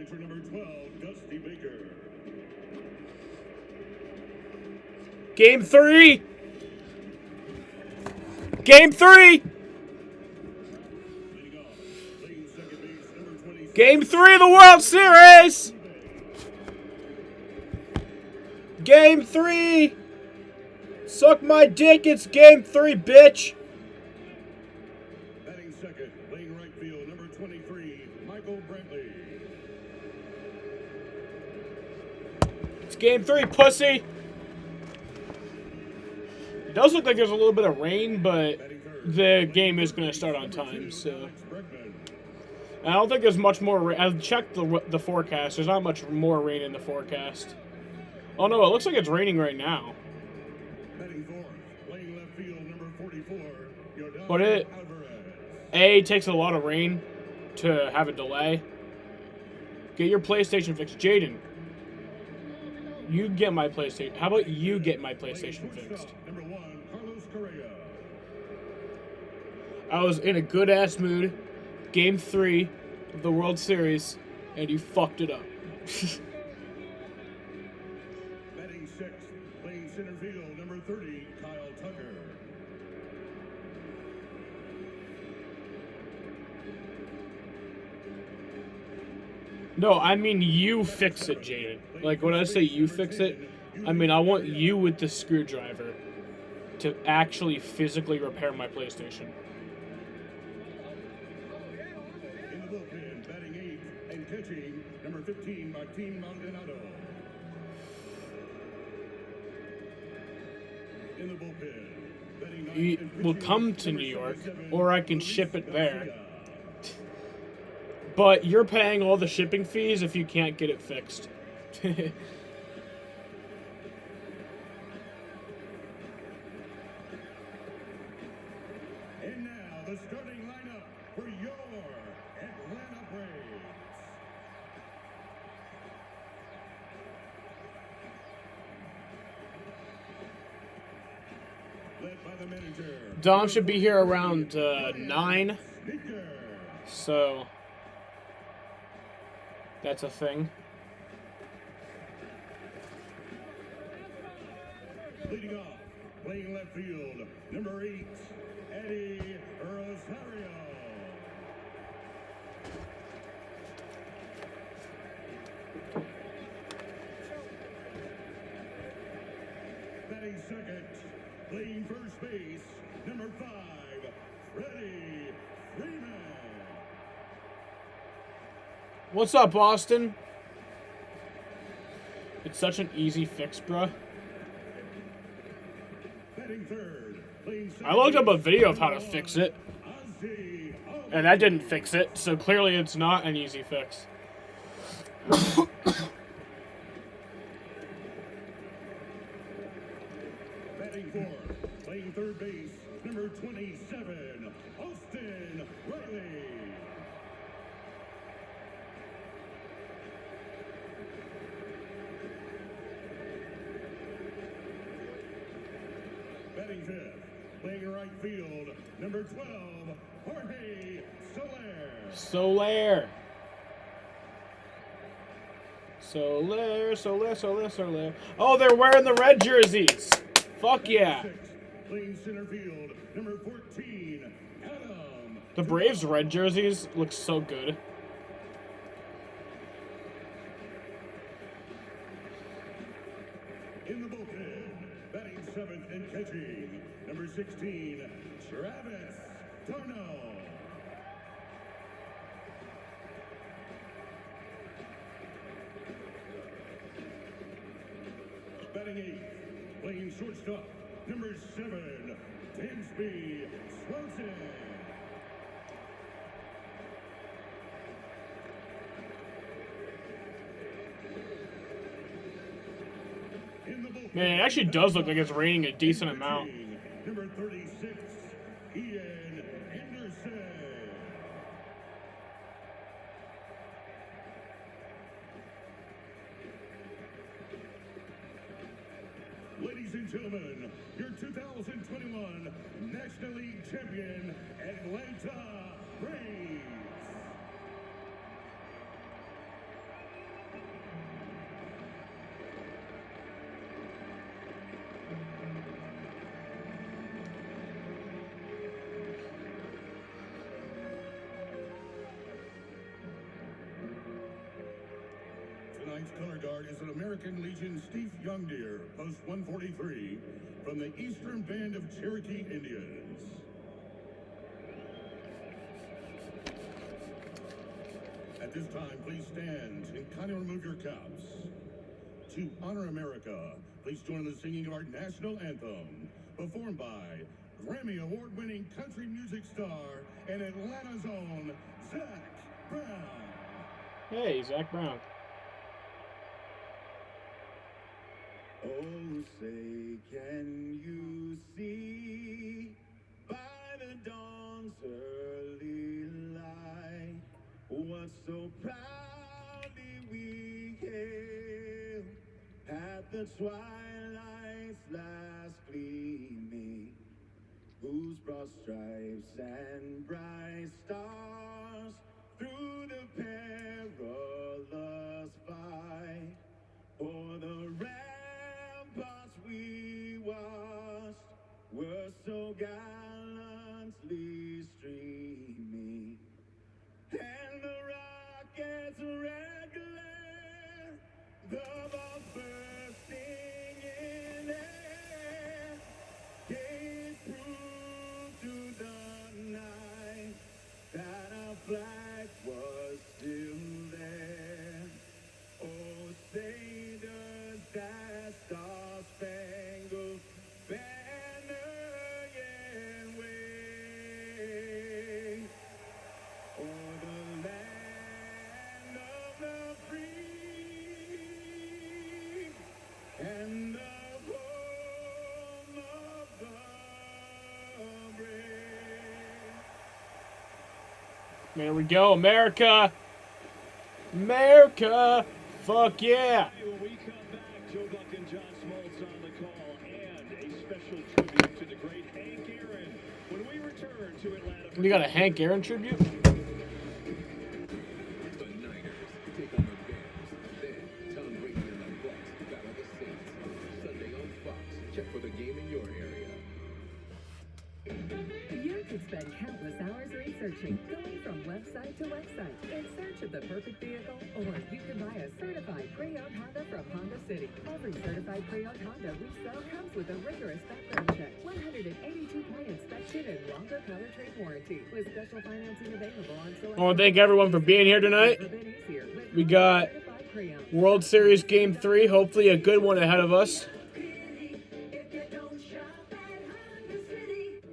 manager number 12, Dusty Baker. Game 3. Game 3. Game 3 of the World Series. Game 3. Suck my dick. It's game 3, bitch. Batting second, playing right field, number 23, Michael Brantley. It's game 3, pussy. It does look like there's a little bit of rain, but the game is going to start on time, so. I don't think there's much more rain. I've checked the forecast. There's not much more rain in the forecast. Oh no, it looks like it's raining right now. But it takes a lot of rain to have a delay. Get your PlayStation fixed. Jaden, you get my PlayStation. How about you get my PlayStation fixed? I was in a good-ass mood. Game 3 of the World Series, and you fucked it up. Batting sixth, playing center field, number 30, Kyle Tucker. No, I mean you fix it, Jaden. Like, when I say you fix it, I mean I want you with the screwdriver to actually physically repair my PlayStation. Batting eighth and catching, number 15, Martin Maldonado. In the bullpen, batting ninth. It will come to New York, or I can ship it there. But you're paying all the shipping fees if you can't get it fixed. And now the starting lineup for your Atlanta Braves. Led by the manager. Dom should be here around 9. So that's a thing. Leading off, playing left field, number 8, Eddie Rosario. Batting second, playing first base, number 5, Freddie Freeman. What's up, Austin? It's such an easy fix, bruh. Batting third, playing second, I looked up a video of how to fix it, and that didn't fix it, so clearly it's not an easy fix. Batting fourth, playing third base, number 27, Austin Riley. Batting fifth, playing right field, number 12, Jorge Soler. Soler. Oh, they're wearing the red jerseys. Fuck yeah. Sixth, playing center field, number 14, Adam. The Braves' red jerseys look so good. In the bullpen, batting seventh and catching, number 16, Travis Darno. Batting eighth, playing shortstop, number 7, Dansby Swanson. Man, it actually does look like it's raining a decent amount. Number 36, Ian Anderson. Ladies and gentlemen, your 2021 National League champion, Atlanta Braves. Tonight's color guard is an American Legion Steve Youngdeer, post 143, from the Eastern Band of Cherokee Indians. At this time, please stand and kindly remove your caps. To honor America, please join in the singing of our national anthem, performed by Grammy Award-winning country music star and Atlanta's own Zach Brown. Hey, Zach Brown. Oh, say, can you see by the dawn's early light what so proudly we hailed at the twilight's last gleaming, whose broad stripes and bright stars through the perilous fight for the ramparts we watched were so gallantly streaming, and the rocket's red glare, the bombs bursting in air, gave proof to the night that our flag was still there. Oh, say does that star-spangled banner yet wave o'er the land of the free and the home of the brave. There we go, America! America! Fuck yeah! When we come back, Joe Buck and John Smoltz on the call, and a special tribute to the great Hank Aaron when we return to Atlanta. You got a Hank Aaron tribute? The Niners take on the Bears. Then Tom Brady and the Bucks battle the Saints. Sunday on Fox. Check for the game in your area. You could spend countless hours researching, going from website to website in search of the perfect vehicle, or you can buy a certified pre-owned Honda from Honda City. Every certified pre-owned Honda we sell comes with a rigorous background check, 182-point inspection, and longer powertrain warranty, with special financing available on select. I want to thank everyone for being here tonight. We got World Series Game 3, hopefully a good one ahead of us.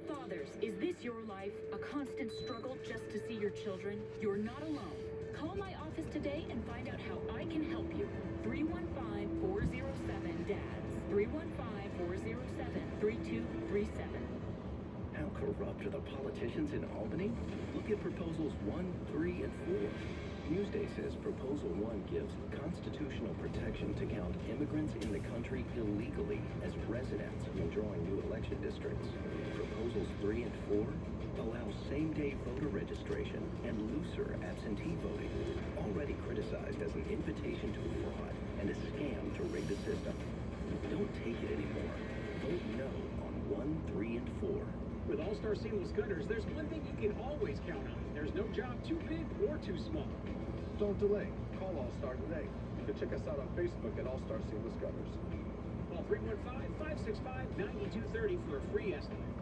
Fathers, is this your life? A constant struggle just to see your children? You're not alone. Call my office today and find out how I can help you. 315-407-DADS. 315-407-3237. How corrupt are the politicians in Albany? Look at Proposals 1, 3, and 4. Newsday says Proposal 1 gives constitutional protection to count immigrants in the country illegally as residents when drawing new election districts. Proposals 3 and 4 allow same-day voter registration and looser absentee voting, already criticized as an invitation to fraud and a scam to rig the system. Don't take it anymore. Vote no on 1, 3, and 4. With All-Star Seamless Gutters, there's one thing you can always count on. There's no job too big or too small. Don't delay. Call All-Star today. You can check us out on Facebook at All-Star Seamless Gutters. Call 315-565-9230 for a free estimate.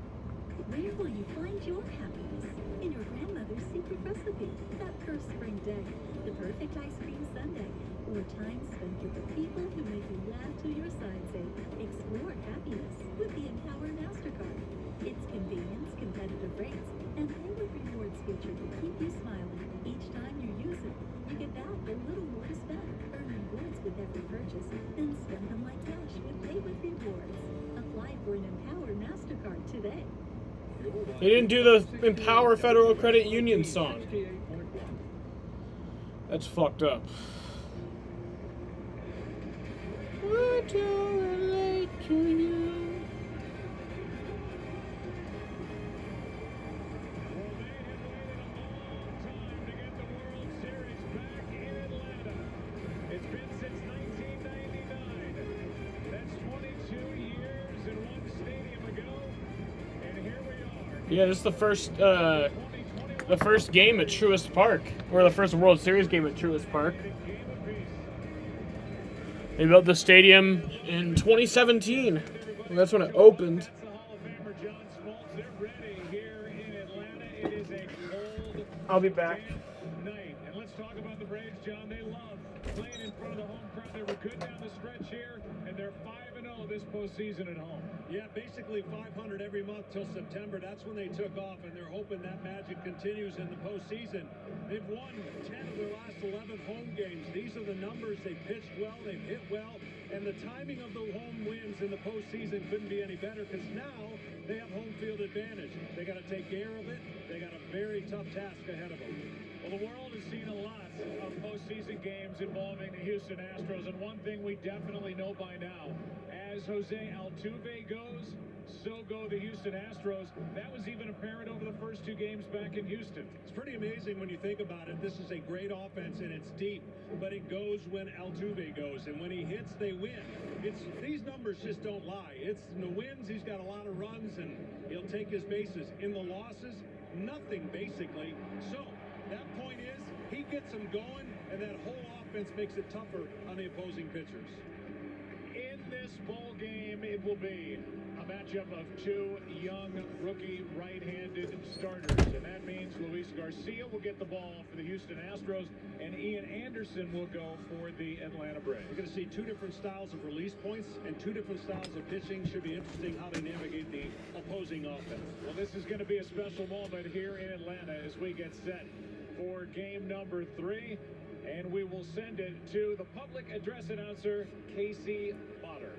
Where will you find your happiness? In your grandmother's secret recipe, that first spring day, the perfect ice cream sundae, or time spent with the people who make you laugh till your sides ache. Explore happiness with the Empower MasterCard. It's convenience, competitive rates, and Paywood Rewards feature to keep you smiling. Each time you use it, you get back a little more to spend. Earn rewards with every purchase, then spend them like cash with Paywood Rewards. Apply for an Empower MasterCard today. They didn't do the Empower Federal Credit Union song. That's fucked up. What to relate to you? Yeah, this is the first game at Truist Park, or the first World Series game at Truist Park. They built the stadium in 2017. Well, that's when it opened. That's the Hall of Famer John Smoltz. They're ready here in Atlanta. It is a cold, I'll be back. damp night. And let's talk about the Braves, John. They love playing in front of the home crowd. They were good down the stretch here, and they're 5-0 this postseason at home. Yeah, basically 500 every month till September. That's when they took off, and they're hoping that magic continues in the postseason. They've won 10 of their last 11 home games. These are the numbers. They pitched well, they've hit well, and the timing of the home wins in the postseason couldn't be any better because now they have home field advantage. They got to take care of it. They got a very tough task ahead of them. Well, the world has seen a lot of postseason games involving the Houston Astros, and one thing we definitely know by now, as Jose Altuve goes, so go the Houston Astros. That was even apparent over the first two games back in Houston. It's pretty amazing when you think about it. This is a great offense, and it's deep, but it goes when Altuve goes, and when he hits, they win. These numbers just don't lie. It's in the wins, he's got a lot of runs, and he'll take his bases. In the losses, nothing, basically. So that point is, he gets them going, and that whole offense makes it tougher on the opposing pitchers. In this ball game, it will be a matchup of two young rookie right-handed starters, and that means Luis Garcia will get the ball for the Houston Astros, and Ian Anderson will go for the Atlanta Braves. We're going to see two different styles of release points and two different styles of pitching. Should be interesting how they navigate the opposing offense. Well, this is going to be a special moment here in Atlanta as we get set for game number 3, and we will send it to the public address announcer, Casey Potter.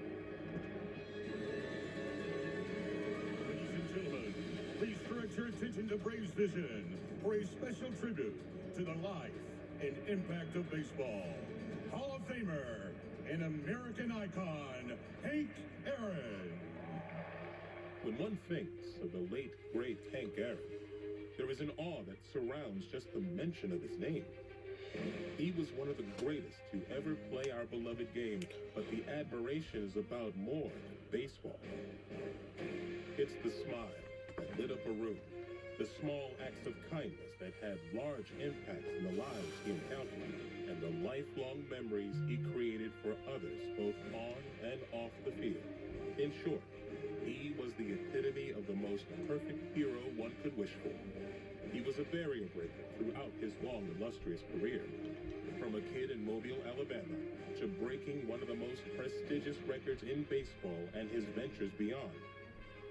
Ladies and gentlemen, please direct your attention to Braves Vision for a special tribute to the life and impact of baseball. Hall of Famer and American icon, Hank Aaron. When one thinks of the late, great Hank Aaron, there is an awe that surrounds just the mention of his name. He was one of the greatest to ever play our beloved game, but the admiration is about more than baseball. It's the smile that lit up a room, the small acts of kindness that had large impacts in the lives he encountered, and the lifelong memories he created for others both on and off the field. In short, he was the epitome of the most perfect hero one could wish for. He was a barrier breaker throughout his long, illustrious career. From a kid in Mobile, Alabama, to breaking one of the most prestigious records in baseball and his ventures beyond,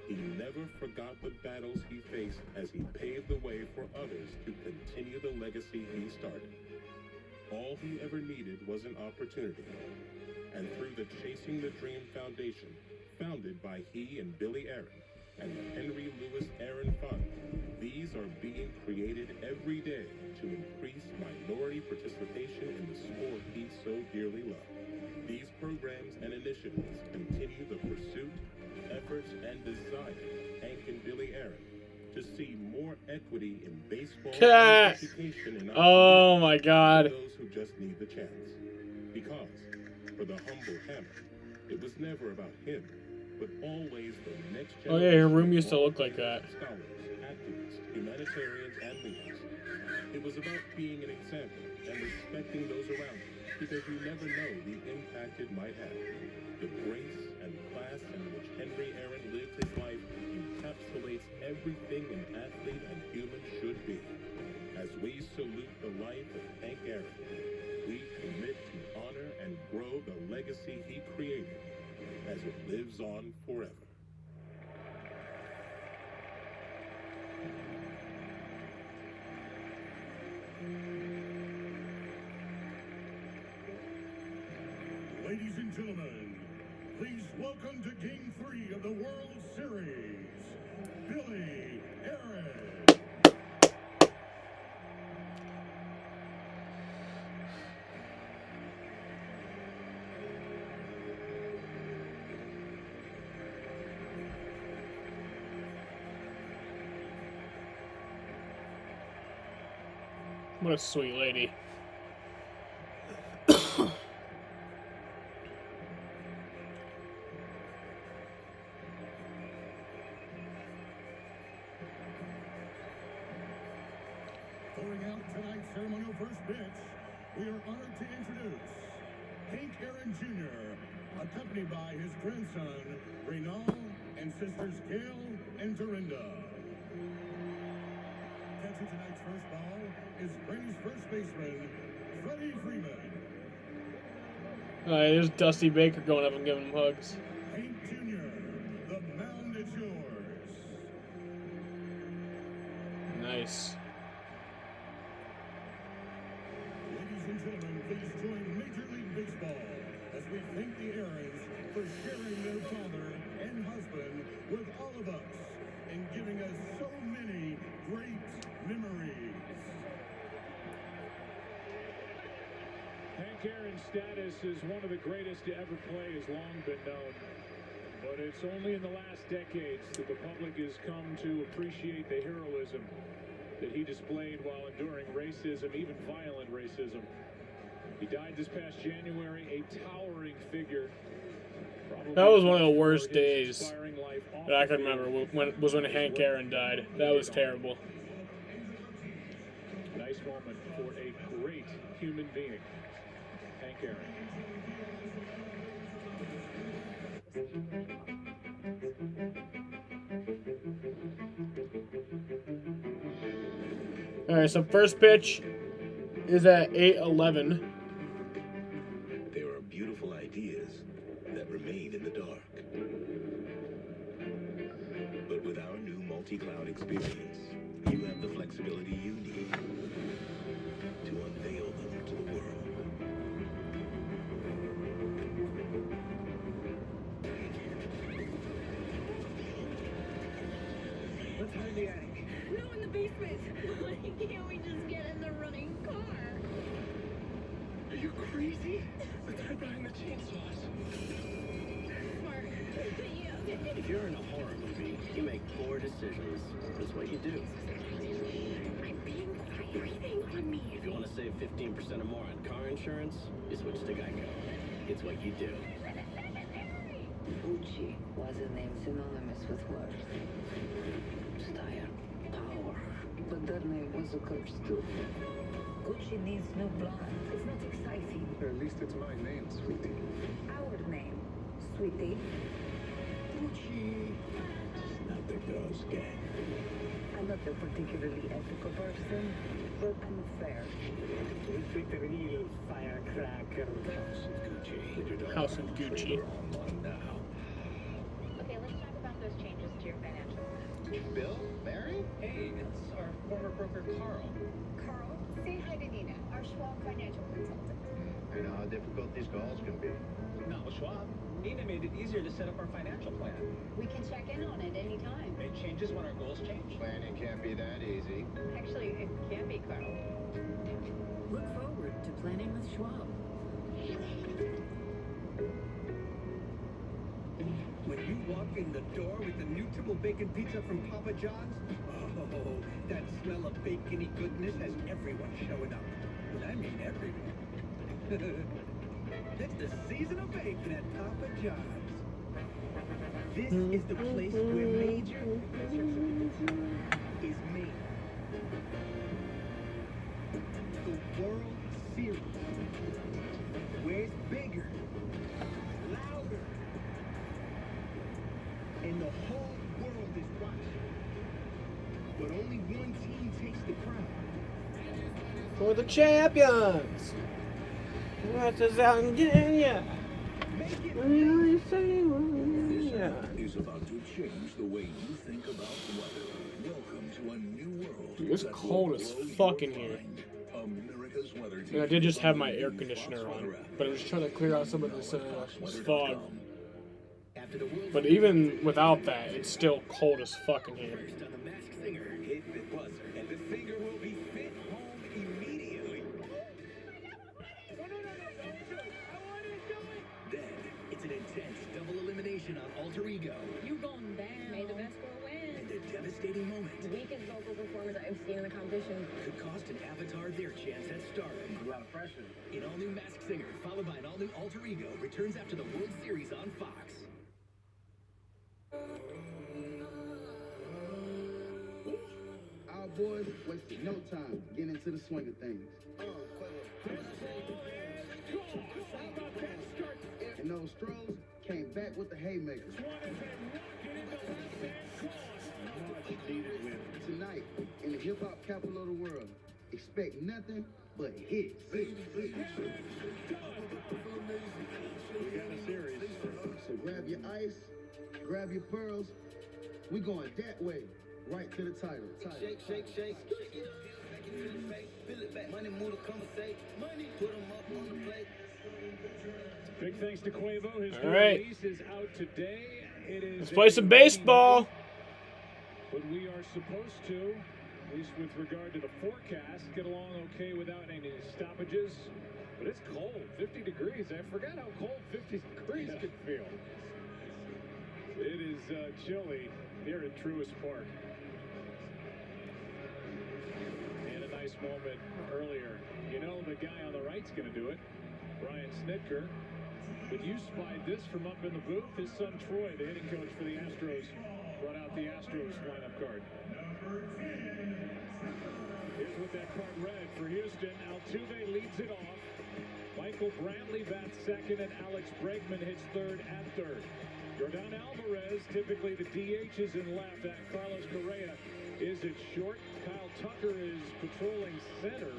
he never forgot the battles he faced as he paved the way for others to continue the legacy he started. All he ever needed was an opportunity. And through the Chasing the Dream Foundation, founded by he and Billy Aaron, and the Henry Louis Aaron Fund, these are being created every day to increase minority participation in the sport he so dearly loved. These programs and initiatives continue the pursuit, efforts, and desire of Hank and Billy Aaron to see more equity in baseball and education in oh my God. for those who just need the chance. Because for the humble Hammer, it was never about him, but always the next generation. Oh yeah, your room used to look like that. Scholars, activists, humanitarians, and leaders. It was about being an example and respecting those around you, because you never know the impact it might have. The grace and class in which Henry Aaron lived his life encapsulates everything an athlete and human should be. As we salute the life of Hank Aaron, we commit to honor and grow the legacy he created as it lives on forever. Ladies and gentlemen, please welcome to Game 3 of the World Series, Billy Aaron. What a sweet lady. Throwing out tonight's ceremonial first pitch, we are honored to introduce Hank Aaron Jr., accompanied by his grandson, Reynal, and sisters Gail and Dorinda. Catching tonight's first ball is Brady's first baseman, Freddie Freeman. There's Dusty Baker going up and giving him hugs. Hank Jr., the mound is yours. Nice. Ladies and gentlemen, please join Major League Baseball as we thank the Aarons for sharing their father and husband with all of us and giving us so many great memories. Hank Aaron's status as one of the greatest to ever play has long been known. But it's only in the last decades that the public has come to appreciate the heroism that he displayed while enduring racism, even violent racism. He died this past January, a towering figure. That was one of the worst days that I can remember, when Hank Aaron died. That was terrible. Nice moment for a great human being, Hank Aaron. All right, so first pitch is at 8:11. There are beautiful ideas that remain in the dark. But with our new multi-cloud experience, you have the flexibility you need to unveil them to the world. Let's hide the attic. No, in the basement. Why can't we just get in the running car? Are you crazy? Let's hide behind the chainsaws. Mark, yeah. If you're in a horror movie, you make poor decisions. That's what you do. I'm being quiet. Breathing on me. If you want to save 15% or more on car insurance, you switch to Geico. It's what you do. Gucci was a name synonymous with worth, style, power. But that name was a curse too. Gucci needs no blood. It's not exciting. At least it's my name, sweetie. Our name, sweetie. Gucci. Not the girls' gang. I'm not a particularly ethical person, but I'm fair. With the real firecracker. House of Gucci. Okay, let's talk about those changes to your financial plan. Bill? Mary? Hey, it's our former broker, Carl. Carl, say hi to Nina, our Schwab financial consultant. You know how difficult these calls can be. No, Schwab. Nina made it easier to set up our financial plan. We can check in on it anytime. It changes when our goals change. Planning can't be that easy. Actually, it can be, Carl. Look forward to planning with Schwab. When you walk in the door with the new triple bacon pizza from Papa John's, oh, that smell of bacony goodness has everyone showing up. And I mean everyone. It's the season of bacon at Papa John's. This is the place where major is made. The World Series, where it's bigger, louder, and the whole world is watching. But only one team takes the crown. For the champions! What is out in Virginia? Really say, yeah. Is about to change the way you think about weather. Welcome to a new world. Dude, it's cold as fuck in here. America's weather And I did just have my air conditioner on, but I'm just trying to clear out some of this fog. But even without that, it's still cold as fuck in here. First on the Masked Singer, hit the buzzer, and the singer will be sent home immediately. Then it's an intense double elimination on Alter Ego. You going down. May the best girl win. And a devastating moment Weakest vocal performance I've seen in the competition. could cost an avatar their chance at stardom. A lot of pressure. An all-new Masked Singer, followed by an all-new Alter Ego, returns after the World Series on Fox. Our boys wasted no time getting into the swing of things. those strolls, came back with the haymakers. Tonight, in the hip-hop capital of the world, expect nothing but hits. We got a series. So grab your ice, grab your pearls. We going that way, right to the title. Shake, shake, shake. Fill it back. Money, move the conversation. Money, put them up on the plate. Big thanks to Quavo. His All right. release is out today. It is Let's play some baseball. But we are supposed to, at least with regard to the forecast, get along okay without any stoppages. But it's cold, 50 degrees. I forgot how cold 50 degrees could feel. It is chilly here at Truist Park. And a nice moment earlier. You know the guy on the right's going to do it, Brian Snitker. But you spied this from up in the booth. His son Troy, the hitting coach for the Astros, brought out the Astros lineup card. Here's what that card read for Houston. Altuve leads it off. Michael Brantley bats second, and Alex Bregman hits third at third. Yordan Alvarez, typically the DH, is in left. And Carlos Correa is at short. Kyle Tucker is patrolling center.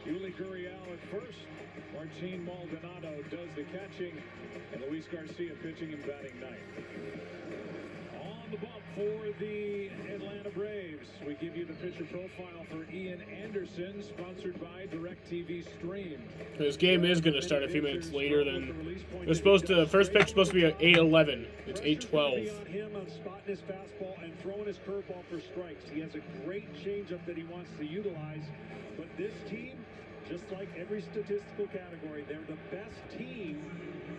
Yuli Gurriel at first. Martin Maldonado does the catching. And Luis Garcia pitching and batting ninth. On the bump for the Atlanta Braves, we give you the pitcher profile for Ian Anderson, sponsored by DirecTV Stream. This game is going to start a few minutes later than it was supposed to. First pitch supposed to be at 8:11. It's 8:12. On him on spotting his fastball and throwing his curveball for strikes. He has a great changeup that he wants to utilize, but this team, just like every statistical category, they're the best team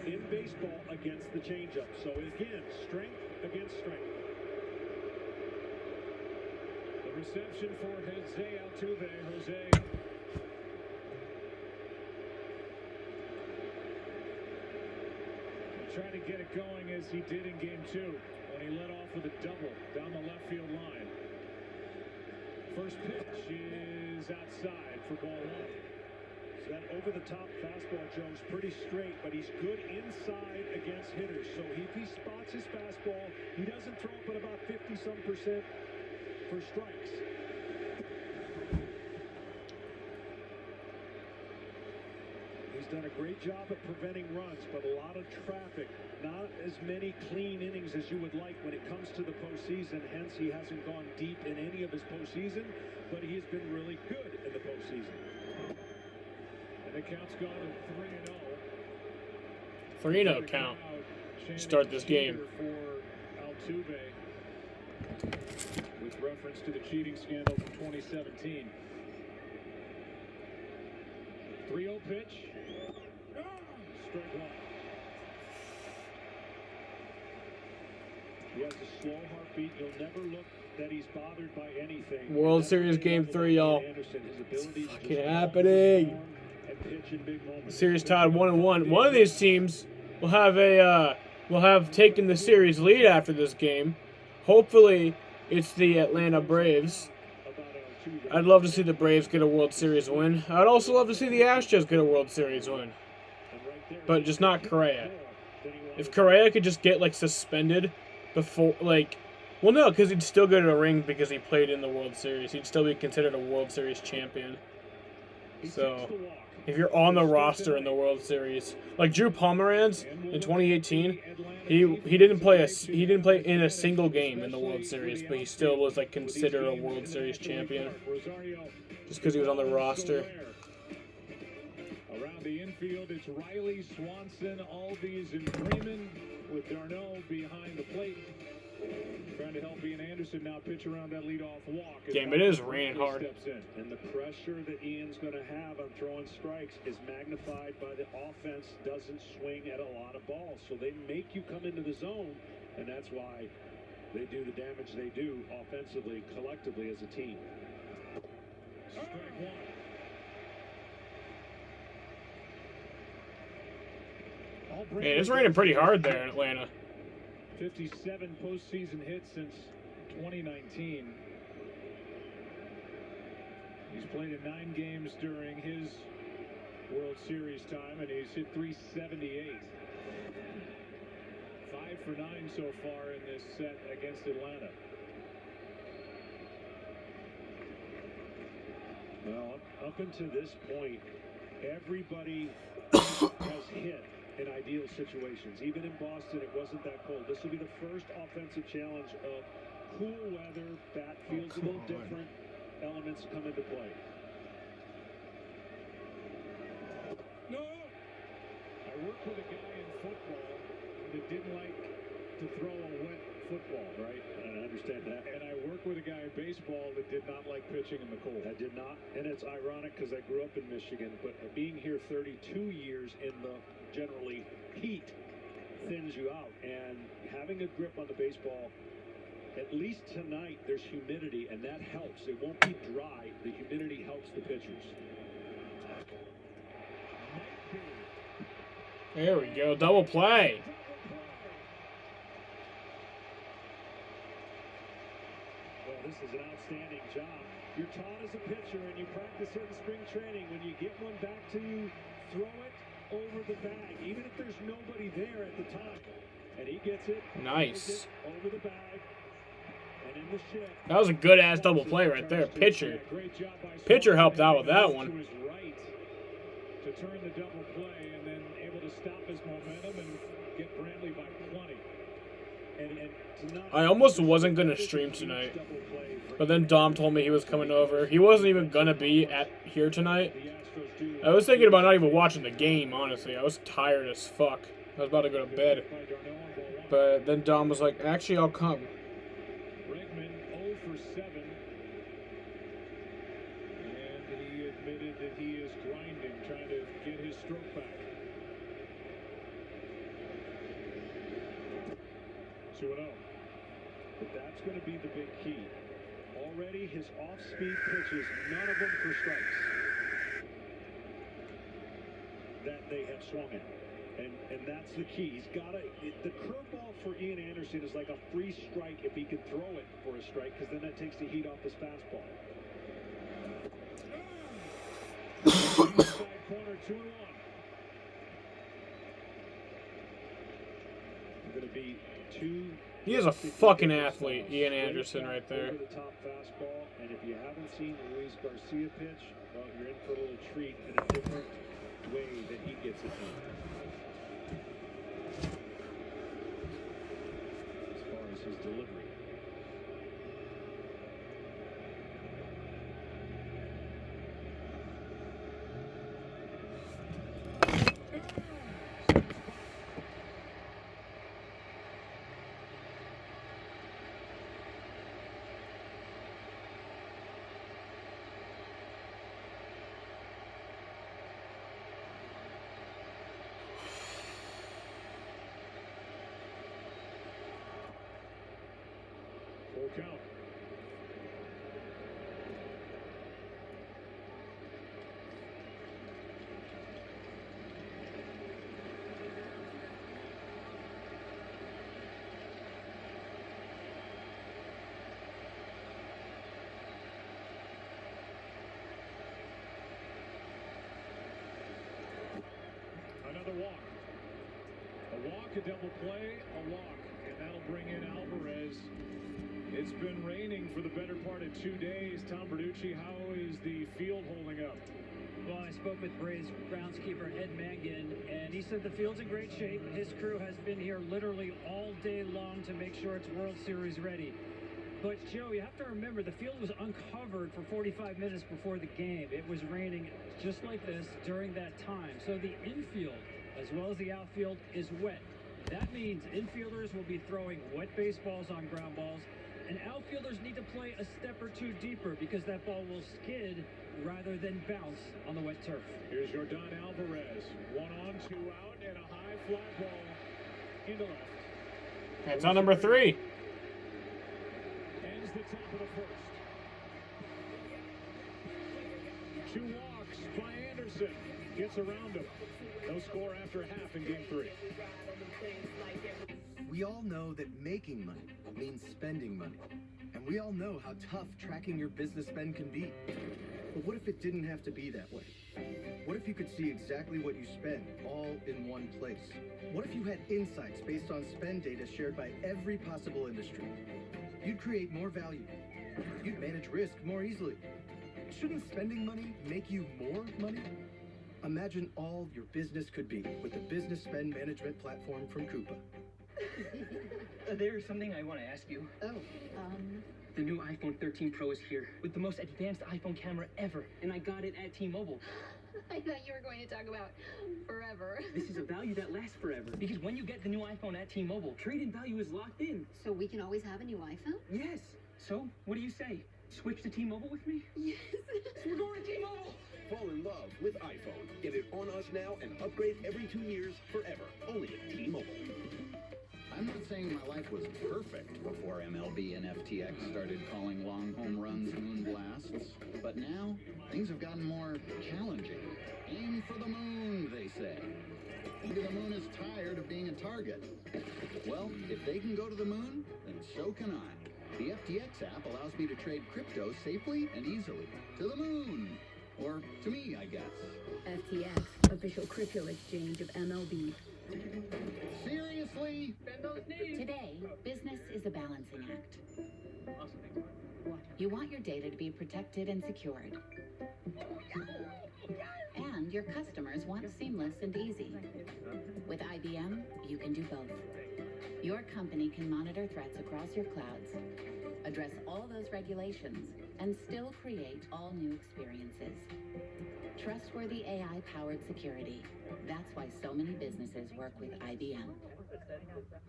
in baseball against the changeup. So again, strength against strength. The reception for Jose Altuve. Jose trying to get it going as he did in game 2 when he led off with a double down the left field line. First pitch is outside for ball 1. So that over-the-top fastball, Joe's pretty straight, but he's good inside against hitters. So if he spots his fastball, he doesn't throw it but about 50-some% for strikes. He's done a great job at preventing runs, but a lot of traffic. Not as many clean innings as you would like when it comes to the postseason. Hence, he hasn't gone deep in any of his postseason, but he has been really good in the postseason. And the count's gone to 3-0 count. Start this game. For Altuve, with reference to the cheating scandal from 2017. 3-0 pitch. Strike 1. He has a slow heartbeat. You'll never look that he's bothered by anything. World Series Game 3, y'all. It's fucking happening. Series tied 1-1. One of these teams will have taken the series lead after this game. Hopefully, it's the Atlanta Braves. I'd love to see the Braves get a World Series win. I'd also love to see the Astros get a World Series win. But just not Correa. If Correa could just get, like, suspended before, like... Well, no, because he'd still go to a ring because he played in the World Series. He'd still be considered a World Series champion. So, if you're on the roster in the World Series... Like, Drew Pomeranz in 2018, he didn't play in a single game in the World Series, but he still was, like, considered a World Series champion. Just because he was on the roster. Around the infield, it's Riley, Swanson, Albies, and Freeman, with Darno behind the plate. Trying to help Ian Anderson now pitch around that leadoff walk. Game, it is raining hard. And the pressure that Ian's going to have on throwing strikes is magnified by the offense doesn't swing at a lot of balls. So they make you come into the zone, and that's why they do the damage they do offensively, collectively as a team. Strike 1. Man, it's raining pretty hard there in Atlanta. 57 postseason hits since 2019. He's played in 9 games during his World Series time, and he's hit .378. 5 for 9 so far in this set against Atlanta. Well, up until this point, everybody has hit in ideal situations. Even in Boston, it wasn't that cold. This will be the first offensive challenge of cool weather. Bat feels a little different. Elements come into play. No! I worked with a guy in football that didn't like to throw a wet football, right? And I understand that. And I worked with a guy in baseball that did not like pitching in the cold. I did not. And it's ironic because I grew up in Michigan, but being here 32 years in the generally heat thins you out. And having a grip on the baseball, at least tonight, there's humidity, and that helps. It won't be dry. The humidity helps the pitchers. There we go. Double play. Well, this is an outstanding job. You're taught as a pitcher, and you practice it in spring training. When you get one back to you, throw it over the bag, even if there's nobody there at the time. And he gets it. Nice. Over the bag. And in the shift. That was a good ass double play right there. Pitcher helped out with that one. To his right to turn the double play, and then able to stop his momentum and get Brantley by 20. I almost wasn't going to stream tonight, but then Dom told me he was coming over. He wasn't even going to be here tonight. I was thinking about not even watching the game, honestly. I was tired as fuck. I was about to go to bed. But then Dom was like, actually, I'll come. Bregman 0 for 7. And he admitted that he is grinding, trying to get his stroke back. 2-0. But that's going to be the big key. Already his off-speed pitches, none of them for strikes that they have swung at. And that's the key. He's got to... The curveball for Ian Anderson is like a free strike if he can throw it for a strike, because then that takes the heat off his fastball. Inside corner, 2-1. Going to be 2... He is a fucking athlete, Ian Anderson, right there. Over the top fastball, and if you haven't seen Luis Garcia pitch, well, you're in for a little treat in a different way that he gets it done. As far as his delivery. Full count. Another walk. A walk, a double play, a walk. And that'll bring in Alvarez. It's been raining for the better part of 2 days. Tom Bertucci, how is the field holding up? Well, I spoke with Braves groundskeeper Ed Mangan, and he said the field's in great shape. His crew has been here literally all day long to make sure it's World Series ready. But, Joe, you have to remember, the field was uncovered for 45 minutes before the game. It was raining just like this during that time. So the infield, as well as the outfield, is wet. That means infielders will be throwing wet baseballs on ground balls, and outfielders need to play a step or two deeper because that ball will skid rather than bounce on the wet turf. Here's Yordan Alvarez. 1 on, 2 out, and a high fly ball into left. That's on number 3. Ends the top of the first. 2 walks by Anderson. Gets around him. No score after half in game 3. We all know that making money means spending money. And we all know how tough tracking your business spend can be. But what if it didn't have to be that way? What if you could see exactly what you spend all in one place? What if you had insights based on spend data shared by every possible industry? You'd create more value. You'd manage risk more easily. Shouldn't spending money make you more money? Imagine all your business could be with the business spend management platform from Coupa. There's something I want to ask you. Oh, The new iPhone 13 Pro is here with the most advanced iPhone camera ever, and I got it at T-Mobile. I thought you were going to talk about forever. This is a value that lasts forever because when you get the new iPhone at T-Mobile, trade-in value is locked in. So we can always have a new iPhone? Yes. So, what do you say? Switch to T-Mobile with me? Yes. We're going to T-Mobile. Fall in love with iPhone. Get it on us now and upgrade every 2 years forever. Only at T-Mobile. I'm not saying my life was perfect before MLB and FTX started calling long home runs moon blasts, but now things have gotten more challenging. Aim for the moon, they say. Maybe the moon is tired of being a target. Well, if they can go to the moon, then so can I. The FTX app allows me to trade crypto safely and easily. To the moon. Or to me, I guess. FTX, official crypto exchange of MLB. Seriously? Today, business is a balancing act. You want your data to be protected and secured. And your customers want seamless and easy. With IBM, you can do both. Your company can monitor threats across your clouds, address all those regulations, and still create all new experiences. Trustworthy AI-powered security. That's why so many businesses work with IBM.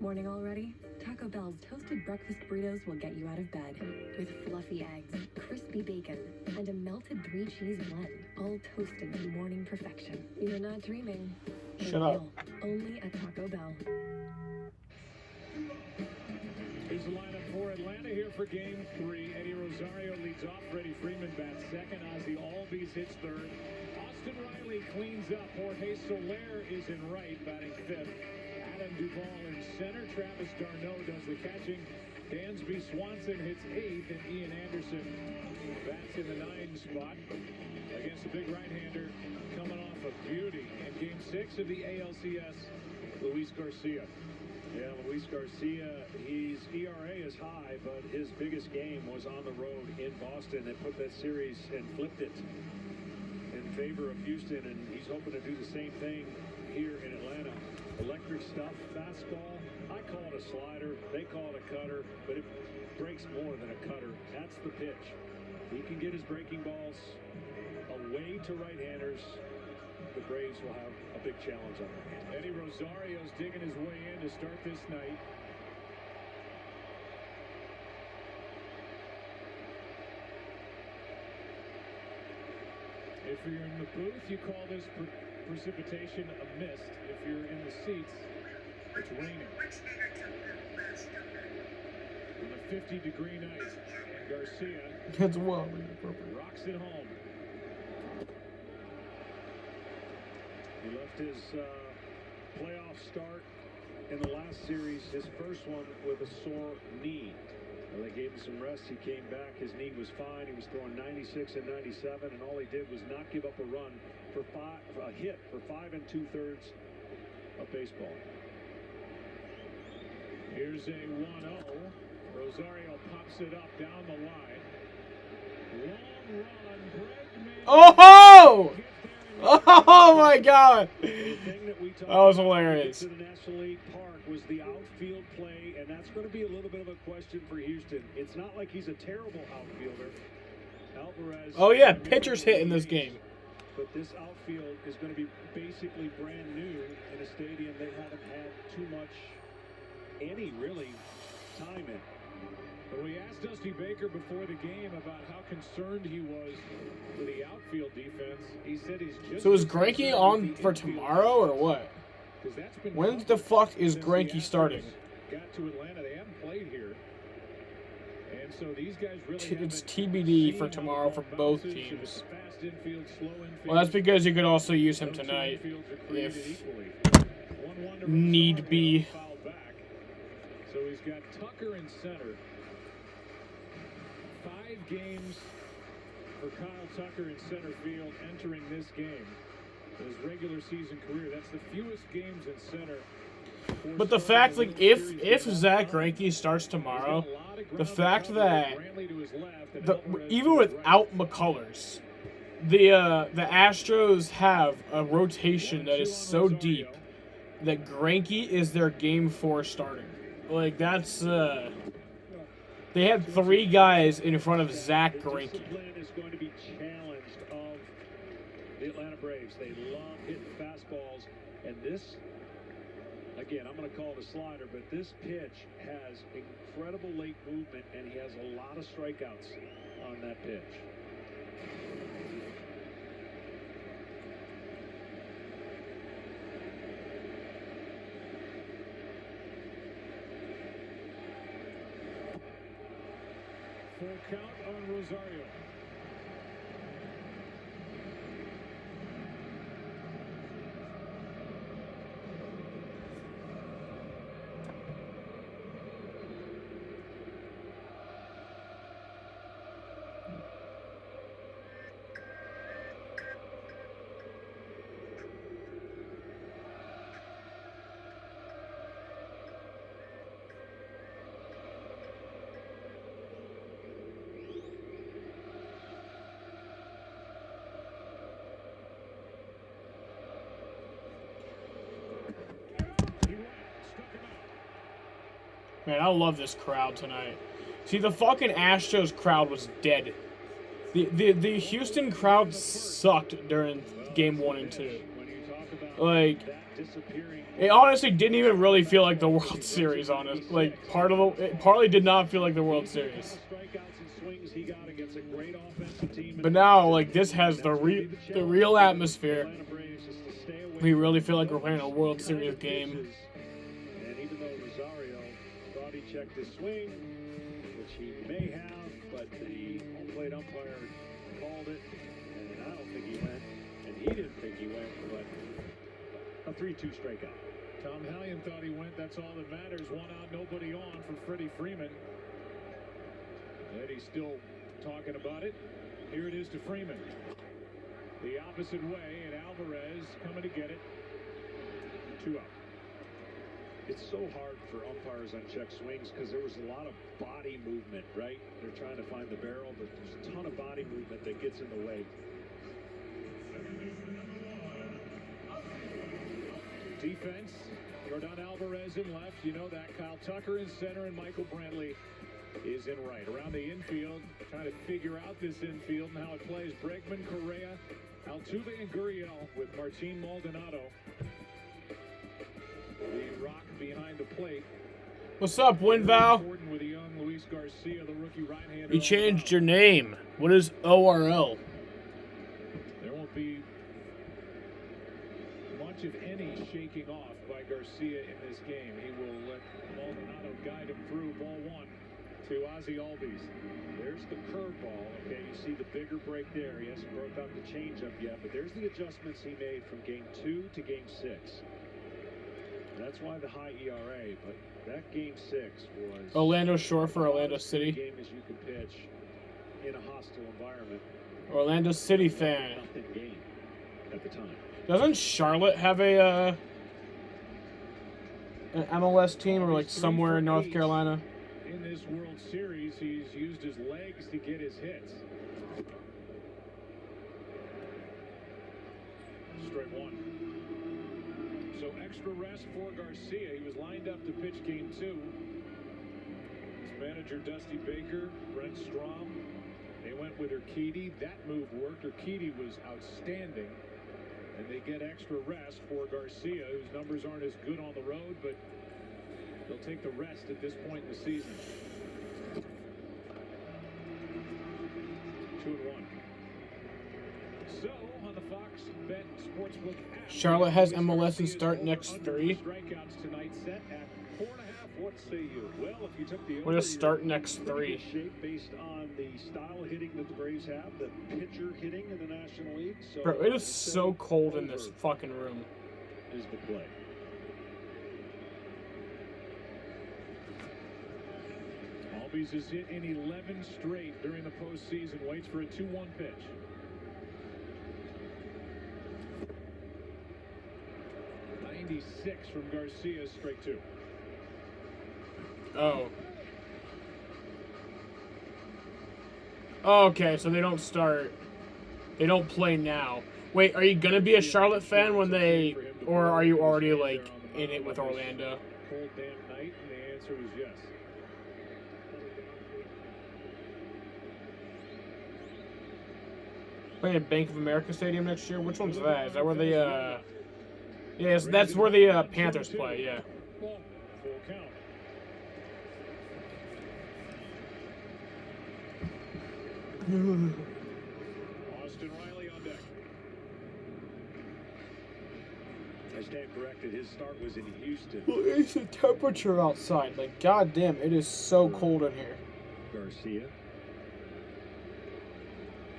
Morning already? Taco Bell's toasted breakfast burritos will get you out of bed. With fluffy eggs, crispy bacon, and a melted 3-cheese blend. All toasted to morning perfection. You're not dreaming. Shut up. Only at Taco Bell. Here's the lineup for Atlanta here for Game 3. Eddie Rosario leads off. Freddie Freeman bats second. Ozzie Albies hits third. Austin Riley cleans up. Jorge Soler is in right, batting fifth. Adam Duvall in center. Travis d'Arnaud does the catching. Dansby Swanson hits eighth, and Ian Anderson bats in the 9 spot against a big right-hander coming off a beauty. And Game 6 of the ALCS, Luis Garcia. Yeah, Luis Garcia, his ERA is high, but his biggest game was on the road in Boston. They put that series and flipped it in favor of Houston, and he's hoping to do the same thing here in Atlanta. Electric stuff, fastball. I call it a slider. They call it a cutter, but it breaks more than a cutter. That's the pitch. He can get his breaking balls away to right-handers. The Braves will have a big challenge on their hands. Eddie Rosario's digging his way in to start this night. If you're in the booth, you call this precipitation a mist. If you're in the seats, it's raining. On a 50-degree night, Garcia That's wildly inappropriate. rocks it home. He left his playoff start in the last series, his first one, with a sore knee. Well, they gave him some rest. He came back. His knee was fine. He was throwing 96 and 97, and all he did was not give up a run for a hit for 5 2/3 of baseball. Here's a 1-0. Rosario pops it up down the line. Long run. Bregman. Oh! Oh my God! That was hilarious. To the National League Park was the outfield play, and that's going to be a little bit of a question for Houston. It's not like he's a terrible outfielder. Alvarez. Oh yeah, pitchers hit in this game. But this outfield is going to be basically brand new in a stadium they haven't had too much, any really, time in. But we asked Dusty Baker before the game about how concerned he was with the outfield defense. He said he's just. So is Greinke on for tomorrow or what? When the fuck is Greinke starting? Got to Atlanta, they haven't played here, and so these guys really. It's TBD for tomorrow for both teams. Well, that's because you could also use him tonight if need be. So he's got Tucker in center. 5 games for Kyle Tucker in center field entering this game. his regular season career. That's the fewest games in center. But the fact, like, if Zach Greinke starts tomorrow, the fact that even without McCullers, the Astros have a rotation that is so deep that Greinke is their Game 4 starter. Like, that's they had 3 guys in front of Zach Greinke. Is going to be challenged of the Atlanta Braves. They love hitting fastballs, and this. Again, I'm going to call it a slider, but this pitch has incredible late movement, and he has a lot of strikeouts on that pitch. Full count on Rosario. Man, I love this crowd tonight. See, the fucking Astros crowd was dead. The Houston crowd sucked during game 1 and 2. Like, it honestly didn't even really feel like the World Series, honest. Like, it partly did not feel like the World Series. But now, like, this has the real atmosphere. We really feel like we're playing a World Series game. And even though Rosario thought he checked his swing, which he may have, but the home plate umpire called it, and I don't think he went, and he didn't think he went, but a 3-2 strikeout. Tom Hallion thought he went. That's all that matters. 1 out, nobody on for Freddie Freeman. Eddie's still talking about it. Here it is to Freeman. The opposite way, and Alvarez coming to get it. 2 out. It's so hard for umpires on check swings because there was a lot of body movement, right? They're trying to find the barrel, but there's a ton of body movement that gets in the way. Defense, Yordan Alvarez in left. You know that. Kyle Tucker in center, and Michael Brantley is in right. Around the infield, trying to figure out this infield and how it plays. Bregman, Correa, Altuve, and Gurriel with Martin Maldonado. The rock behind the plate. What's up, Winval? With a young Luis Garcia, the rookie right-hander. You changed your name. What is ORL? There won't be much of any shaking off by Garcia in this game. He will let Maldonado guide him through ball 1 to Ozzie Albies. There's the curveball. Okay, you see the bigger break there. He hasn't broke out the changeup yet, but there's the adjustments he made from game 2 to game 6. That's why the high ERA, but that game 6 was Orlando short for Orlando City. Game as you could pitch in a hostile environment. Orlando City fan. Game at the time. Doesn't Charlotte have an MLS team or like somewhere in North Carolina? In this World Series, he's used his legs to get his hits. Straight 1. So extra rest for Garcia. He was lined up to pitch game 2. His manager, Dusty Baker, Brent Strom, they went with Urquidy. That move worked. Urquidy was outstanding. And they get extra rest for Garcia, whose numbers aren't as good on the road, but they'll take the rest at this point in the season. 2-1. So, on the Fox Bet Sportsbook app, Charlotte has MLS and start next 3. Strikeouts tonight set at 4.5. What say you? Well, if you took the We're gonna start next 3. Shape based on the style hitting that the Braves have, the pitcher hitting in the National League. So Bro, it is so cold in this fucking room. Is the play. Albies has hit in 11 straight during the postseason. Waits for a 2-1 pitch. 96 from Garcia, strike 2. Oh. Okay, so they don't start. They don't play now. Wait, are you gonna be a Charlotte fan when they, or are you already like in it with Orlando? Cold damp night, and the answer was yes. Playing at Bank of America Stadium next year? Which one's that? Is that where the, yes, that's where the Panthers play, yeah. Full count. Austin Riley on deck. I stand corrected. His start was in Houston. Well, it's the temperature outside. Like, goddamn, it is so cold in here. Garcia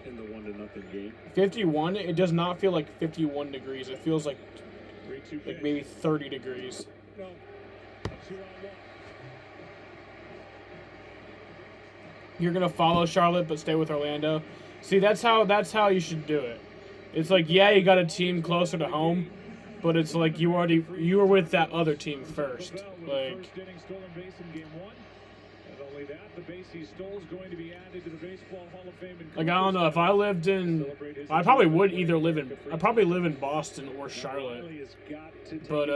in the 1-0 game. 51, it does not feel like 51 degrees. It feels like maybe 30 degrees. No. A 2-on-1. You're gonna follow Charlotte but stay with Orlando. See, that's how you should do it. It's like, yeah, you got a team closer to home, but it's like you were with that other team first. Like, First inning stolen base in game 1. And only that, the base he stole is going to be added to the Baseball Hall of Fame. I don't know, if I lived in, I probably would either live in, I'd probably live in Boston or Charlotte. But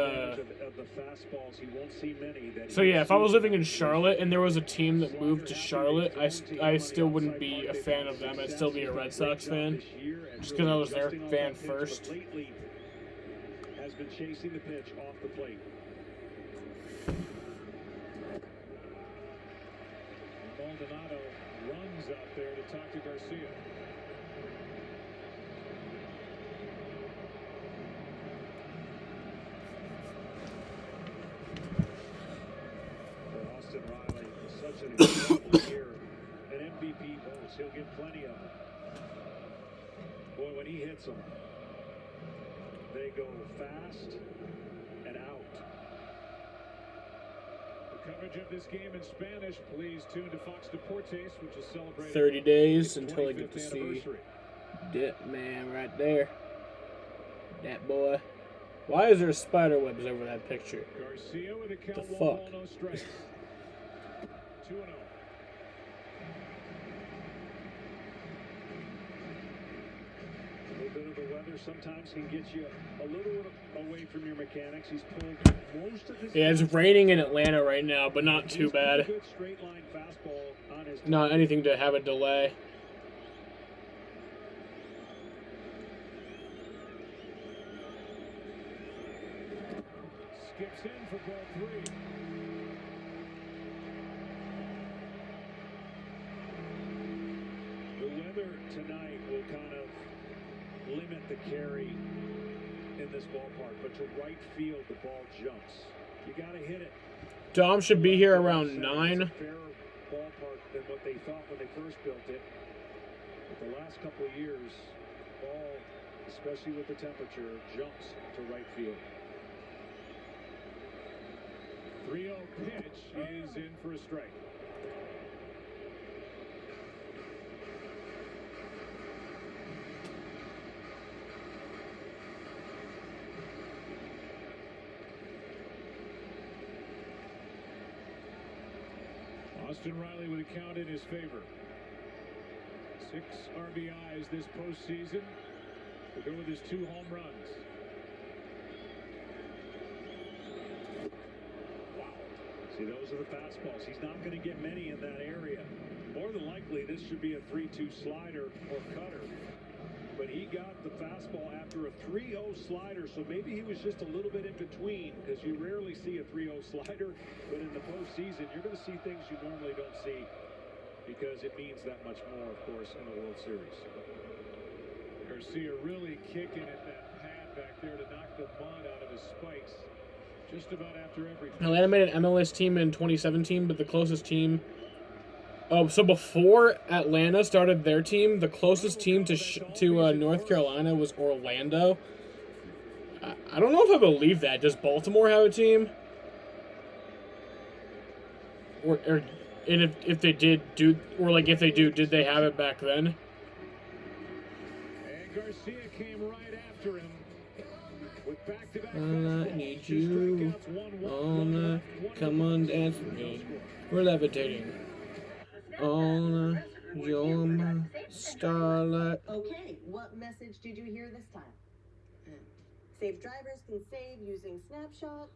so yeah, if I was living in Charlotte and there was a team that moved to Charlotte, I still wouldn't be a fan of them. I'd still be a Red Sox fan, just because I was their fan first. Has been chasing the pitch off the plate. Maldonado runs out there to talk to Garcia. For Austin Riley, such an incredible year. An MVP votes. He'll get plenty of them. Boy, when he hits them, they go fast and out. Coverage of this game in Spanish, please tune to Fox Deportes, which is celebrating 30 days until I get to see that man right there. That boy. Why is there spider webs over that picture? Garcia with a count, the 1 fuck? ball, no strikes. 2-0. A little bit of the weather sometimes can get you a little away from your mechanics. He's pulled most of his. Yeah, it's raining in Atlanta right now, but not too bad. Good straight line fastball on his Not anything to have a delay. Skips in for ball 3. The weather tonight will kind of limit the carry in this ballpark, but to right field, the ball jumps. You got to hit it. Dom should be here around It's 9. a fairer ballpark than what they thought when they first built it. But the last couple of years, ball, especially with the temperature, jumps to right field. 3-0 pitch is in for a strike. Austin Riley with a count in his favor. 6 RBIs this postseason. We'll go with his 2 home runs. See, those are the fastballs. He's not going to get many in that area. More than likely, this should be a 3-2 slider or cutter. But he got the fastball after a 3-0 slider, so maybe he was just a little bit in between, because you rarely see a 3-0 slider. But in the postseason, you're going to see things you normally don't see, because it means that much more, of course, in the World Series. Garcia really kicking at that pad back there to knock the mud out of his spikes. Just about after everything. Atlanta made an MLS team in 2017, but the closest team... Oh, so before Atlanta started their team, the closest team to North Carolina was Orlando. I don't know if I believe that. Does Baltimore have a team? And if they did, if they do, did they have it back then? And Garcia came right after him. With back-to-back I fastballs, need 2 you strikeouts, 1 walk, on 1 a, left, 1 come on, dance with me. We're levitating. On a, you're my starlight. Okay, what message did you hear this time? Safe drivers can save using Snapshot.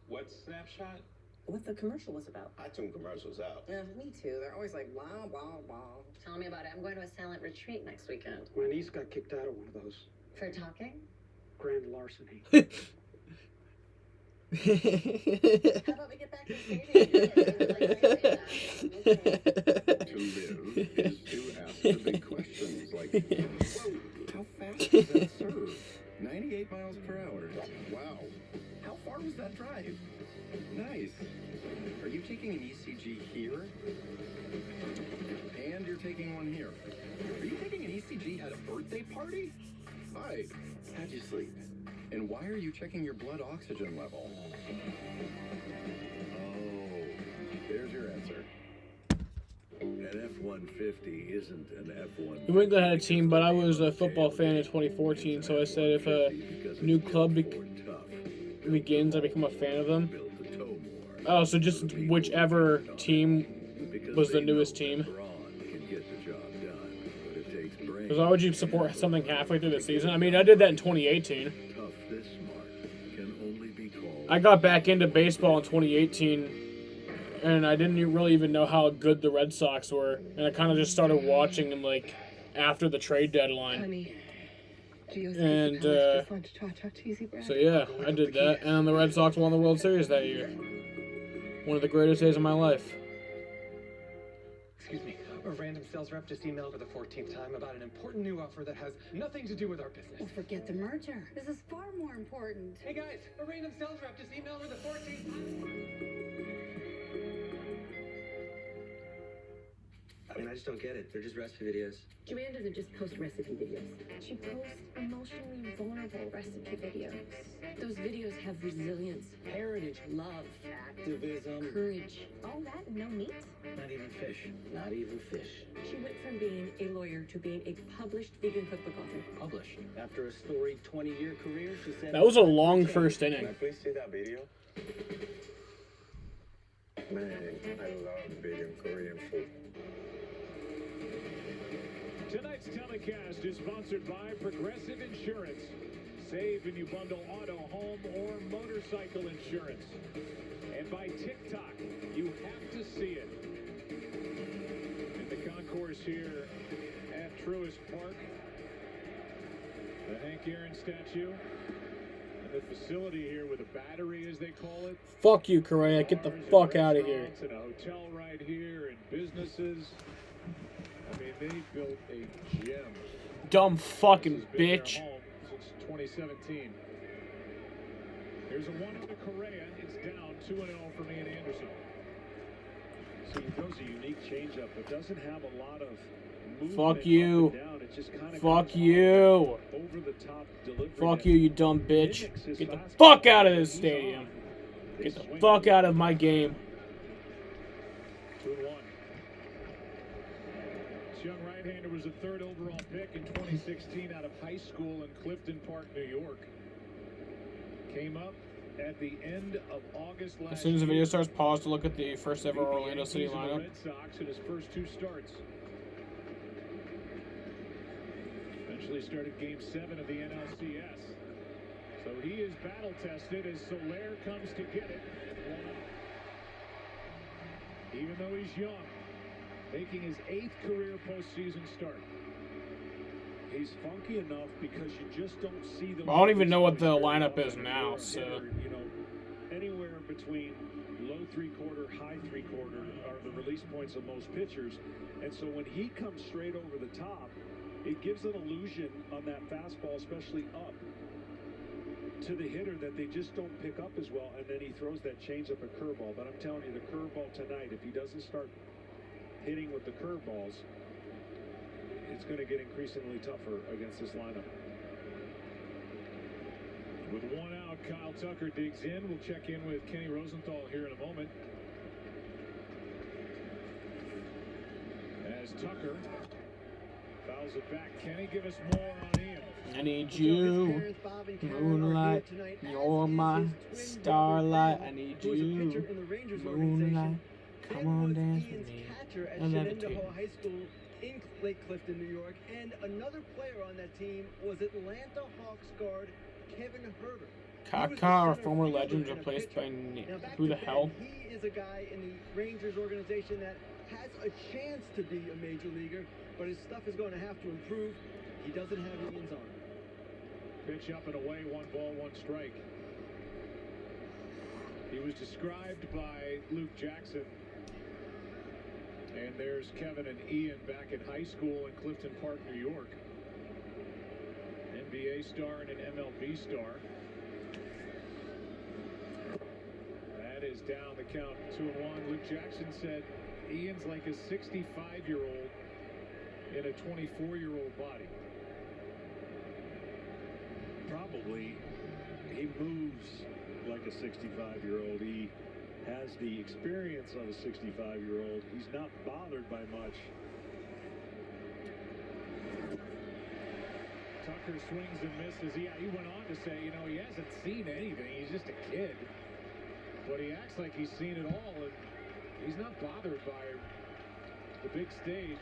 What's Snapshot? What the commercial was about. I tune commercials out. Yeah, me too. They're always like, wow, wow, wow. Tell me about it. I'm going to a silent retreat next weekend. My niece got kicked out of one of those. For talking? Grand larceny. How about we get back to the To live is to ask the big questions like, whoa, how fast does that serve? 98 miles per hour. Wow. How far was that drive? Nice. Are you taking an ECG here? And you're taking one here. Are you taking an ECG at a birthday party? Hi. How'd you sleep? And why are you checking your blood oxygen level? Oh, there's your answer. An F-150 isn't an F-150. New England had a team, but I was a football fan in 2014, so I said if a new club begins, I become a fan of them. Oh, so just whichever team was the newest team. Because why would you support something halfway through the season? I mean, I did that in 2018. I got back into baseball in 2018, and I didn't really even know how good the Red Sox were, and I kind of just started watching them like after the trade deadline. Honey, and so yeah, I did that, and the Red Sox won the World Series that year. One of the greatest days of my life. Excuse me, a random sales rep just emailed for the 14th time about an important new offer that has nothing to do with our business. Well, forget the merger. This is far more important. Hey guys, a random sales rep just emailed for the 14th time. I mean, I just don't get it. They're just recipe videos. Joanne doesn't just post recipe videos. She posts emotionally vulnerable recipe videos. Those videos have resilience, heritage, love, Activism. courage. All that and no meat? Not even fish. Not even fish. She went from being a lawyer to being a published vegan cookbook author. Published. After a storied 20-year career, she said... That was a long first inning. Can I please see that video? Man, I love vegan Korean food. Tonight's telecast is sponsored by Progressive Insurance. Save when you bundle auto, home, or motorcycle insurance. And by TikTok, you have to see it. In the concourse here at Truist Park, the Hank Aaron statue, and the facility here with a battery, as they call it. Fuck you, Correa. Get the fuck out of here. And a hotel right here, and businesses. I mean, they built a gem. Dumb fucking bitch. Since 2017. Here's a 1-0 to Correa. It's down 2-0 for me and Anderson. So he throws a unique changeup, but doesn't have a lot of movement. Fuck you. Up and down. It just kind of Fuck you. Over the top delivery. Fuck you, you dumb bitch. Get the fuck out of this stadium. Get the fuck out of my game. 2-1. This young right-hander was a third overall pick in 2016 out of high school in Clifton Park, New York. Came up at the end of August last year. As soon as the video starts, pause to look at the first ever Orlando City Yankees and the lineup. Red Sox in his first 2 starts. Eventually started Game 7 of the NLCS. So he is battle-tested as Soler comes to get it. Even though he's young, making his 8th career postseason start. He's funky enough because you just don't see those. I don't even know what the lineup is now, so. You know, anywhere between low 3/4, high 3/4 are the release points of most pitchers. And so when he comes straight over the top, it gives an illusion on that fastball, especially up, to the hitter that they just don't pick up as well. And then he throws that changeup a curveball. But I'm telling you, the curveball tonight, if he doesn't start hitting with the curveballs, it's going to get increasingly tougher against this lineup. With 1 out, Kyle Tucker digs in. We'll check in with Kenny Rosenthal here in a moment. As Tucker fouls it back. Kenny, give us more on him. I need you, moonlight, you're my starlight. I need you, moonlight, come on dance with me. I levitate. High School in Lake Clifton, New York, and another player on that team was Atlanta Hawks guard Kevin Herter. Kaka, our former legend, replaced by who the hell? He is a guy in the Rangers organization that has a chance to be a major leaguer, but his stuff is going to have to improve. He doesn't have Ian's arm. Pitch up and away, 1 ball, 1 strike. He was described by Luke Jackson. And there's Kevin and Ian back in high school in Clifton Park, New York. NBA star and an MLB star. That is down the count, 2-1. Luke Jackson said Ian's like a 65-year-old in a 24-year-old body. Probably. He moves like a 65-year-old. He has the experience of a 65-year-old. He's not bothered by much. Tucker swings and misses. He went on to say, you know, he hasn't seen anything. He's just a kid. But he acts like he's seen it all, and he's not bothered by the big stage.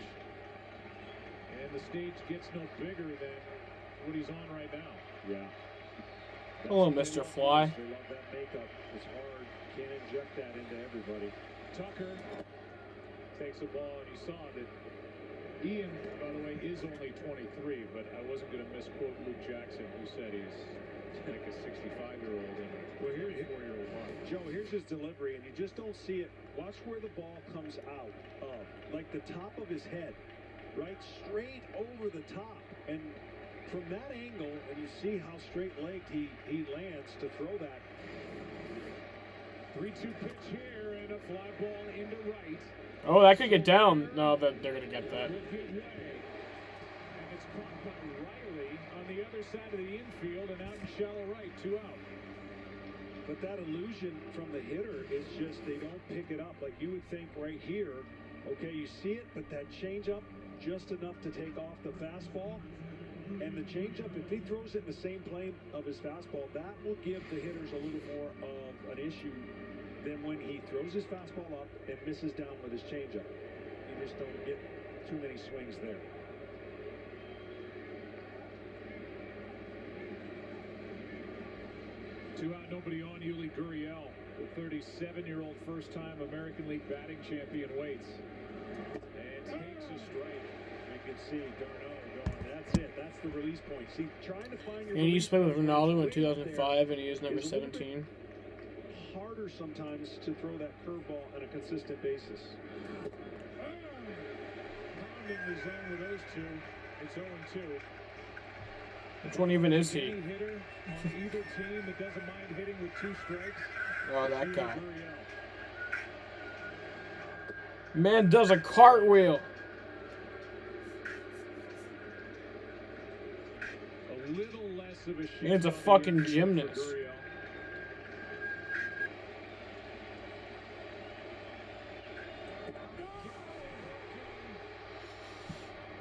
And the stage gets no bigger than what he's on right now. Yeah. Hello, Mr. Fly. They love that makeup. It's hard. Can't inject that into everybody. Tucker takes the ball, and he saw that Ian, by the way, is only 23, but I wasn't going to misquote Luke Jackson, who said he's like a 65-year-old and a 24-year-old body. Joe, here's his delivery, and you just don't see it. Watch where the ball comes out of. Like the top of his head, right? Straight over the top. And from that angle, and you see how straight-legged he lands to throw that. 3-2 pitch here, and a fly ball into right. Oh, that could get down. No, that they're gonna get that. And it's caught by Riley on the other side of the infield and out in shallow right, 2 out. But that illusion from the hitter is just they don't pick it up. Like you would think right here, okay, you see it, but that changeup just enough to take off the fastball. And the changeup, if he throws it in the same plane of his fastball, that will give the hitters a little more of an issue than when he throws his fastball up and misses down with his changeup. You just don't get too many swings there. Two out, nobody on. Yuli Gurriel, the 37-year-old first-time American League batting champion, waits and takes a strike. You can see Darno going. That's it. That's the release point. See, trying to find your. And he used to play with Ronaldo in 2005, and he is number 17. Harder sometimes to throw that curveball on a consistent basis. Pounding the zone with those two. It's 0-2. Which one even is he? Any hitter on either team that doesn't mind hitting with 2 strikes. Oh, that guy. Man does a cartwheel. A little less of a shift. It's a fucking gymnast.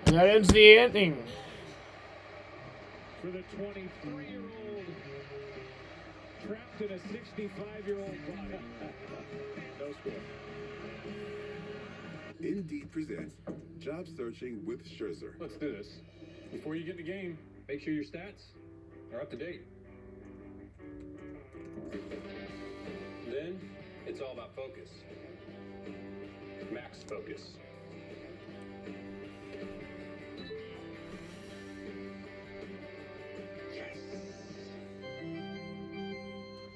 And that ends the inning. For the 23-year-old trapped in a 65-year-old body. No score. Indeed presents Job Searching with Scherzer. Let's do this. Before you get in the game, make sure your stats are up to date. Then, it's all about focus. Max focus.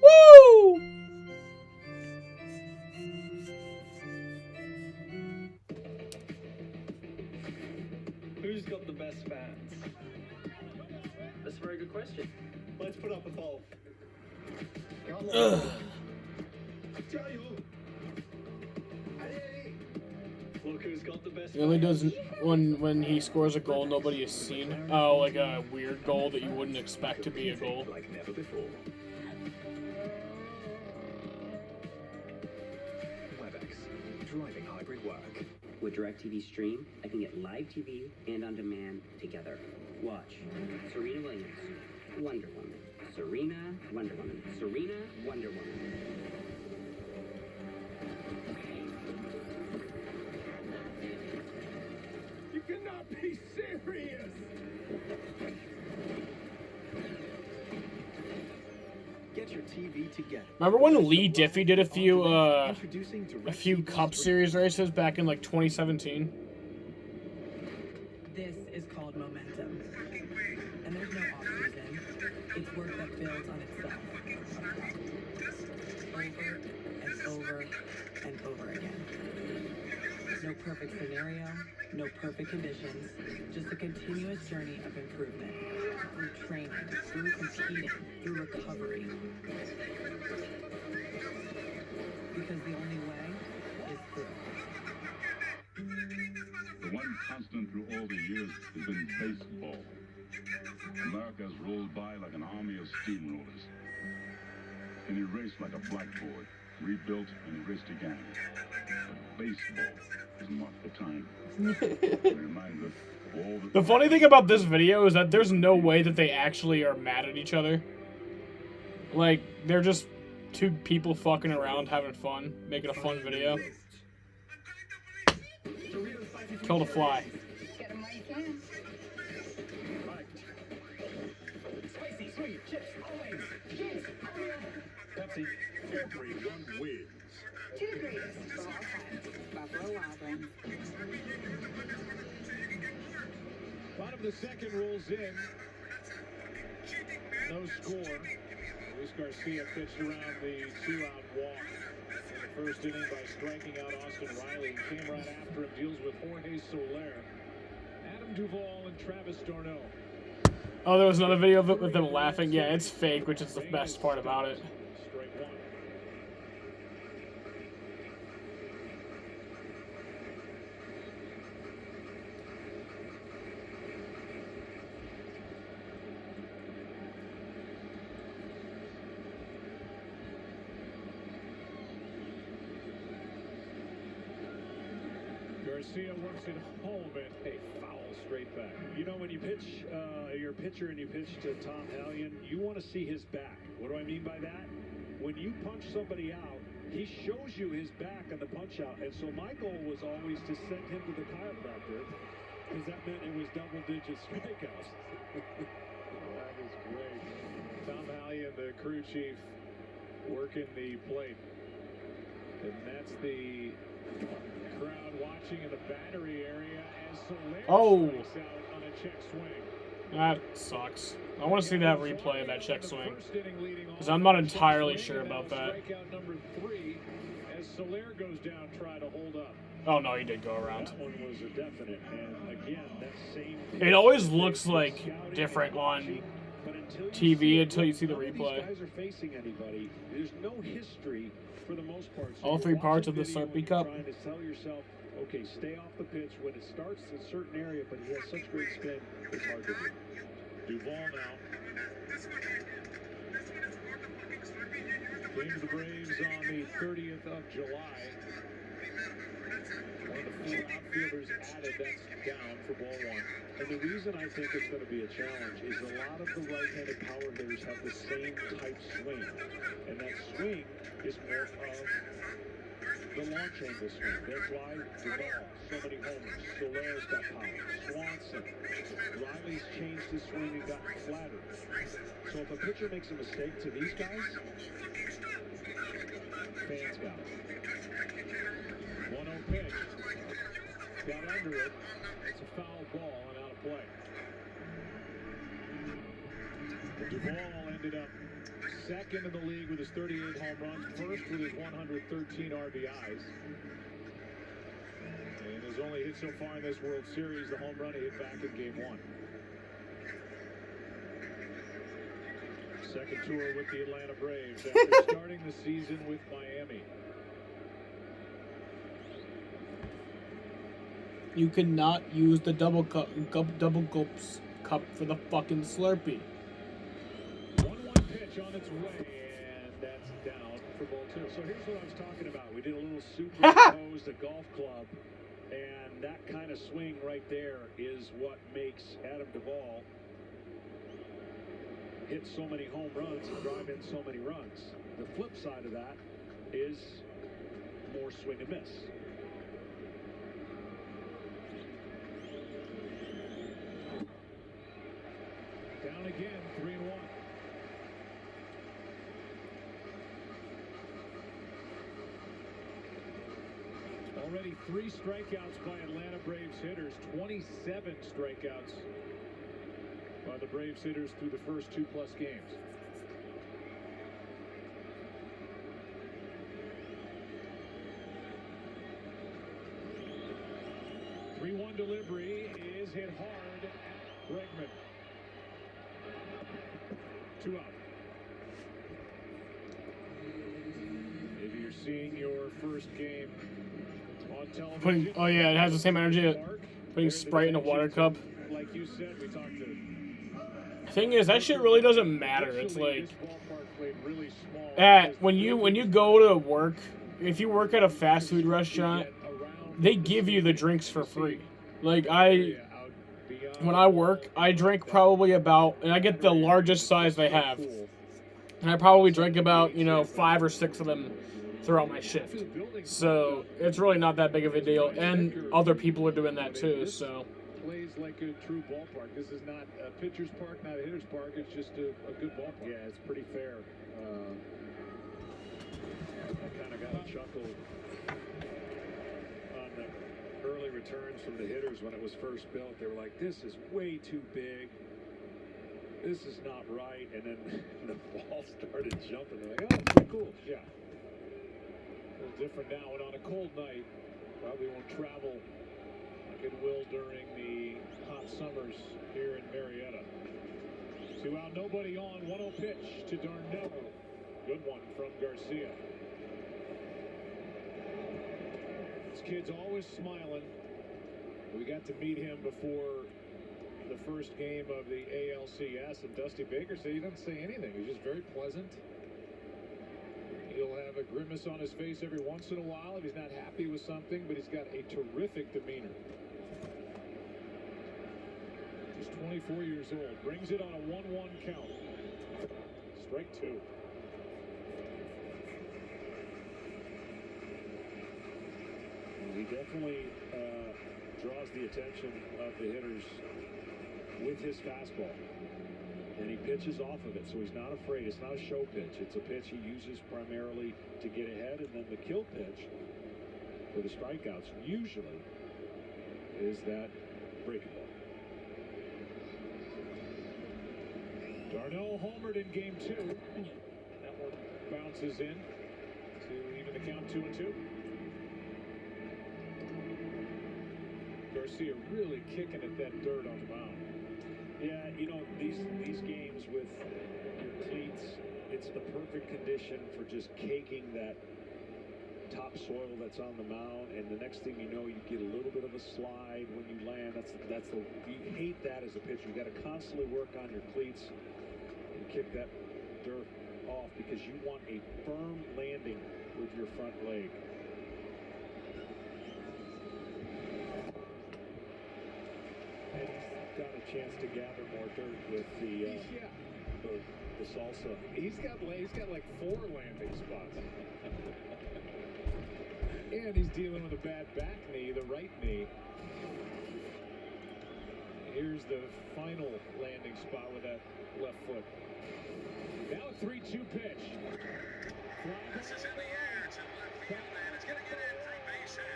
Woo! Who's got the best fans? That's a very good question. Let's put up a poll. Look who's got the best He only fans. does when he scores a goal nobody has seen. Oh, like a weird goal that you wouldn't expect to be a goal. Like never before. WebEx, driving hybrid work. With DirecTV Stream, I can get live TV and on demand together. Watch. Serena Williams, Wonder Woman. Serena, Wonder Woman. Serena, Wonder Woman. You cannot be serious! Get your TV together. Remember when Lee Diffie did a few Cup Series races back in like 2017? This is called momentum. And there's no off-season. It's work that builds on itself. Over and over and over again. No perfect scenario, no perfect conditions, just a continuous journey of improvement. Through training, through competing, through recovery. Because the only way is through. The one constant through all the years has been baseball. America has rolled by like an army of steamrollers. And erased like a blackboard, rebuilt and erased again. But baseball has marked the time. It reminds us of all The funny thing about this video is that there's no way that they actually are mad at each other. Like, they're just two people fucking around having fun, making a fun video. Killed a fly. Get 'em while you can. Spicy, sweet, chips, always. Cheers, Pepsi, everyone wins. To the greatest of all time. Buffalo Wild Wings. Bottom of the second rolls in. No score. Luis Garcia pitched around the 2-out walk in the first inning by striking out Austin Riley. Came right after him, deals with Jorge Soler, Adam Duvall, and Travis d'Arnaud. Oh, there was another video of it with them laughing. Yeah, it's fake, which is the best part about it. Strike one. Garcia works it home and a foul straight back. You know, when you pitch, your pitcher and you pitch to Tom Hallion, you want to see his back. What do I mean by that? When you punch somebody out, he shows you his back on the punch out. And so my goal was always to send him to the chiropractor because that meant it was double-digit strikeouts. That is great. Tom Hallion, the crew chief, working the plate. And that's the crowd watching in the battery area as Soler strikes out on a check swing. That sucks. I want to see that replay of that check swing. Because I'm not entirely sure about that. Strikeout number 3 as Soler goes down, try to hold up. Oh no, he did go around. That one was a definite, and again, that same It always looks like different on TV until you see the replay. These guys are facing anybody. There's no history for the most part. So All three parts of the Slurpee Cup. Trying to tell yourself, okay, stay off the pitch when it starts in a certain area, but he has such great spin, it's hard to do. Duvall now. Came to the Braves on the 30th of July. One of the 4 outfielders added, that's down for ball 1. And the reason I think it's going to be a challenge is a lot of the right-handed power hitters have the same type swing. And that swing is more of the launch angle swing. That's why Duvall, so many homers. Soler's got power. Swanson. Riley's changed his swing and gotten flatter. So if a pitcher makes a mistake to these guys, fans got it. 1-0 pitch. Got under it. It's a foul ball and out of play. Duvall ended up second in the league with his 38 home runs, first with his 113 RBIs. And his only hit so far in this World Series, the home run he hit back in Game 1. Second tour with the Atlanta Braves after starting the season with Miami. You cannot use the double gulps cup for the fucking Slurpee. 1-1 pitch on its way, and that's down for ball 2. So here's what I was talking about. We did a little superimposed a golf club, and And that kind of swing right there is what makes Adam Duvall hit so many home runs and drive in so many runs. The flip side of that is more swing and miss. Down again, 3-1. Already 3 strikeouts by Atlanta Braves hitters, 27 strikeouts by the Braves hitters through the first 2+ games. The 3-1 delivery is hit hard at Bregman. 2 out. Maybe you're seeing your first game on television. Oh yeah, it has the same energy. Putting Sprite in a water cup. Like you said, we talked to. The thing is, that shit really doesn't matter. It's like when you go to work, if you work at a fast food restaurant, they give you the drinks for free. Like when I work, I drink probably about, and I get the largest size they have, and I probably drink about 5 or 6 of them throughout my shift. So it's really not that big of a deal, and other people are doing that too. So. Plays like a true ballpark. This is not a pitcher's park, not a hitter's park. It's just a good ballpark. Yeah, it's pretty fair. I kind of got a chuckle on the early returns from the hitters when it was first built. They were like, "This is way too big. This is not right." And then the ball started jumping. They're like, "Oh, it's pretty cool." Yeah, a little different now. And on a cold night, probably won't travel. It will during the hot summers here in Marietta. 2 out, nobody on. 1-0 pitch to Darnell. Good one from Garcia. This kid's always smiling. We got to meet him before the first game of the ALCS, and Dusty Baker said he doesn't say anything. He's just very pleasant. He'll have a grimace on his face every once in a while if he's not happy with something, but he's got a terrific demeanor. He's 24 years old. Brings it on a 1-1 count. Strike 2. He definitely draws the attention of the hitters with his fastball. And he pitches off of it, so he's not afraid. It's not a show pitch. It's a pitch he uses primarily to get ahead, and then the kill pitch for the strikeouts usually is that breaking ball. Darnell homered in game 2. That one bounces in to even the count 2-2. Garcia really kicking at that dirt on the mound. Yeah, these games with your cleats, it's the perfect condition for just caking that topsoil that's on the mound, and the next thing you know, you get a little bit of a slide when you land. You hate that as a pitcher. You got to constantly work on your cleats and kick that dirt off because you want a firm landing with your front leg. And he's got a chance to gather more dirt with the salsa. He's got like 4 landing spots. And he's dealing with a bad back knee, the right knee. Here's the final landing spot with that left foot. Now a 3-2 pitch. This is in the air. It's in left field, and it's going to get in from base hit.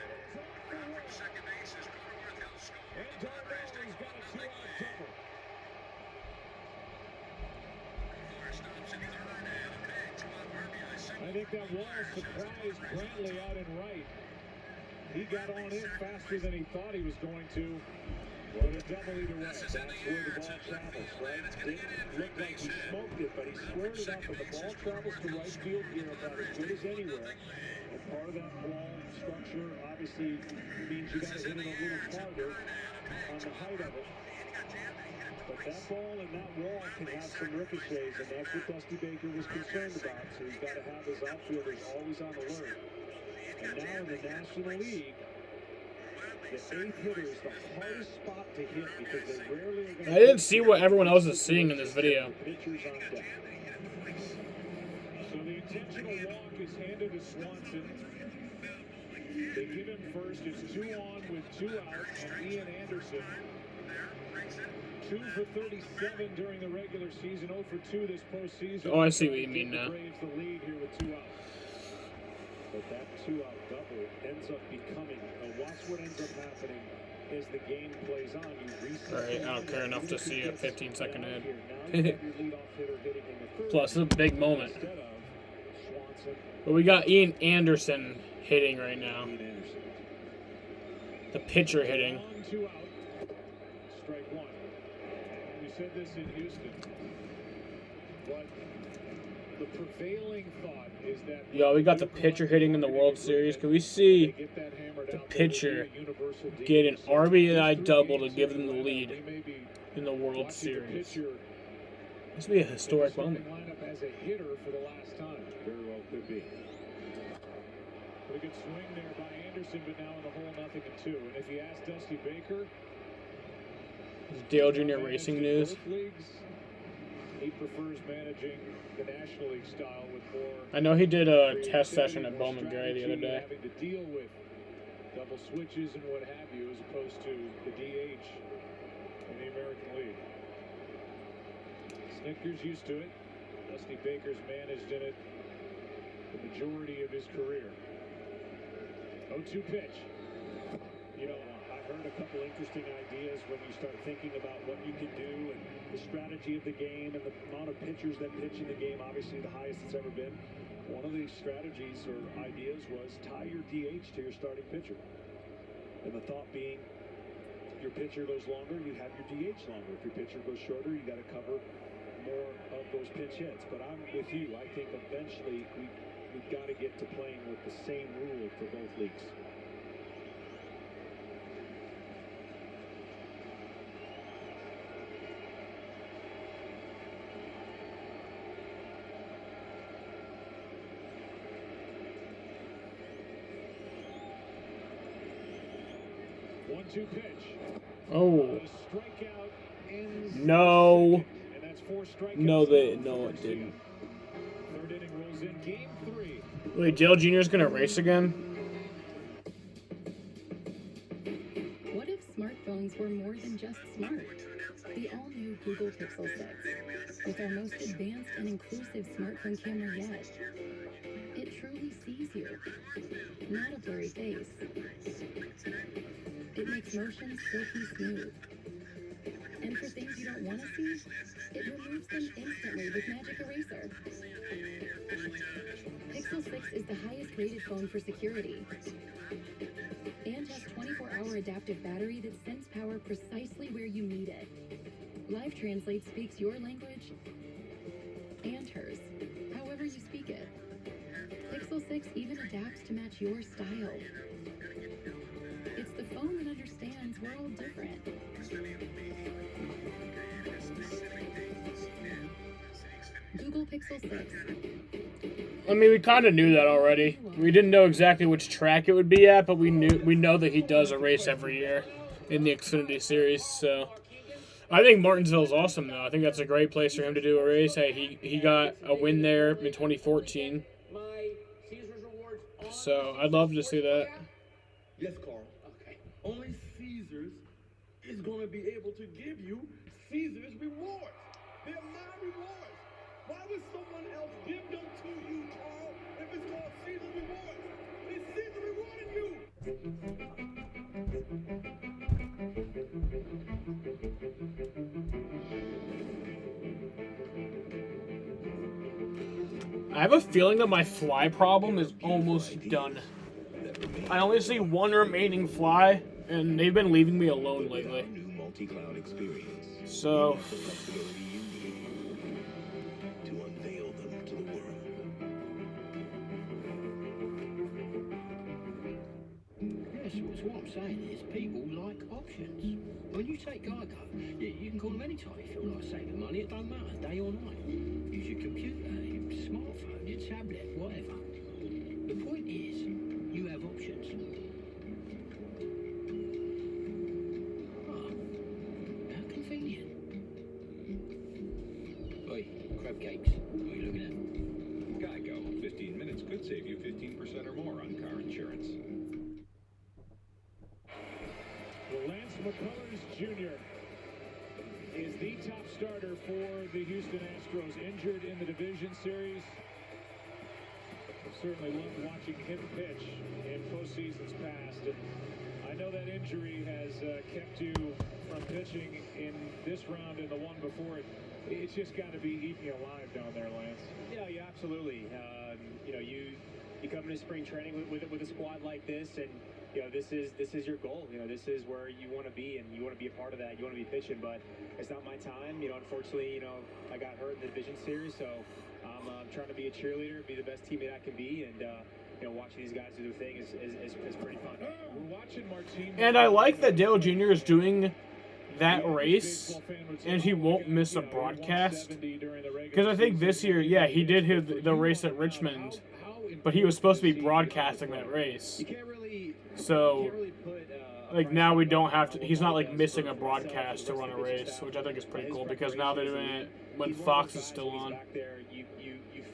Around from second base is Norworth. He'll score. And Darnell's got a 2-out double. I think that wall surprised Brantley out in right. He got on in faster than he thought he was going to. But a double either way. That's where the ball travels, right? Didn't look like he smoked it, but he squared it up, and the ball travels to right field here about as good as anywhere. And part of that wall structure obviously means you got to hit it a little farther on the height of it. But that ball and that wall can have some ricochets, and that's what Dusty Baker was concerned about. So he's got to have his outfielders always on alert. And now in the National League, The eighth hitter is the hardest spot to hit because they rarely are going to... I didn't see what everyone else is seeing in this video. Pitchers on deck. So the intentional walk is handed to Swanson. They give him first. It's 2 on with 2 out on Ian Anderson. 2 for 37 during the regular season. 0 for 2 this postseason. Oh, I see what you mean now. Braves the lead here with 2 outs. But that 2-out double ends up becoming. Watch what ends up happening as the game plays on. You reset. All right, I don't care enough to see a 15-second ad. Plus, It's a big moment. But we got Ian Anderson hitting right now. The pitcher hitting. 2 out. Strike 1. We said this in Houston. But the prevailing thought is that... Yo, we got the pitcher hitting in the World Series. Can we see the pitcher get an RBI double to give them the lead in the World Series? This would be a historic moment. Lineup as a hitter for the last time. Very well could be. But a good swing there by Anderson, but now in the hole, 0-2. And if you ask Dusty Baker, Dale Jr. Racing News. He prefers managing the National League style with more. I know he did a test session at Bowman Gray the other day. Having to deal with double switches and what have you, as opposed to the DH in the American League. Snicker's used to it. Dusty Baker's managed in it the majority of his career. 0-2 pitch. You know, I've heard a couple interesting ideas when you start thinking about what you can do and the strategy of the game and the amount of pitchers that pitch in the game, obviously the highest it's ever been. One of these strategies or ideas was tie your DH to your starting pitcher. And the thought being, if your pitcher goes longer, you have your DH longer. If your pitcher goes shorter, you got to cover more of those pinch hits. But I'm with you. I think eventually we've got to get to playing with the same rule for both leagues. One-two pitch. Oh. No. No, it didn't. Third inning rolls in. Game 3. Wait, Dale Jr. is gonna race again? What if smartphones were more than just smart? The all-new Google Pixel 6, with our most advanced and inclusive smartphone camera yet. It truly sees you, not a blurry face. It makes motion silky smooth. And for things you don't want to see, it removes them instantly with Magic Eraser. Pixel 6 is the highest rated phone for security and has 24-hour adaptive battery that sends power precisely where you need it. Live Translate speaks your language and hers, however you speak it. Pixel 6 even adapts to match your style. It's the phone that understands we're all different. Google Pixel 6. I mean, we kind of knew that already. We didn't know exactly which track it would be at, but we know that he does a race every year in the Xfinity Series. So I think Martinsville's awesome, though. I think that's a great place for him to do a race. Hey, he got a win there in 2014. So I'd love to see that. Yes, Carl. Okay. Only Caesars is going to be able to give you Caesar's rewards. They're my rewards. Why would someone else give them to you, Carl, if it's called Caesar's rewards? It's Caesar rewarding you. I have a feeling that my fly problem is almost done. I only see one remaining fly, and they've been leaving me alone lately. So what I'm saying is people like options. When you take Geico, you can call them anytime you feel like saving money. It don't matter, day or night. Use your computer, your smartphone, your tablet, whatever. The point is, you have options. pitcher for the Houston Astros, injured in the division series. I've certainly loved watching him pitch in postseasons past. And I know that injury has kept you from pitching in this round and the one before it. It's just got to be eating you alive down there, Lance. Yeah, absolutely. You know, you come into spring training with a squad like this, and you know this is your goal. You know, this is where you want to be, and you want to be a part of that. You want to be pitching, but it's not my time. You know, unfortunately, you know, I got hurt in the division series, so I'm trying to be a cheerleader, be the best teammate I can be, and you know, watching these guys do their thing is pretty fun. We're watching Martin. And I like that Dale Jr. is doing that race, and he won't miss a broadcast. Because I think this year, yeah, he did the race at Richmond, but he was supposed to be broadcasting that race. So, like, now we don't have to, he's not, like, missing a broadcast to run a race, which I think is pretty cool, because now they're doing it when Fox is still on. You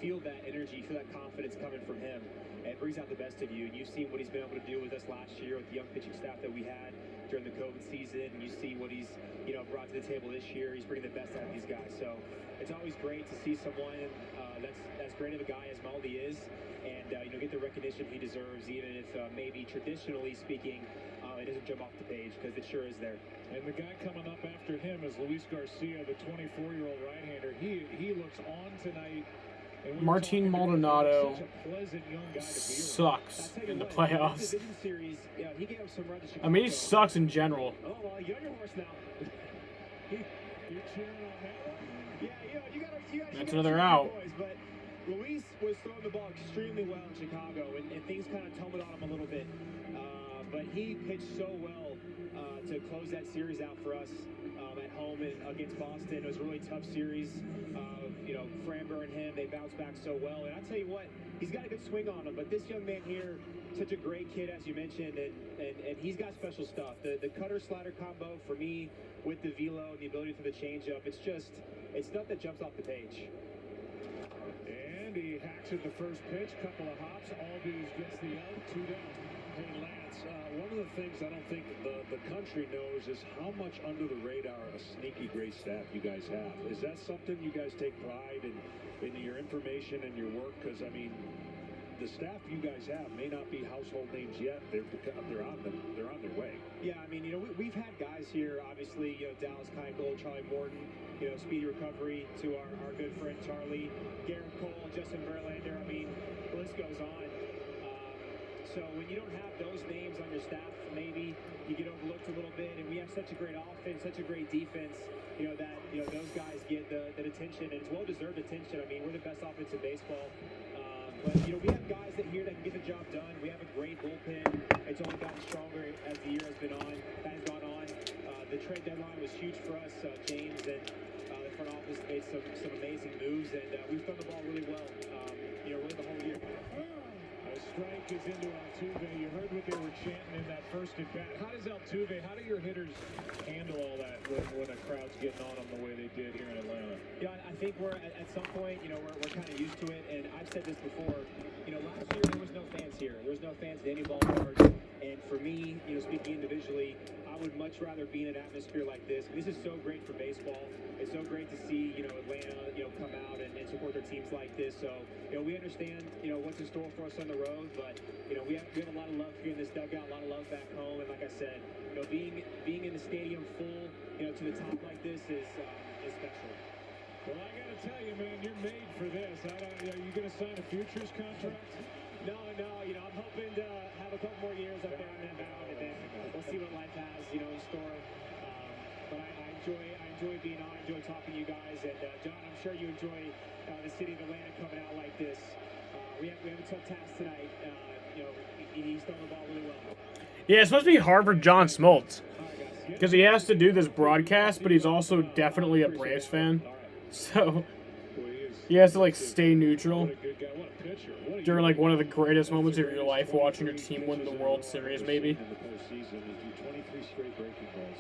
feel that energy, you feel that confidence coming from him. And it brings out the best of you. And you've seen what he's been able to do with us last year with the young pitching staff that we had during the COVID season. And you see what he's, you know, brought to the table this year. He's bringing the best out of these guys. So it's always great to see someone that's as great of a guy as Maldi is, and you know, get the recognition he deserves, even if maybe traditionally speaking, it doesn't jump off the page, because it sure is there. And the guy coming up after him is Luis Garcia, the 24-year-old right-hander. He looks on tonight. Martin Maldonado sucks in the playoffs. I mean, he sucks in general. Oh, well, you're your horse now. You're cheering on that one? Yeah, you gotta That's another out. Boys, but Luis was throwing the ball extremely well in Chicago, and things kind of tumbled on him a little bit. But he pitched so well to close that series out for us at home against Boston. It was a really tough series. You know, Framber and him, they bounced back so well. And I tell you what, he's got a good swing on him. But this young man here, such a great kid, as you mentioned, and he's got special stuff. The cutter-slider combo, for me, with the velo and the ability to the changeup, it's stuff that jumps off the page. And he hacks at the first pitch, couple of hops. Albies gets the out, 2 down. Hey, Lance, one of the things I don't think the country knows is how much under the radar a sneaky great staff you guys have. Is that something you guys take pride in your information and your work? Because, I mean, the staff you guys have may not be household names yet. They're on their way. Yeah, I mean, you know, we've had guys here, obviously, you know, Dallas Keuchel, Charlie Morton, you know, speedy recovery to our good friend Charlie, Garrett Cole, Justin Verlander. I mean, the list goes on. So when you don't have those names on your staff, maybe you get overlooked a little bit. And we have such a great offense, such a great defense, you know, that, you know, those guys get that attention, and it's well-deserved attention. I mean, we're the best offense in baseball. But, you know, we have guys that here that can get the job done. We have a great bullpen. It's only gotten stronger as the year has gone on. The trade deadline was huge for us. James and the front office made some amazing moves, and we've thrown the ball really well, you know, really the whole year. Strike is into Altuve. You heard what they were chanting in that first at bat. How does Altuve, how do your hitters handle all that when a crowd's getting on them the way they did here in Atlanta? Yeah, I think we're at some point, you know, we're kind of used to it. And I've said this before, you know, last year there was no fans here. There was no fans at any ballpark. And for me, you know, speaking individually, I would much rather be in an atmosphere like this. This is so great for baseball. It's so great to see, you know, Atlanta, you know, come out and support their teams like this. So, you know, we understand, you know, what's in store for us on the road, but, you know, we have a lot of love here in this dugout, a lot of love back home. And like I said, you know, being in the stadium full, you know, to the top like this is special. Well, I got to tell you, man, you're made for this. Are you going to sign a futures contract? No, you know, I'm hoping to have a couple more years up there on that mound, and then we'll see what life has, you know, in store. But I enjoy being on, I enjoy talking to you guys, and John, I'm sure you enjoy the city of Atlanta coming out like this. We have a tough task tonight. You know, he's throwing the ball really well. Yeah, it's supposed to be hard for John Smoltz, because he has to do this broadcast, but he's also definitely a Braves fan. So he has to, like, stay neutral during, like, one of the greatest moments of your life, watching your team win the World Series, maybe. 23 straight breaking balls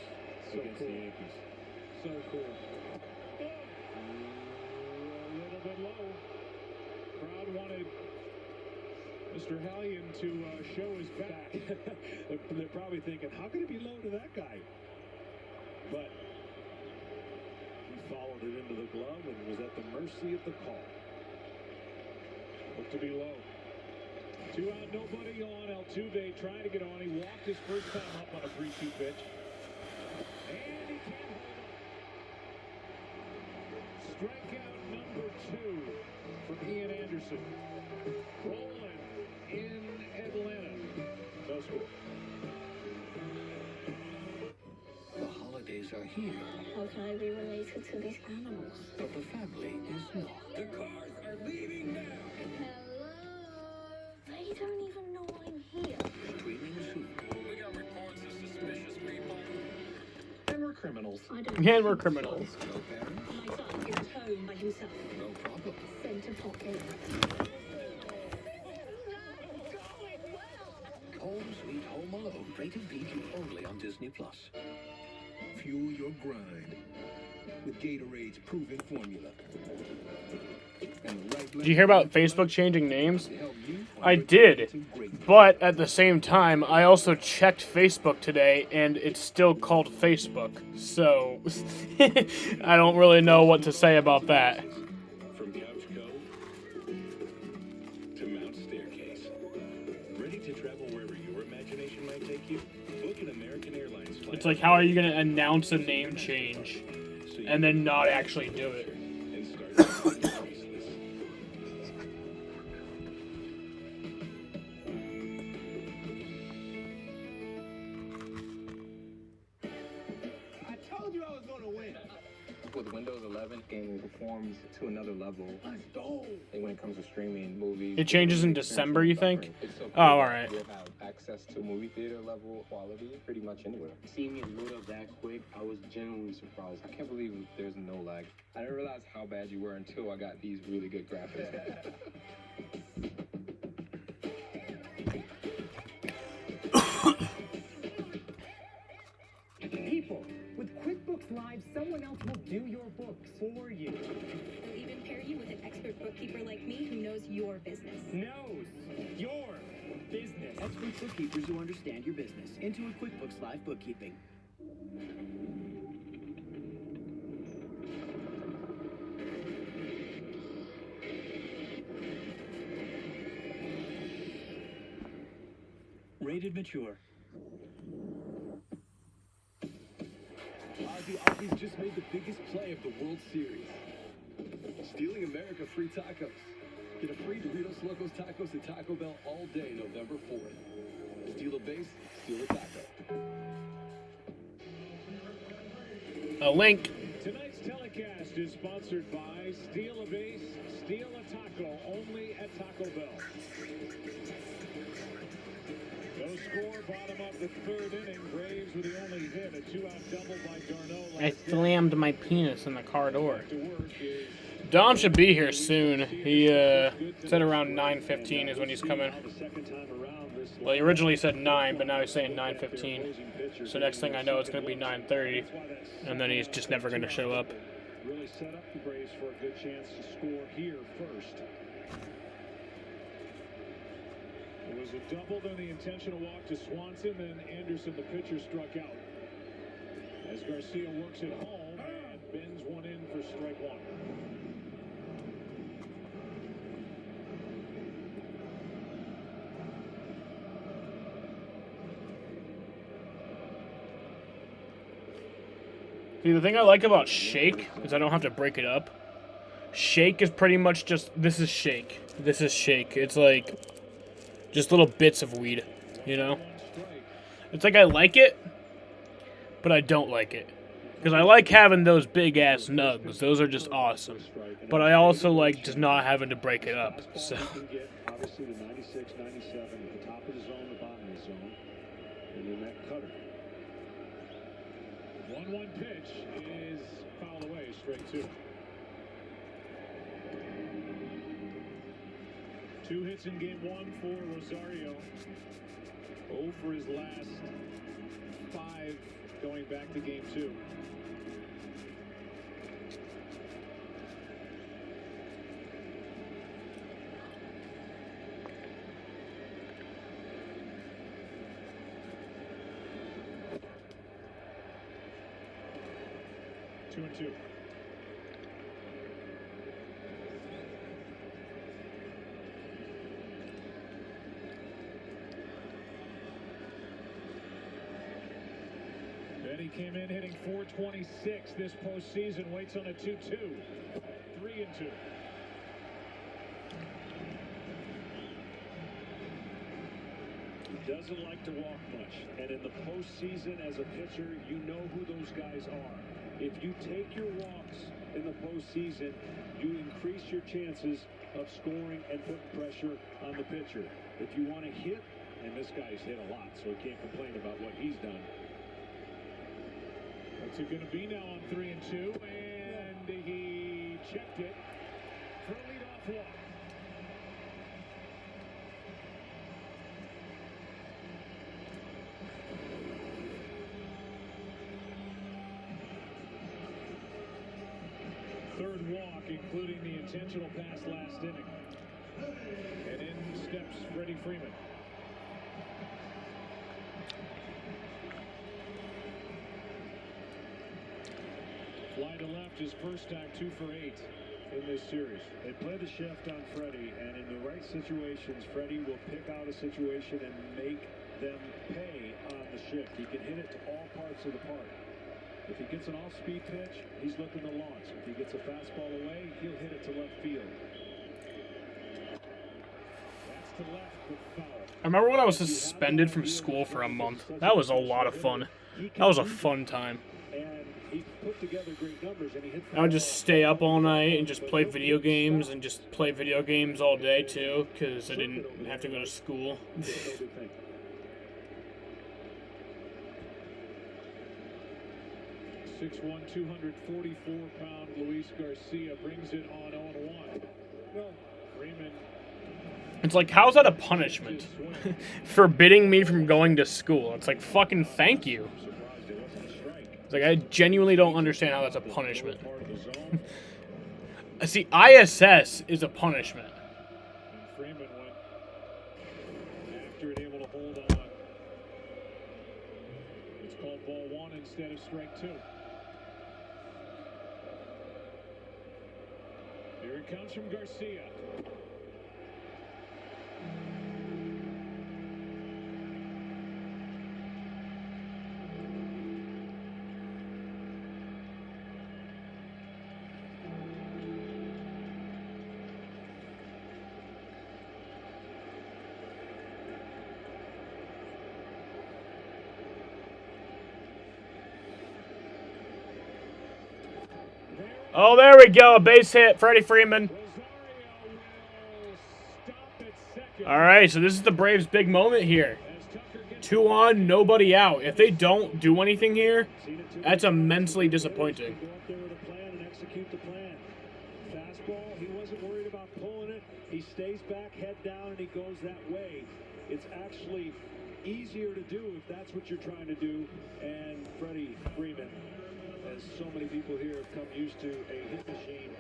against the Yankees. So cool. A little bit low. Crowd wanted Mr. Hallion to show his back. They're probably thinking, how could it be low to that guy? But he followed it into the glove and was at the mercy of the call. Looked to be low. 2 out, nobody on. Altuve trying to get on. He walked his first time up on a 3-2 pitch. And he can't hold on. Strikeout number 2 for Ian Anderson. Rolling in Atlanta. No score. The holidays are here, How can I be related to these animals? but the family is not. The cars are leaving now. Hello? They don't even know I'm here. Streaming soon. We got reports of suspicious people. And we're criminals. I don't And we're criminals. No parents? My son is at home by himself. No problem. Center pocket. Home Sweet Home Alone. Rated PG only on Disney Plus. Fuel your grind with Gatorade's proven formula. Did you hear about Facebook changing names? I did, but at the same time, I also checked Facebook today, and it's still called Facebook. So, I don't really know what to say about that. From Couch Cove to Mount Staircase. Ready to travel wherever your imagination might take you? Book an American Airlines flight. It's like, how are you going to announce a name change and then not actually do it? And start your priceless. I told you I was going to win. With Windows 11, gaming performs to another level. Let's go. And when it comes to streaming movies, It changes in December, you think? It's so cool Oh, that alright. You'll have access to movie theater level quality pretty much anywhere. Seeing it load up that quick, I was genuinely surprised. I can't believe there's no lag. I didn't realize how bad you were until I got these really good graphics. People, with QuickBooks Live, someone else will do your books for you. They'll even pair you with an expert bookkeeper like me who knows your business. Knows your business. Expert bookkeepers who understand your business. Intuit QuickBooks Live Bookkeeping. Rated mature. Ozzy's just made the biggest play of the World Series. Stealing America free tacos. Get a free Doritos Locos Tacos at Taco Bell all day November 4th. Steal a base, steal a taco. A link. Tonight's telecast is sponsored by Steal a Base, Steal a Taco, only at Taco Bell. No score, bottom of the 3rd inning. Braves with the only hit, a 2-out double by Darno. I slammed my penis in the car door. Dom should be here soon. He said around 9:15 is when he's coming. Well, he originally said 9, but now he's saying 9:15. So next thing I know, it's going to be 9:30, and then he's just never going to show up. Really set up the Braves for a good chance to score here first. It was a double, then the intentional walk to Swanson, then Anderson, the pitcher, struck out. As Garcia works it home and bends one in for strike 1. See, the thing I like about Shake is I don't have to break it up. Shake is pretty much just, this is Shake. This is Shake. It's like just little bits of weed, you know? It's like I like it, but I don't like it. Because I like having those big-ass nugs. Those are just awesome. But I also like just not having to break it up, so... Obviously the 96, 97, at the top of the zone, the bottom of the zone. And then that cutter. 1-1 pitch is fouled away, straight 2. 2 hits in game 1 for Rosario. 0 for his last 5 going back to game 2. Two and 2. Freddie came in hitting .426 this postseason. Waits on a 2-2. 3-2. He doesn't like to walk much. And in the postseason as a pitcher, you know who those guys are. If you take your walks in the postseason, you increase your chances of scoring and putting pressure on the pitcher. If you want to hit, and this guy's hit a lot, so he can't complain about what he's done. What's it going to be now on 3-2? And he checked it for a leadoff walk. Third walk, including the intentional pass last inning. And in steps Freddie Freeman. Fly to left, his first time 2 for 8 in this series. They play the shift on Freddie, and in the right situations, Freddie will pick out a situation and make them pay on the shift. He can hit it to all parts of the park. If he gets an off-speed pitch, he's looking to launch. If he gets a fastball away, he'll hit it to left field. That's to left, but foul. I remember when I was suspended from school for a month. That was a lot of fun. That was a fun time. I would just stay up all night and just play video games and just play video games all day too, because I didn't have to go to school. 6'1", 244-pound Luis Garcia brings it on 0-1. Well, Freeman. It's like, how's that a punishment? Forbidding me from going to school. It's like, fucking thank you. It's like, I genuinely don't understand how that's a punishment. See, ISS is a punishment. And Freeman went after it, able to hold on. It's called ball 1 instead of strike 2. Here it comes from Garcia. Oh, there we go. A base hit. Freddie Freeman. All right, so this is the Braves' big moment here. 2 on, nobody out. If they don't do anything here, that's immensely disappointing. Go up there with a plan and execute the plan. Fastball, he wasn't worried about pulling it. He stays back, head down, and he goes that way. It's actually easier to do if that's what you're trying to do. And Freddie Freeman, as so many people here have come used to a hit machine.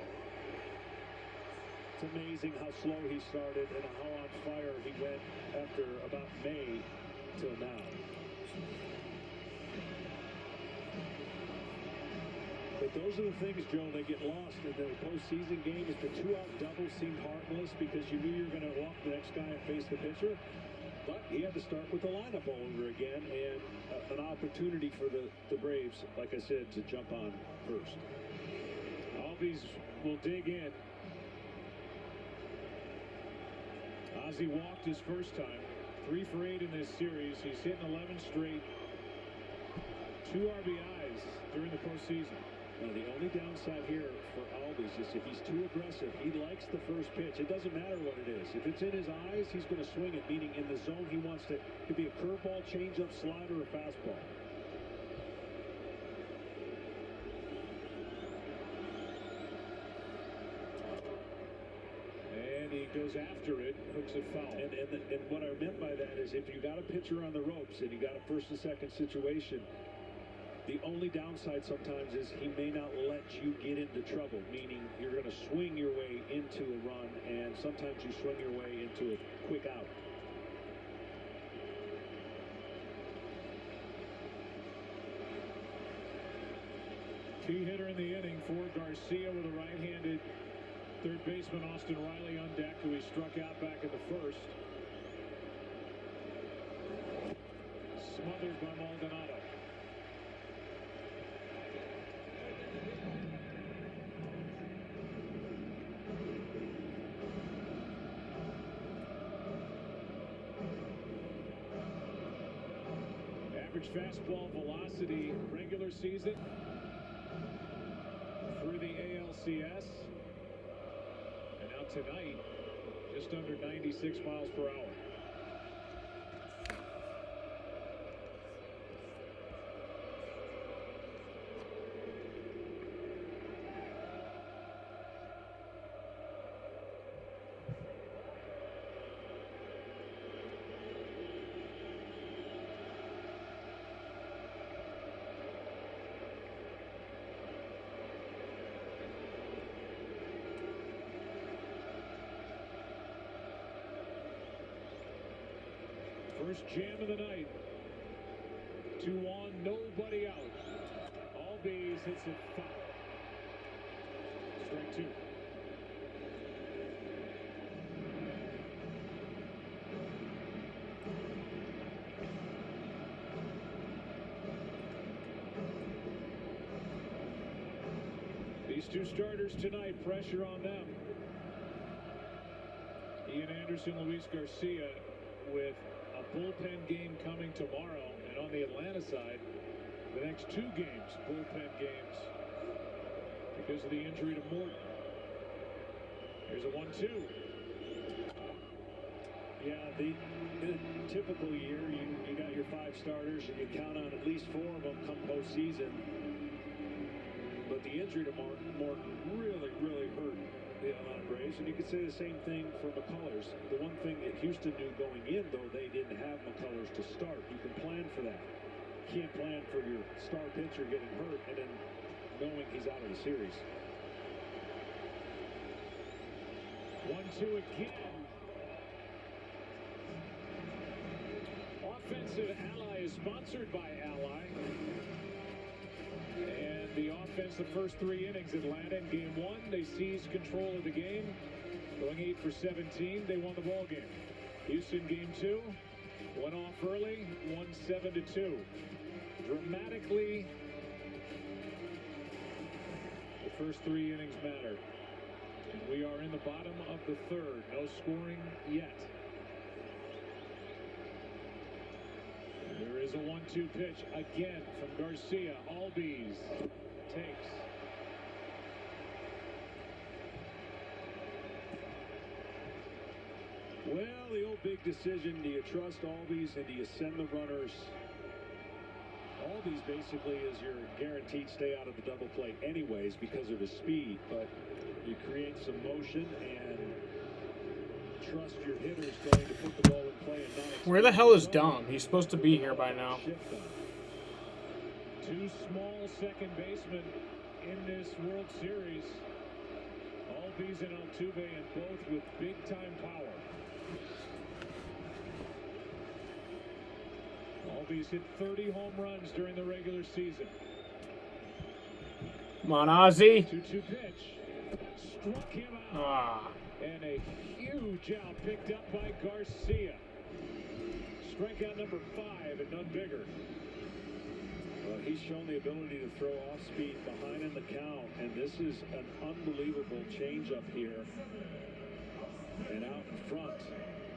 It's amazing how slow he started and how on fire he went after about May till now. But those are the things, Joe, that get lost in the postseason game. Is the 2-out double seemed harmless because you knew you were going to walk the next guy and face the pitcher. But he had to start with the lineup all over again, and an opportunity for the Braves, like I said, to jump on first. Albies will dig in. Ozzie walked his first time. 3 for 8 in this series. He's hitting 11 straight. 2 RBIs during the postseason. Now, the only downside here for Albies is if he's too aggressive, he likes the first pitch. It doesn't matter what it is. If it's in his eyes, he's going to swing it, meaning in the zone he wants to. It could be a curveball, changeup, slider, or fastball. And he goes after it, hooks it foul. And what I meant by that is if you got a pitcher on the ropes and you got a first and second situation, the only downside sometimes is he may not let you get into trouble, meaning you're going to swing your way into a run, and sometimes you swing your way into a quick out. Key hitter in the inning for Garcia with a right-handed third baseman Austin Riley on deck, who he struck out back in the first. Smothered by Maldonado. Average fastball velocity regular season through the ALCS. And now tonight, just under 96 miles per hour. First jam of the night. 2 on, nobody out. Albies hits it foul. Strike 2. These 2 starters tonight, pressure on them. Ian Anderson, Luis Garcia with a bullpen game coming tomorrow, and on the Atlanta side, the next 2 games, bullpen games, because of the injury to Morton. Here's a 1-2. Yeah, the typical year, you got your 5 starters, and you count on at least 4 of them come postseason. But the injury to Morton really, really hurt the Atlanta Braves, and you could say the same thing for McCullers. The one thing that Houston knew going in, though, they didn't have McCullers to start. You can plan for that. You can't plan for your star pitcher getting hurt and then knowing he's out of the series. 1-2 again. Offensive Ally is sponsored by Ally. And the offense, the first 3 innings, Atlanta in game 1, they seized control of the game. Going 8 for 17, they won the ball game. Houston game 2, went off early, won 7-2. Dramatically, the first 3 innings matter. And we are in the bottom of the 3rd. No scoring yet. There is a 1-2 pitch again from Garcia. Albies takes. Well, the old big decision, do you trust Albies and do you send the runners? Albies basically is your guaranteed stay out of the double play anyways because of his speed, but you create some motion and trust your hitters going to put the ball in play and not. Where the hell is Dom? He's supposed to be here by now. 2 small second basemen in this World Series. Albies and Altuve, and both with big-time power. Albies hit 30 home runs during the regular season. Come on, Ozzy. 2-2 pitch. Struck him out. Ah. And a huge out picked up by Garcia. Strikeout number 5 and none bigger. Well, he's shown the ability to throw off speed behind in the count, and this is an unbelievable changeup here. And out in front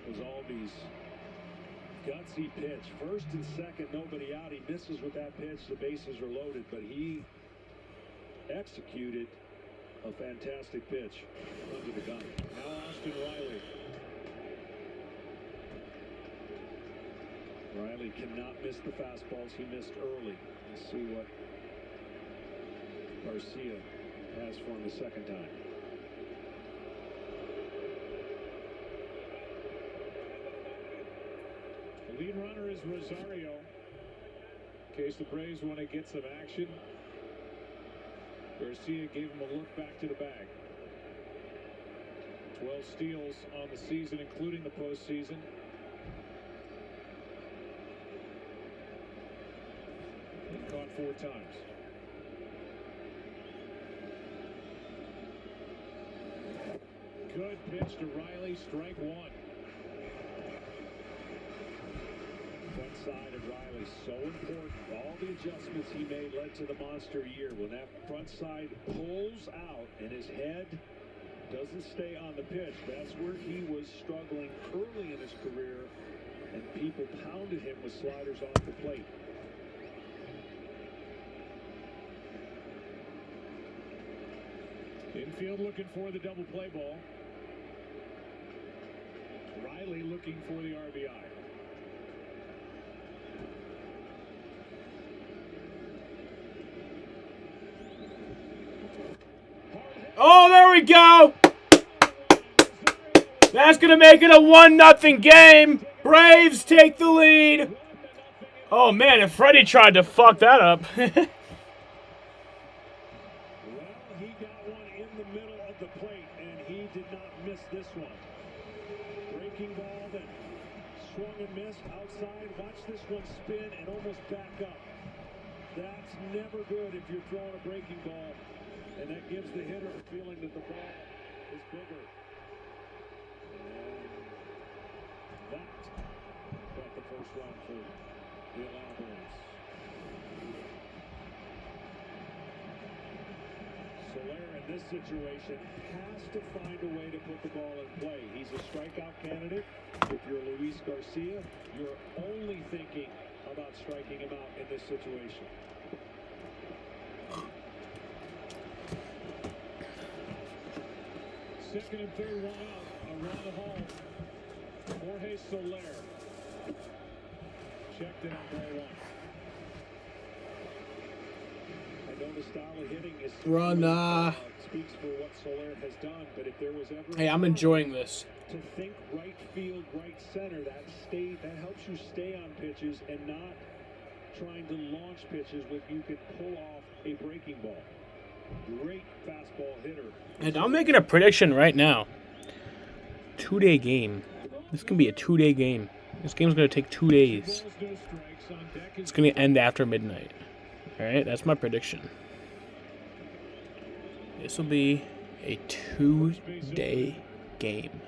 was Albies. Gutsy pitch. First and second, nobody out. He misses with that pitch. The bases are loaded, but he executed a fantastic pitch under the gun. Now Austin Riley. Riley cannot miss the fastballs he missed early. Let's see what Garcia has for him the second time. The lead runner is Rosario. In case the Braves want to get some action. Garcia gave him a look back to the bag. 12 steals on the season, including the postseason. And caught 4 times. Good pitch to Riley, strike 1. Front side of Riley, so important. All the adjustments he made led to the monster year. When that front side pulls out and his head doesn't stay on the pitch, that's where he was struggling early in his career, and people pounded him with sliders off the plate. field looking for the double play ball. Riley looking for the RBI. Oh, there we go! That's going to make it a 1-0 game. Braves take the lead. Oh, man, and Freddie tried to fuck that up. Well, he got one in the middle of the plate, and he did not miss this one. Breaking ball that swung and missed outside. Watch this one spin and almost back up. That's never good if you're throwing a breaking ball, and that gives the hitter a feeling that the ball is bigger. And that got the first run for the Atlanta Braves. Soler in this situation has to find a way to put the ball in play. He's a strikeout candidate. If you're Luis Garcia, you're only thinking about striking him out in this situation. Second and third, one out, around the home. Jorge Soler checked in on ball one. I know the style of hitting is speaks for what Soler has done, but if there was ever Hey, I'm enjoying this. to think right field, right center, that helps you stay on pitches and not trying to launch pitches when you can pull off a breaking ball. Great fastball hitter. And I'm making a prediction right now. 2-day game. This can be a 2-day game. This game's going to take 2 days. It's going to end after midnight. Alright, that's my prediction. This will be a 2-day game.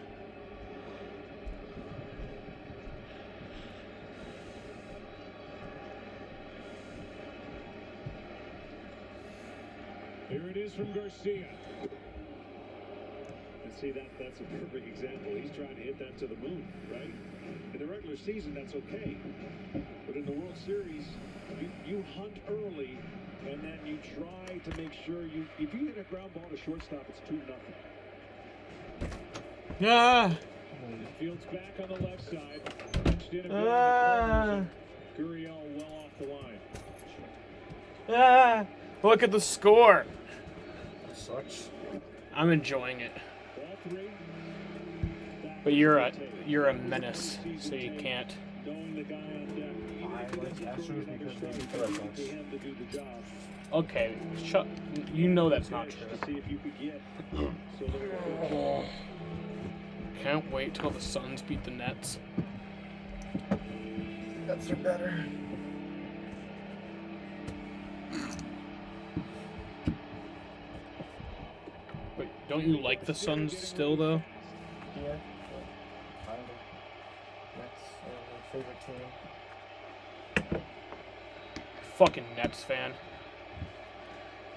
Here it is from Garcia. And see, that's a perfect example. He's trying to hit that to the moon, right? In the regular season, that's okay. But in the World Series, you hunt early, and then you try to make sure if you hit a ground ball to shortstop, it's 2-0. Yeah. Fields back on the left side. Punched in a Gurriel well off the line. Look at the score. Sucks. I'm enjoying it. But you're a menace, so you can't. I like Astros because they beat the Red Sox. Okay, you know that's not true. Can't wait till the Suns beat the Nets. Nets are better. Wait, don't you like the Suns still, though? Yeah. Kind of. Nets are my favorite team. Fucking Nets fan.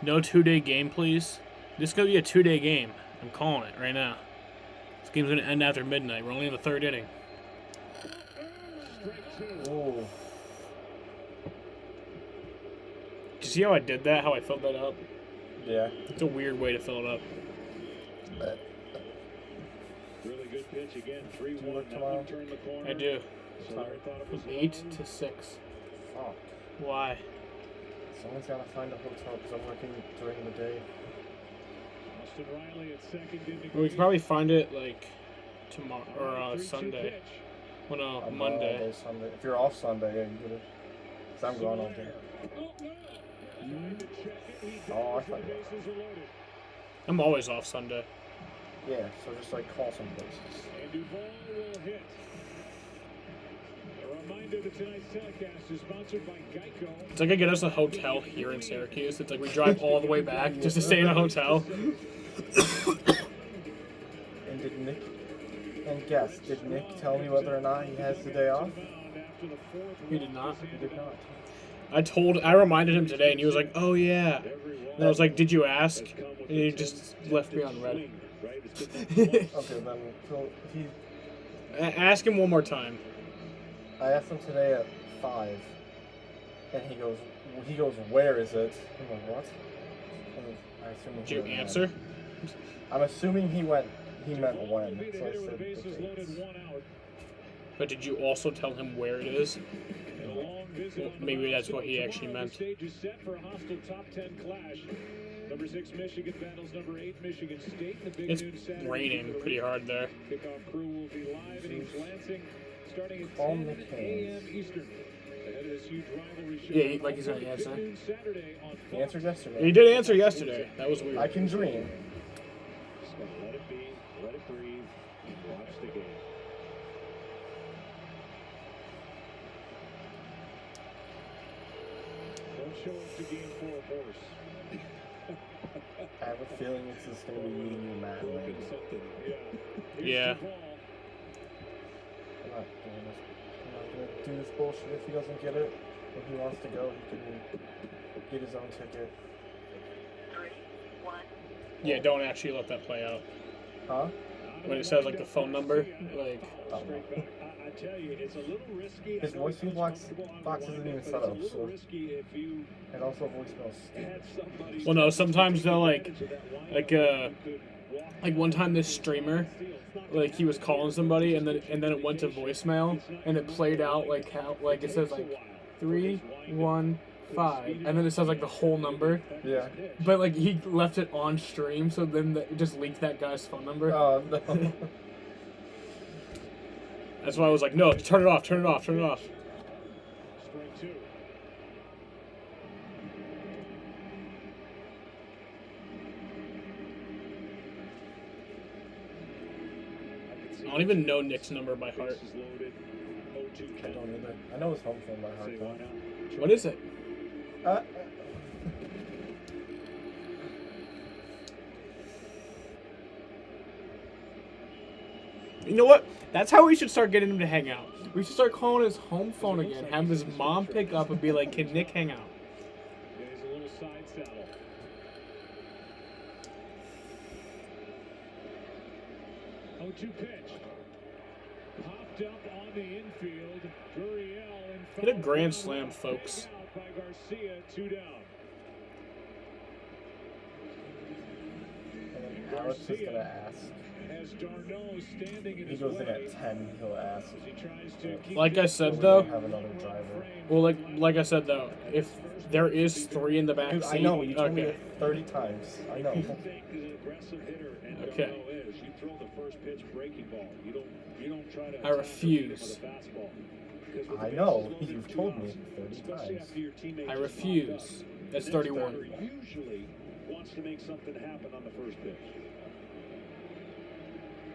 No 2-day game, please. This is going to be a 2-day game. I'm calling it right now. This game's going to end after midnight. We're only in the third inning. Oh. Did you see how I did that? How I filled that up? Yeah. It's a weird way to fill it up. Really good pitch again. 3-1. That one turned the corner. I do. Soler thought it was 8-6. Fuck. Why? Someone's gotta find a hotel because I'm working during the day. Austin Riley at second didn't Well, we could probably find it like tomorrow or Sunday. Well, no, I'm Monday. All day Sunday. If you're off Sunday, yeah, you get it. Because I'm gone all day. Oh, I thought I'm always off Sunday. yeah, so just like call some places. And Duvall will hit. A reminder that tonight's telecast is sponsored by Geico. It's like I get us a hotel here in Syracuse. It's like we drive all the way back just to stay in a hotel. And did Nick tell me whether or not he has the day off? He did not. He did not. I reminded him today, and he was like, "Oh yeah." And I was like, "Did you ask?" And he just left me on red. Okay, then so he. Ask him one more time. I asked him today at 5, and he goes, "Where is it?" I'm like, "What?" And I assume Did you answer? I'm assuming he meant when. So I said the dates. But did you also tell him where it is? Well, maybe that's what he actually meant. Stage is set for a hostile top 10 clash. Number 6 Michigan battles number 8 Michigan State. The big It's noon Saturday raining pretty hard there. Kickoff crew will be live in East Lansing starting at 10 a.m. Eastern. Ahead of this huge rivalry show. Yeah, like he's gonna answer. He answered yesterday. He did answer yesterday. That was weird. I can dream. Just gonna let it be, let it breathe, and watch the game. Don't show up to game 4 a horse. I have a feeling it's just going to be me and you, Matt. Yeah. I'm not doing this. I'm not going to do this bullshit if he doesn't get it. If he wants to go, he can get his own ticket. 3, 1. Yeah, don't actually let that play out. Huh? When it says like the phone number, like. I tell you, it's a little risky. His voicemail box isn't even set up, so. And also voicemails. Well, no, sometimes they'll like one time this streamer, like he was calling somebody and then it went to voicemail and it played out like how like it says like 315 and then it says like the whole number. Yeah. But like he left it on stream, so then it just leaked that guy's phone number. Oh no. That's why I was like, no, turn it off, turn it off, turn it off. Strike 2. I don't even know Nick's number by heart. I don't either. I know his home phone by heart though. What is it? You know what? That's how we should start getting him to hang out. We should start calling his home phone again, have his mom pick up and be like, can Nick hang out? There's a little side saddle. 0-2 pitch. Popped up on the infield. Gurriel in Hit a grand slam, folks. by Garcia, 2 down. And then Alex is gonna ask. As Darno standing in He his goes in way. at 10, he'll ask. He tries to keep Like I this said We'll though, have another driver. well, like I said though, if there is 3 in the back Dude, seat, I know, you told me okay. it 30 times. I know. Okay. is you throw the first pitch breaking ball. You don't try to I refuse. I know, you've told me 30 times. I refuse. That's 31. Usually wants to make something happen on the first pitch.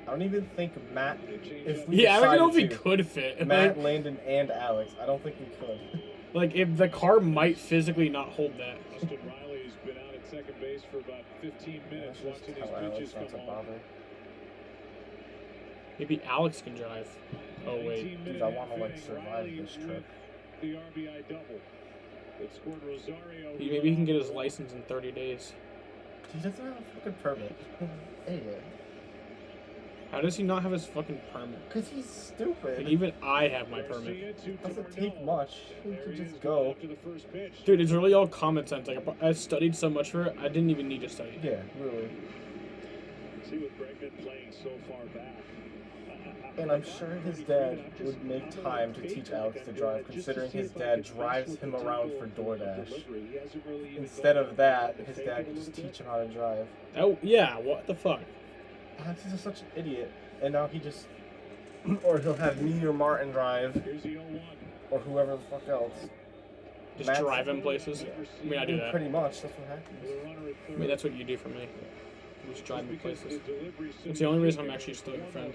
I don't even think Matt, if we Yeah, I don't know if he decided could fit. to, Matt, Landon, and Alex, I don't think we could. Like, if the car might physically not hold that. Austin Riley's been out at second base for about 15 minutes Let's just watching these tell Alex pitches not to come on. bother. Maybe Alex can drive. Oh, wait. Dude, I want to, like, survive this trip. The RBI double. It scored Rosario. Maybe he can get his license in 30 days. He doesn't have a fucking permit. Idiot. How does he not have his fucking permit? Because he's stupid. And even I have my permit. Doesn't take much. He can just go. Dude, it's really all common sense. Like, I studied so much for it, I didn't even need to study. Yeah, really. See what Bregman playing so far back. And I'm sure his dad would make time to teach Alex to drive, considering his dad drives him around for DoorDash. Instead of that, his dad could just teach him how to drive. Oh, yeah, what the fuck? Alex is just such an idiot. And now he just... or he'll have me or Martin drive. Or whoever the fuck else. Just Matt's- drive him places? I mean, I do that. Pretty much, that's what happens. I mean, that's what you do for me. You just drive me places. It's the only reason I'm actually still your friend.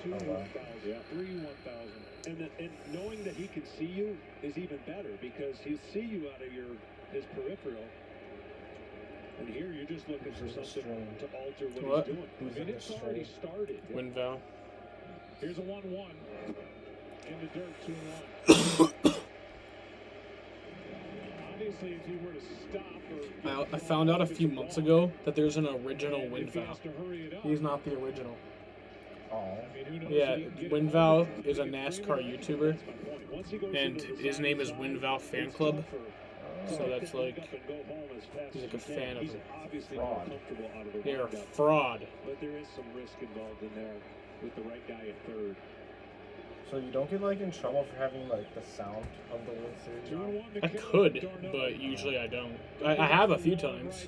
Oh, wow. Yeah, 3 1,000. And knowing that he can see you is even better because he'll see you out of his peripheral. And here you're just looking for something to alter what he's doing. I mean, it's already started. Windvale. Here's a 1-1. In the dirt, 2-1. Obviously, if you were to stop or... I found out a few months ago that there's an original Windvale. He's not the original. Oh. Yeah, Windvale is a NASCAR YouTuber, and his name is Windvale Fan Club. So that's like, he's like a fan of He's him. obviously Fraud. more comfortable out of the They're a windup. fraud. But there is some risk involved in there with the right guy at third. So you don't get like in trouble for having like the sound of the World Series on? I could, but usually I don't. I have a few times,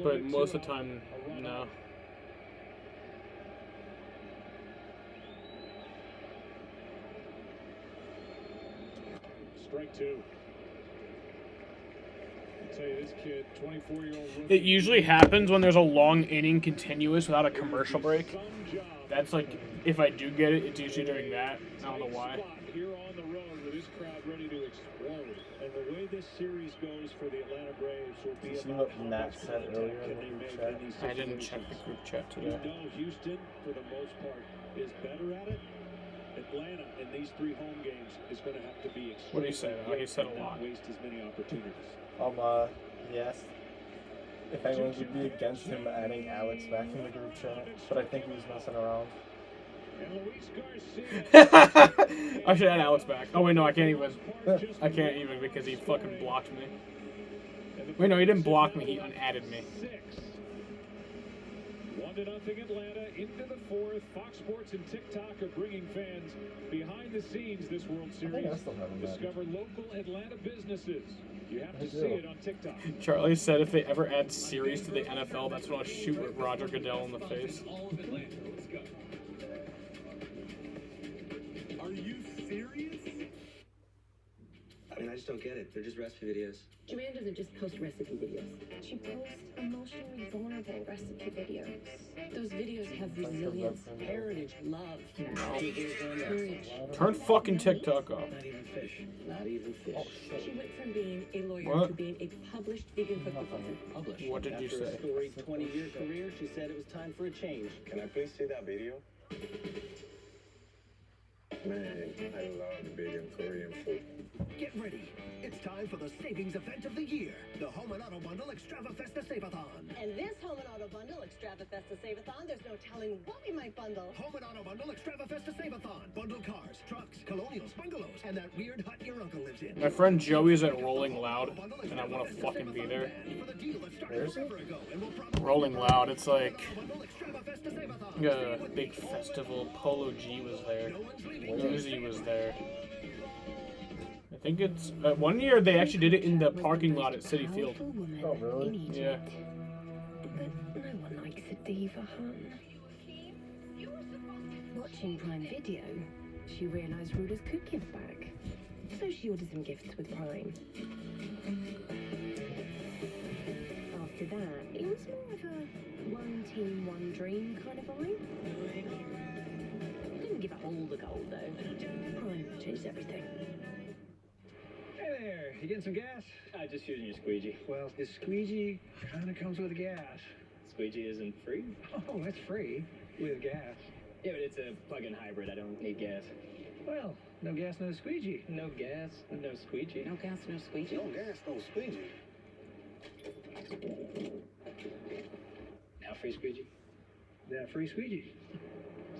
but most of the time, no. Strike two. I'll tell you, this kid, 24-year-old It usually happens when there's a long inning continuous without a commercial break. That's like, if I do get it, it's usually during that. I don't know why. Here on the road with this crowd ready to explode. And the way this series goes for the Atlanta Braves will be Did you see about what how Matt much said contact earlier in can the they group make chat? in these I didn't check situations. the group chat You today. know Houston, for the most part, is better at it. Atlanta in these 3 home games is going to have to be extremely What did he say? Oh, he said a and lot. not waste as many opportunities. Yes. If anyone would be against him adding Alex back in the group chat, but I think he was messing around. I should add Alex back. Oh wait, no, I can't even. I can't even because he fucking blocked me. Wait, no, he didn't block me. He unadded me. 1-0 Atlanta into the 4th. Fox Sports and TikTok are bringing fans behind the scenes this World Series. I still haven't Discover local Atlanta businesses. You have to see it on TikTok. Charlie said if they ever add series to the NFL, that's when I'll shoot with Roger Goodell in the face. Are you serious? I mean, I just don't get it. They're just recipe videos. Joanne doesn't just post recipe videos. She posts emotionally vulnerable recipe videos. Those videos have resilience, heritage, love, courage. Turn fucking TikTok off. Not even fish. Not even fish. She went from being a lawyer What? to being a published vegan cookbook author. Published. What did you After say? a storied 20-year career, she said it was time for a change. Can I please see that video? Man, I love vegan Korean food. Get ready. It's time for the savings event of the year. The Home and Auto Bundle Extravafesta Save-a-thon. And this Home and Auto Bundle Extravafesta Save-a-thon, there's no telling what we might bundle. Home and Auto Bundle Extravafesta Save-a-thon. Bundle cars, trucks, colonials, bungalows, and that weird hut your uncle lives in. My friend Joey's at Rolling Loud, and I want to fucking be there. Where is it? Rolling Loud, it's like a big festival. Polo G was there. Uzi was there. I think it's... one year they actually did it in the parking lot at Citi Field. Oh, really? Yeah. But no one likes a diva, hun. Watching Prime Video, she realised Ruda's could give back. So she ordered some gifts with Prime. After that, it was more of a one team, one dream kind of vibe. Didn't give up all the gold though. Prime changed everything. Hey there, you getting some gas? Just using your squeegee. Well, this squeegee kind of comes with gas. Squeegee isn't free? Oh, that's free with gas. Yeah, but it's a plug-in hybrid. I don't need gas. Well, no gas, no squeegee. No gas, no squeegee. No gas, no squeegee. No gas, no squeegee. Now free squeegee? Yeah, free squeegee.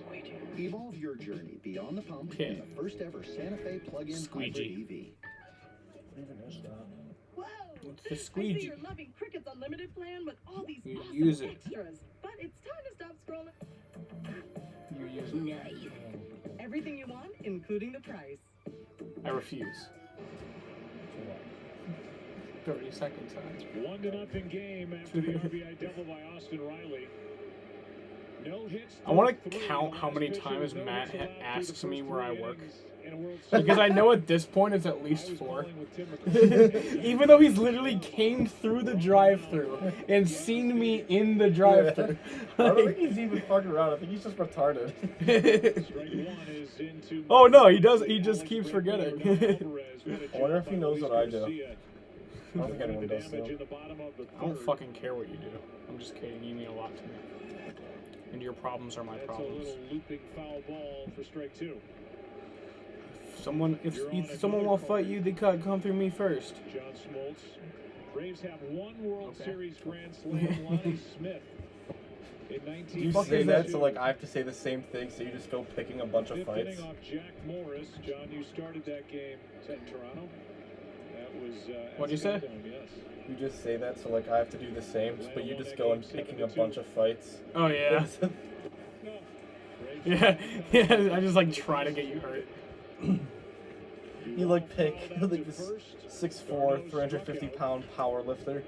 Squeegee. Evolve your journey beyond the pump Okay. in the first ever Santa Fe plug-in Squeegee. hybrid EV. Even is that? Whoa! What's the I see squeegee? you're loving Cricket's Unlimited plan with all these You awesome use it. extras. But it's time to stop scrolling. You use it. Nice. Everything you want, including the price. I refuse. 30 seconds. 1-0 game after the RBI double by Austin Riley. No hits. I want to count how many times Matt asks me where I work. Because I know at this point it's at least 4. Even though he's literally came through the drive-thru and seen me in the drive-thru. I don't think he's even fucking around. I think he's just retarded. Oh no, he does. He just keeps forgetting. I wonder if he knows what I do. I don't think anyone does so. I don't fucking care what you do. I'm just kidding. You mean a lot to me. And your problems are my problems. That's a little looping foul ball for strike 2. If someone will fight you, they gotta come through me first. John Smoltz. Braves have one World Series Grand Slam. Lonnie Smith. In 19. You say that, so like I have to say the same thing, so you just go picking a bunch of fights. Off Jack Morris. John, you started that game. Is that in Toronto? That was What'd you say? yes. You just say that, so like I have to do the same, but you just go and picking a bunch of fights. Oh yeah. Yeah, yeah. I just like try to get you hurt. You like pick like this 6'4", 350-pound power lifter.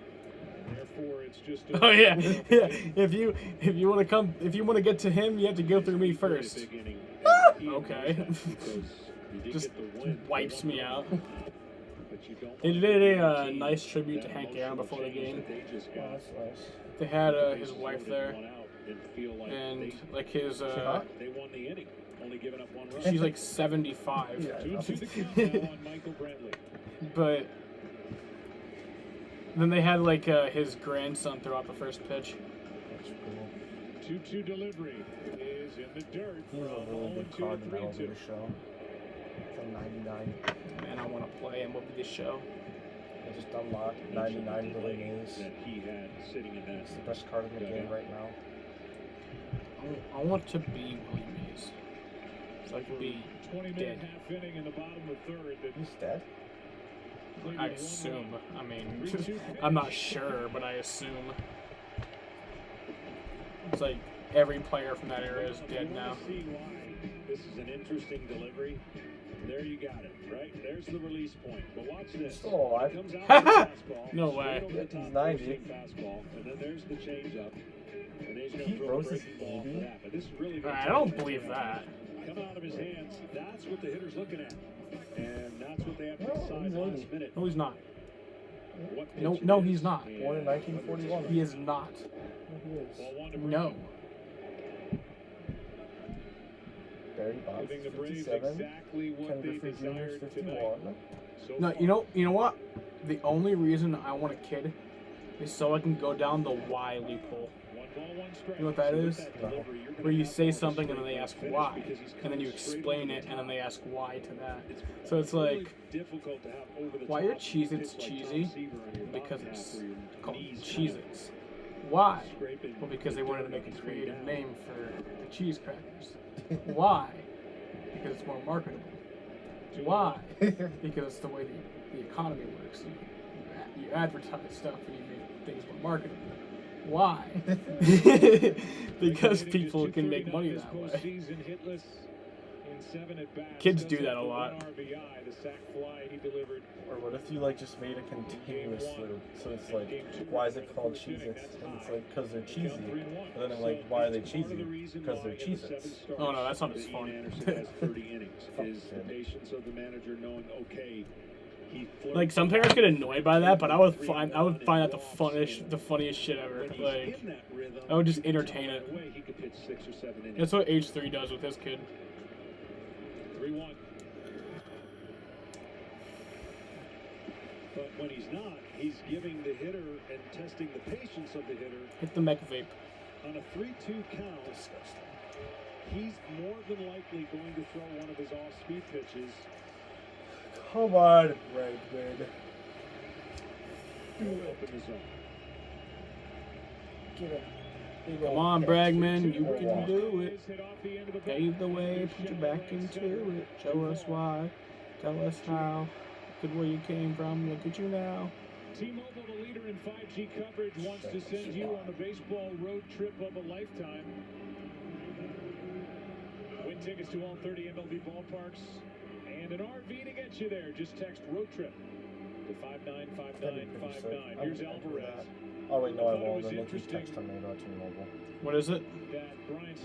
Therefore, it's just Oh yeah, yeah. If you want to get to him, you have to go through me first. Okay. Just wipes me out. They did a nice tribute to Hank Aaron before the game. Oh, that's nice. They had his wife there, and like his. They won the inning, only giving up one run. She's like 75. Yeah, 2-2 the count now on Michael Brantley. But then they had like his grandson throw out the first pitch. That's cool. 2-2 delivery is in the dirt. He was a really good card in the elevator show. From 99. Man, I want to play him with this show. I just unlocked 99 Willie Mays. That he had sitting in that. It's the best card in the game right now. I want to be Willie Mays. So I can be 20-minute dead. half inning in the bottom of the third. He's dead? I assume. I mean, I'm not sure, but I assume. It's like every player from that era is dead now. This is an interesting delivery. There you got it, right? There's the release point. But watch this. Still alive. Comes out with the fastball, No way. straight over the top, He's 90. fastball, and then there's the changeup. And he's gonna Pete throw a Rose is breaking ball for 80? that. But this is really good. I don't believe that. Come out of his hands. That's what the hitter's looking at. And that's what they have to No, decide he's last 80. minute. No, he's not. What No, pitch no, it he's is, not. and Born in 1941. He is not. No, he is. ball one to No. Barry Bonds, Giving the Braves 57. exactly what Ken they Griffey Jr. desired 51. So No, far. you know what? The only reason I want a kid is so I can go down the why loophole. One ball, one strike. You know what that So with is? that delivery, you're gonna Where you have say more something and then straight they ask finish why, because he's and then you coming straight explain over it, the and then top. they ask why to that. So it's like, difficult to have over the why top are Cheez-Its pitch like cheesy? Tom Seaver on your Because bottom it's half where your called knees Cheez-Its. Why? scraping Well, because the they wanted to dirt make on a its way creative down. name for the cheese crackers. Why? Because it's more marketable. Why? Because it's the way the economy works. You advertise stuff and you make things more marketable. Why? Because people can make money that way. Kids do that a lot. Or what if you like just made a continuous loop? So it's like, why is it called Cheez-Its? And it's like, because they're cheesy. And then I'm like, why are they cheesy? Because they're Cheez-Its. Oh no, that's not as fun. Like some parents get annoyed by that, but I would find that the funniest shit ever. Like I would just entertain it. That's what H3 does with his kid. 3-1. But when he's not, he's giving the hitter and testing the patience of the hitter. Hit the mech vape. On a 3-2 count, he's more than likely going to throw one of his off-speed pitches. Come on, Bregman. Open the zone. Get him. Come on, Bregman, you can do it. Pave the way, put your back into it. Show us why, tell us how. Look at where you came from, look at you now. T-Mobile, the leader in 5G coverage, wants to send you on a baseball road trip of a lifetime. Win tickets to all 30 MLB ballparks and an RV to get you there. Just text road trip to 595959. Here's Alvarez. Oh wait, no, I won't. Then if you text on me about T-Mobile. What is it?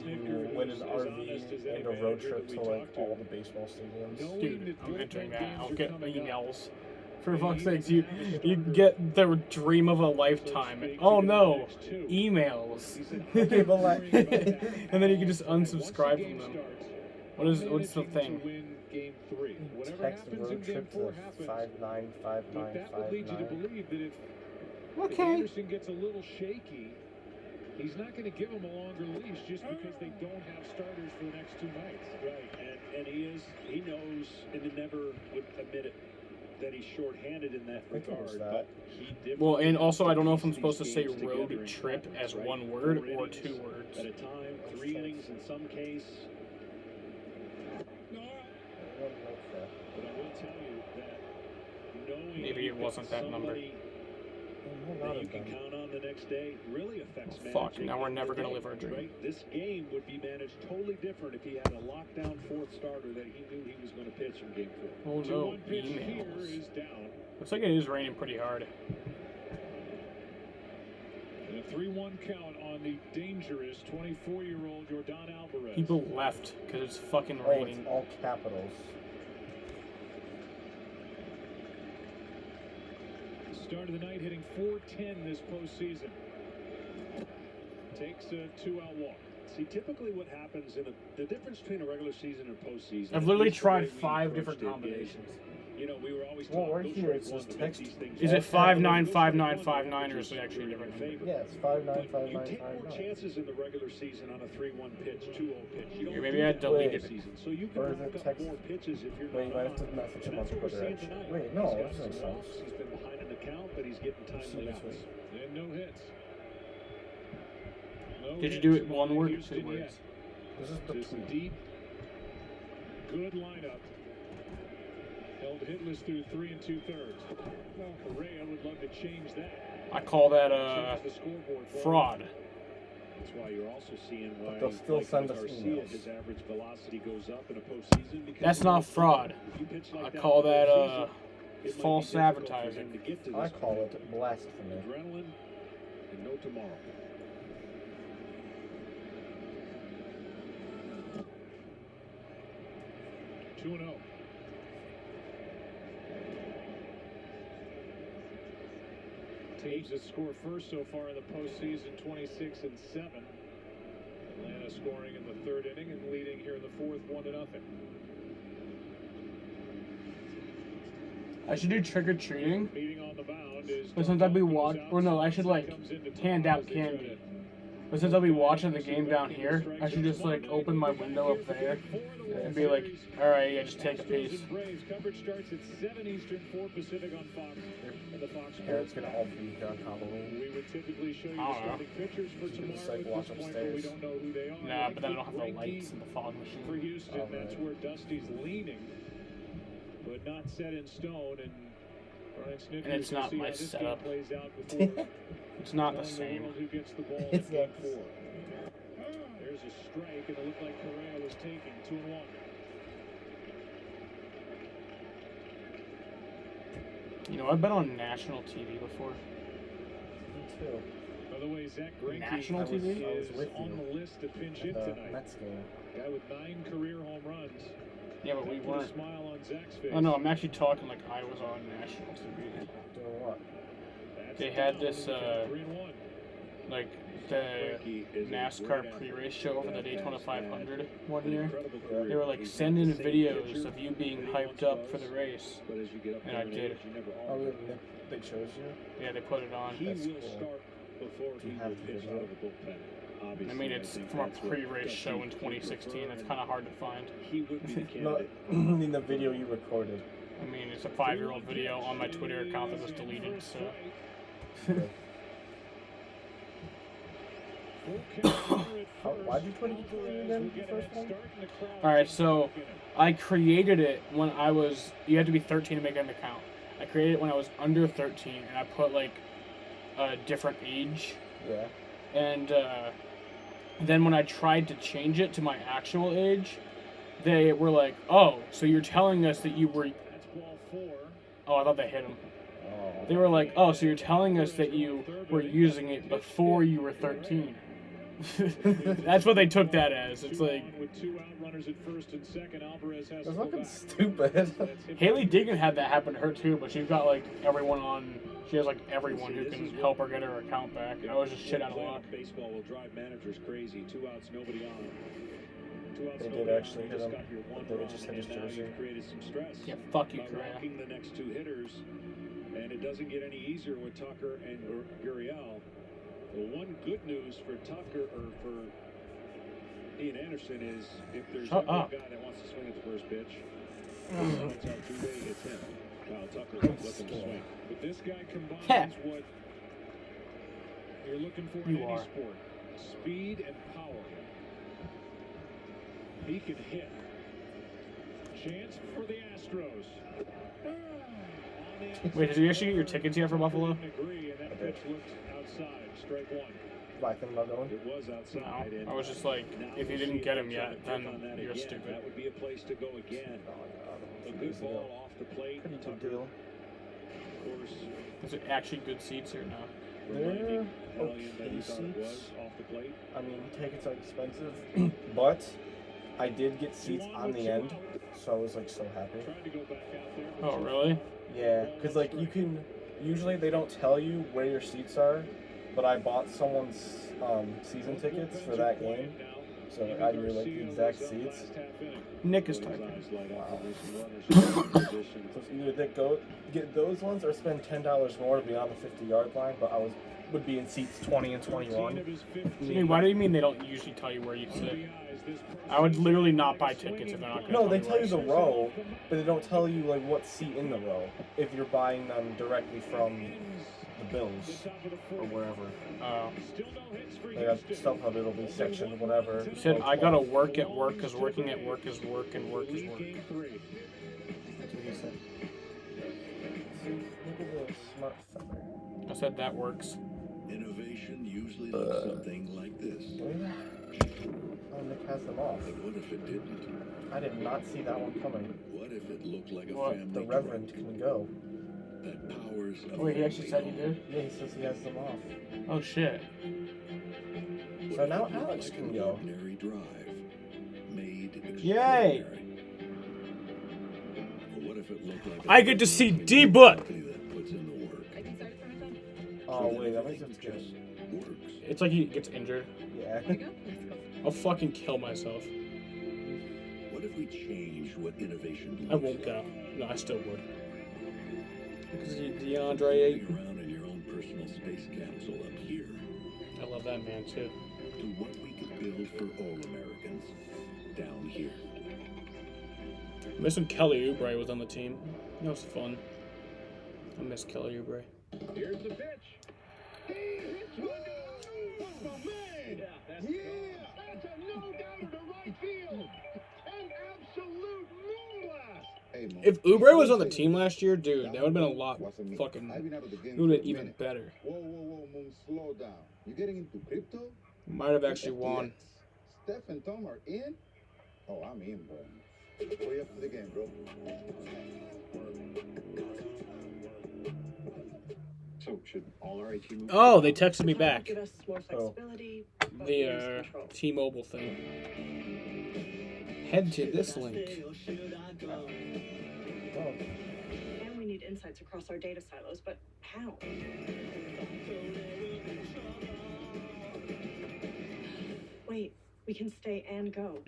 You win an RV and a road trip to like all the baseball stadiums. Dude, I'm entering that. I'll get emails. For fuck's sakes, you get the dream of a lifetime. Oh no, emails. Okay, but like, and then you can just unsubscribe from them. What's the thing? Game 3. Whatever text happens road in game trip 4 to happens. 595959. That would lead you to believe that if Okay. Anderson gets a little shaky, he's not going to give him a longer leash just because they don't have starters for the next 2 nights. Right, and he knows, and he never would admit it, that he's shorthanded in that regard. But he Well, and also I don't know if I'm supposed to say road trip as one word or 2 words. at a time, 3 innings in some case. But I will tell you that knowing Maybe it wasn't that number. somebody that you can count on the next day really affects Fuck, managing now we're the never gonna game, live our dream. right? This game would be managed totally different if he had a lockdown fourth starter that he knew he was going to pitch in game 4. Oh no, 2-1 pitch here emails. is down. Looks like it is raining pretty hard. And a 3-1 count on the dangerous 24-year-old Yordan Alvarez. People left because it's fucking Oh, raining. it's all capitals. Start of the night hitting .410 this postseason. Takes a 2-out walk. See, typically what happens in the difference between a regular season and postseason. I've literally at least the way tried we 5 approached different it combinations. is, you know, we were always Well, taught right go here strike it's one just to make text. these things Is all it 5-9, happen. 5-9, 5-9, or is it actually a different number? Yeah, it's 5-9, But you 5-9, take more 5-9. chances in the regular season on a 3-1 pitch, 2-0 pitch. You don't Here, maybe do I that deleted in the it. season. So you can Or is rack it up text? more pitches if you're Wait, you might not have to on. message And him on that's what we're Twitter, seeing actually. tonight. Wait, no, He's this got makes some sense. walks. He's been behind in the count, but he's getting timely this outs. way. And no hits. No Did you hits do it for one word or Houston 2 words? yet. This is the Just tweet. deep, good lineup. Held hitless through 3 2/3. Well, Correa would love to change that. I call that Change the scoreboard for him. fraud. That's why you're also seeing why they'll still like send us Garcia, emails. his average velocity goes up in a postseason. Because That's not fraud. if you pitch like I that call in the that postseason, it might be false difficult for advertising. him to get to I this call point. it blasphemy. Adrenaline and no tomorrow. Two and 0. Teams that score first so far in the postseason, 26 and 7. Atlanta scoring in the 3rd inning and leading here in the 4th, 1-0. I should do trick-or-treating, Meeting on the mound is but since I'll be watching, or no, I should like hand out candy. But since I'll be watching the game down here, I should just like open my window up there and be like, all right, yeah, just take a piece. Coverage starts at 7 Eastern, 4 Pacific on Fox. And the Fox Parents gonna all be here on Halloween. We would typically show you I the don't know. starting pitchers for You can just, tomorrow. like, At watch this point, but we upstairs. don't know who they are. Nah, but then I don't have the Frankie lights and the fog for machine. Houston, Oh, that's right. where Dusty's leaning, but not set in stone. And Brian Snickers And it's will not see my how this setup. game plays out before It's not the telling same. world who gets the ball It's in game not. 4. There's a strike, and it looked like Correa was taking 2-1. You know, I've been on national TV before. Me too. By the way, Zach Greinke National I was is with on you the list to pinch at hit the tonight. Mets game. Guy with 9 career home runs. Yeah, but we Put a weren't. smile on Zach's face. Oh no, I'm actually talking like I was on national TV. Doing what? That's They had down. this, 3-1. like, the NASCAR pre-race show over the Daytona 500 one year. They were like sending videos of you being hyped up for the race, But as you get up and there I in did. age, you never Oh, are. they chose you? Yeah, they put it on. He That's will cool. start before Do you he have will the pitch video? out of the bullpen. I Obviously, mean, it's think from a that's what pre-race Dusty show in would 2016. prefer, It's and kind of hard to find. He would be the No, candidate. I mean the video you recorded. I mean, it's a 5-year-old video on my Twitter account that was deleted, so. Why'd you put it again? The first one? Alright, so I created it when I was. You had to be 13 to make an account. I created it when I was under 13, and I put like a different age. Yeah. And then when I tried to change it to my actual age, they were like, "Oh, so you're telling us that you were." That's ball 4. Oh, I thought they hit him. Oh. They were like, "Oh, so you're telling us that you were using it before you were 13." That's what they took that as. It's like With 2 out runners at first and second, Alvarez has That's to go fucking back. stupid. Haley Deegan had that happen to her too, but she's got like everyone on. She has like everyone who can help her get her account back. I was just shit out of luck. Baseball will drive managers crazy. 2 outs, nobody on. 2 outs, They did nobody actually on. hit Just him. got your one They run, just hit his and now jersey. you've created some stress. Yeah, fuck you, by Correa. walking the next 2 hitters, and it doesn't get any easier with Tucker and Gurriel. The one good news for Tucker or for Ian Anderson is if there's Shut ever a up. guy that wants to swing at the first pitch, it's out too late, it's him. Kyle Tucker won't let them swing. But this guy combines what you're looking for in You any are. sport: speed and power. He can hit. Chance for the Astros. On the Wait, did you actually get your tickets yet for Buffalo? Agree, and that pitch looked outside. Strike one. I think about going. It was outside. No, I was just like, if you didn't get him yet, then you're Again, stupid. That would be a place to go again. A good ball off the plate. Pretty good deal. Of course, Is it actually good seats or no? They're Valiant that he okay thought it was seats. off the plate. I mean, tickets are expensive, but I did get seats on the end, so I was like so happy. Tried to go back out there. Oh, really? Yeah, because like you can, usually they don't tell you where your seats are, but I bought someone's season tickets for that game, so I knew like the exact seats. Nick is typing. Wow. So it's either they go get those ones or spend $10 more to be on the 50-yard line, but I would be in seats 20 and 21. I mean, why do you mean they don't usually tell you where you sit? I would literally not buy tickets if they're not going to No, they tell you where the row, but they don't tell you like what seat in the row if you're buying them directly from the Bills or wherever. Oh. Like at StubHub, it'll be section whatever. You said I gotta work at work because working at work is work and work is work. That's what he said. See, look at the smart feather. I said that works. Innovation usually looks something like this. Oh, Nick has them off. But what if it didn't? I did not see that one coming. What if it looked like a What? family The Reverend can go. that powers a Wait, he actually said he family did? Yeah, he says he has them off. Oh shit. So now Alex like can an go. ordinary drive, made Yay! Or what if it looked like I get to see D-Butt! that puts in the work? I can start it from my phone. Oh wait, that makes it good. Works. It's like he gets injured. Yeah. There we go. Let's go. I'll fucking kill myself. What if we changed what innovation looks I won't go. No, I still would. Because DeAndre Ayton. Flying around in your own personal space capsule up here I love that man too. to what we could build for all Americans down here. I miss when Kelly Oubre was on the team. That was fun. I miss Kelly Oubre. Here's the pitch. He hits one. Oh, man. Yeah, that's a no down to right field. An absolute moonblast. If Oubre was on the team last year, dude, that would have been a lot fucking. It would have been even better. Whoa, Moon, slow down. You getting into crypto? Might have actually won. Steph and Tom are in? Oh, I'm in, bro. Way up to the game, bro. So should all our AT move? Oh, they texted me back. Give us more flexibility. but The less control. T-Mobile thing. Head to this link. Oh. And we need insights across our data silos, but how? Wait, we can stay and go.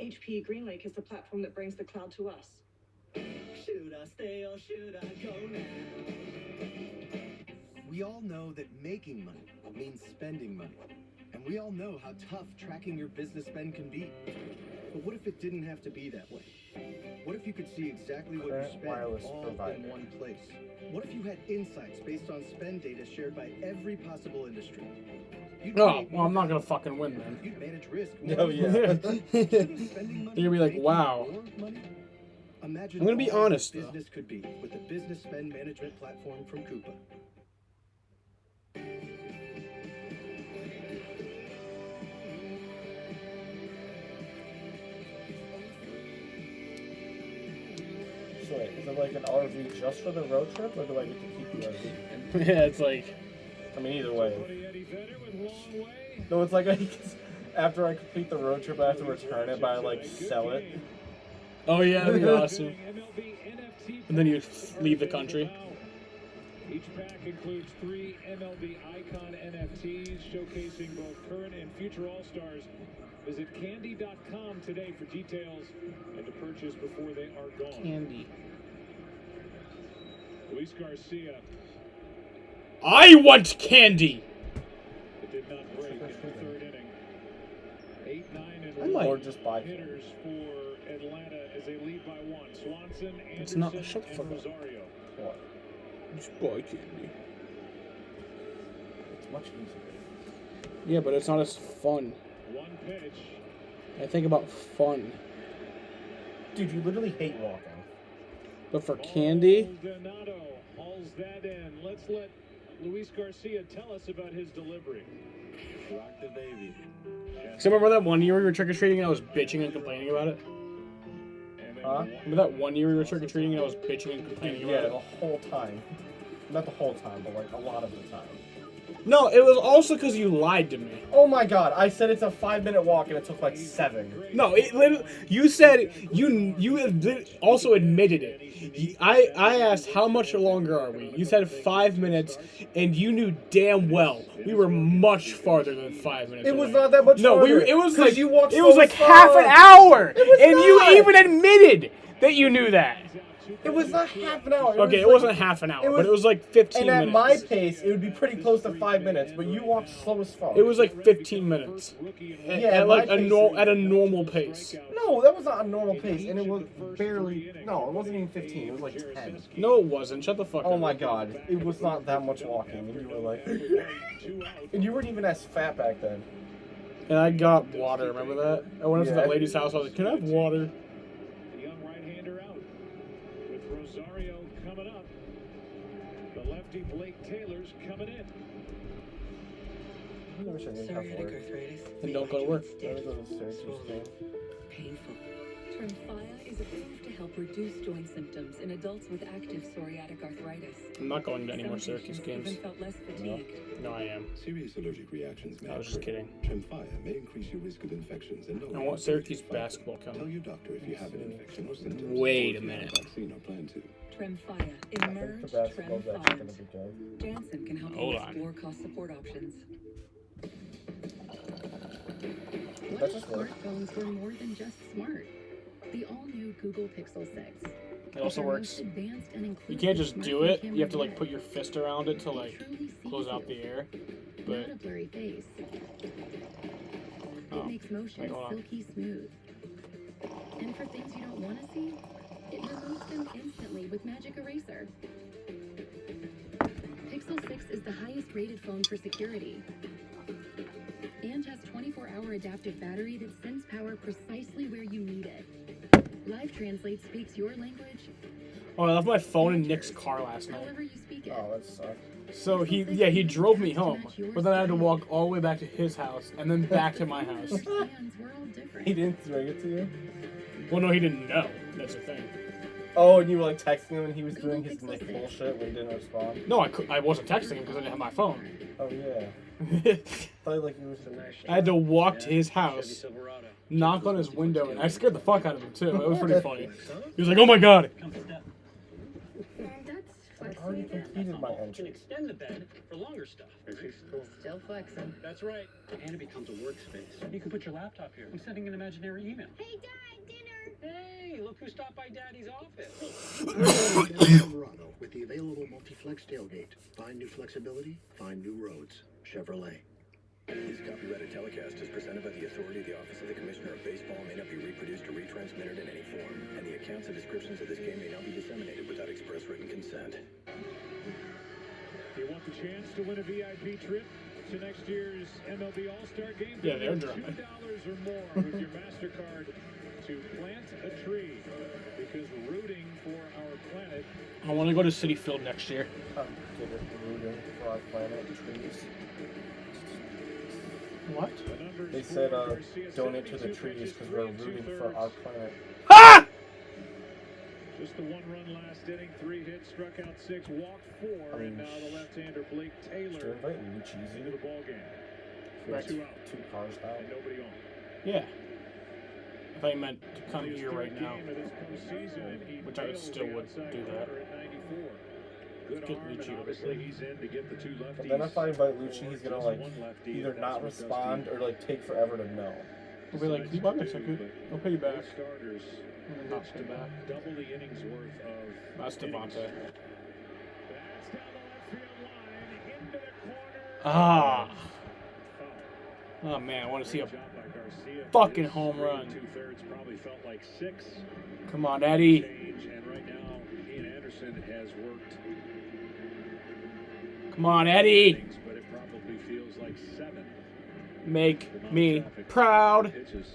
HP GreenLake is the platform that brings the cloud to us. Should I stay or should I go now? We all know that making money means spending money. And we all know how tough tracking your business spend can be. But what if it didn't have to be that way? What if you could see exactly what you Current spend wireless all provider. in one place? What if you had insights based on spend data shared by every possible industry? You'd Oh, create well, I'm not more gonna fucking win then. You'd manage risk. Oh, yeah. They're gonna be like, wow. Imagine I'm gonna be all honest, that though. business could be with a business spend management platform from Coupa. So wait, is it like an RV just for the road trip, or do I get to keep the RV? Yeah, it's like. I mean, either way. Eddie Vedder with long way. No, it's like after I complete the road trip, I have to return it, but I like sell it. Oh yeah, that'd be awesome. And then you leave the country. Each pack includes 3 MLB Icon NFTs showcasing both current and future All-Stars. Visit candy.com today for details and to purchase before they are gone. Candy. Luis Garcia. I want candy. It did not break in the third inning. 8, 9, I and might- 1 Or just buy hitters for Atlanta as they lead by 1. Swanson, Anderson, It's not- shut the and fuck up. Rosario. What? Just buy candy. It's much easier. Yeah, but it's not as fun. 1 pitch. I think about fun. Dude, you literally hate walking. But for candy, Maldonado hauls that in. Let's let Luis Garcia tell us about his delivery. Rock the baby. so remember that one year we were trick or treating and I was bitching and complaining about it? Huh? Remember that one year we were trick or treating and I was bitching and complaining Yeah, about the it? whole time. Not the whole time, but like a lot of the time. No, it was also because you lied to me. Oh my god, I said it's a 5-minute walk and it took like 7. No, it literally, you said you also admitted it. I asked how much longer are we? You said 5 minutes, and you knew damn well we were much farther than 5 minutes. It was away. not that much No, farther. it was like you walked it was so like far. half an hour, It was and not. you even admitted that you knew that. It was not half an hour. Okay, it wasn't half an hour, but it was like 15 And at minutes. my pace, it would be pretty close to 5 minutes, but you walked slow as fuck. It was like 15 minutes. At like a normal pace. No, that was not a normal pace, and it was barely. No, it wasn't even 15. It was like 10. No, it wasn't. Shut the fuck up. Oh my god, it was not that much walking, and you were like, and you weren't even as fat back then. And I got water. Remember that? I went up to that lady's house. I was like, "Can I have water?" The young right-hander out. With Rosario coming up. The lefty Blake Taylor's coming in. I wish I didn't have Psoriatic work. arthritis. And don't go to work. I would go to the Syracuse game. Painful. Tremfya is approved to help reduce joint symptoms in adults with active psoriatic arthritis. I'm not going to any more Some Syracuse patients games. even felt less fatigued. No, I am. Serious allergic reactions may I was just occur. kidding. Tremfya may increase your risk of infections and I want Syracuse basketball Tell coming. your doctor if you have an infection or symptoms. Wait or a if you have minute. Vaccine or plan to. Tremfya. I think the Emerge basketball's actually gonna Tremfya. be good. Janssen can help Hold you on. explore cost support options. That What if just worked. smartphones were more than just smart? The all-new Google Pixel 6. It also With their works. most advanced and You inclusive can't just do smartphone it. camera You have to like yet. put your fist around it to like Truly sees close out you. the air. Not But a blurry face. Oh, It makes motion wait, hold on. silky smooth. And for things you don't want to see, it removes them instantly with Magic Eraser. Pixel 6 is the highest rated phone for security. And has 24-hour adaptive battery that sends power precisely where you need it. Live Translate speaks your language oh, I left my phone in Nick's car last night. however you speak it. Oh, that sucks. So he drove me home, but then I had to walk all the way back to his house and then back to my house. Understands we're all different. He didn't bring it to you? Well, no, he didn't know. That's the thing. Oh, and you were like texting him and he was doing his Nick bullshit when he didn't respond? No, I wasn't texting him because I didn't have my phone. Oh, yeah. Thought like you were I had to walk to his house, knock on his window, and I scared the fuck out of him too. It was pretty funny. He was like, "Oh my god!" That's I already completed my Can entry. extend the bed for longer stuff. Still flexing. That's right. And it becomes a workspace. You can put your laptop here. I'm sending an imaginary email. Hey, Dad, dinner! Hey, look who stopped by Daddy's office. Colorado with the available multi-flex tailgate. Find new flexibility, find new roads. Chevrolet. This copyrighted telecast is presented by the authority of the Office of the Commissioner of Baseball and may not be reproduced or retransmitted in any form, and the accounts and descriptions of this game may not be disseminated without express written consent. You want the chance to win a VIP trip to next year's MLB All-Star Game? Yeah, they're Donate dropping. $2 or more with your MasterCard to plant a tree, because rooting for our planet. I want to go to City Field next year. Rooting for our planet, trees. What? They said donate to the trees because we're rooting for our planet. Ah! Just the one run last inning, 3 hits, struck out 6, walked 4, and now the left-hander Blake Taylor Should I invite Luigi into the ball game. for 2 out. 2 cars out? And nobody on. Yeah. I thought you meant to come here right now, Game of this postseason, and he which I nails still the would outside do that. corner at 94. Good Let's get arm, Lucci and over obviously here. he's in to get the 2 lefties. But then if I invite Lucci, he's gonna Just like one lefty, either and not that's what respond or like take forever to know. I'll be like, "Can you buy me a ticket? I'll pay you back." Both starters And then not pitched pay back. double the innings worth of That's innings. Devontae. That's down the left field line, into the corner. Ah. Foul. Oh man, I want to see a Good job by Garcia. fucking His home run. 2/3 probably felt like 6. Come on, Eddie. Change, and right now, Ian Anderson has worked Come on, Eddie. innings, but it probably feels like 7. Make me proud. Pitches.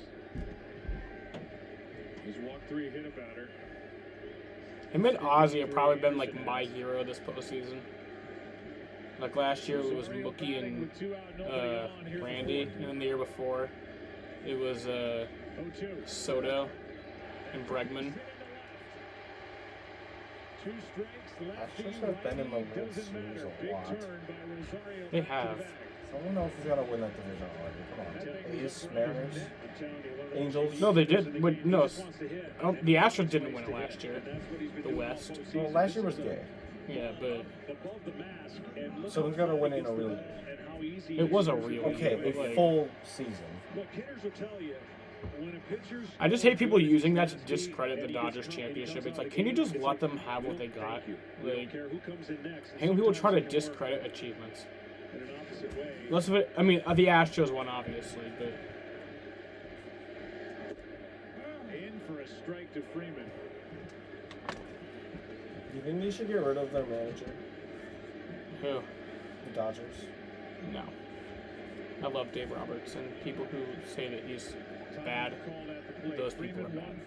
He's walked 3, hit a batter. Him and Ozzy have probably been like my hero this postseason. Like last year it was Mookie and Randy, and then the year before it was Soto and Bregman. Astros have been in the World Series a lot. They have. Someone else is gonna win that division already. Come on. A's, Mariners, Angels. No, they did. No, the Astros didn't win it last year. The West. Well, last year was gay. Yeah, but someone's gonna win it in a real. It was a real. Okay, a full season. I just hate people using that to discredit the Dodgers championship. It's like, can you just let them have what they got? Like, I hate when people try to discredit achievements. Less of it. I mean, the Astros won, obviously, but. In for a strike to Freeman. Do you think they should get rid of their manager? Who? The Dodgers. No. I love Dave Roberts, and people who say that he's bad, those people are bad.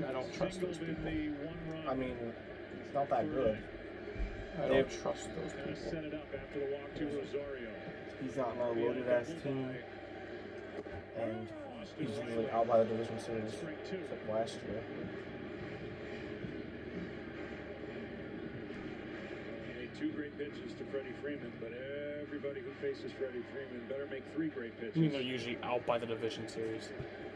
I don't trust those people. I mean, it's not that good. I don't trust those people. Set it up after the walk to Rosario. He's not on a loaded ass team, and he's usually out by the division series like last year. He made 2 great pitches to Freddie Freeman, but everybody who faces Freddie Freeman better make 3 great pitches. I mean, they're usually out by the division series.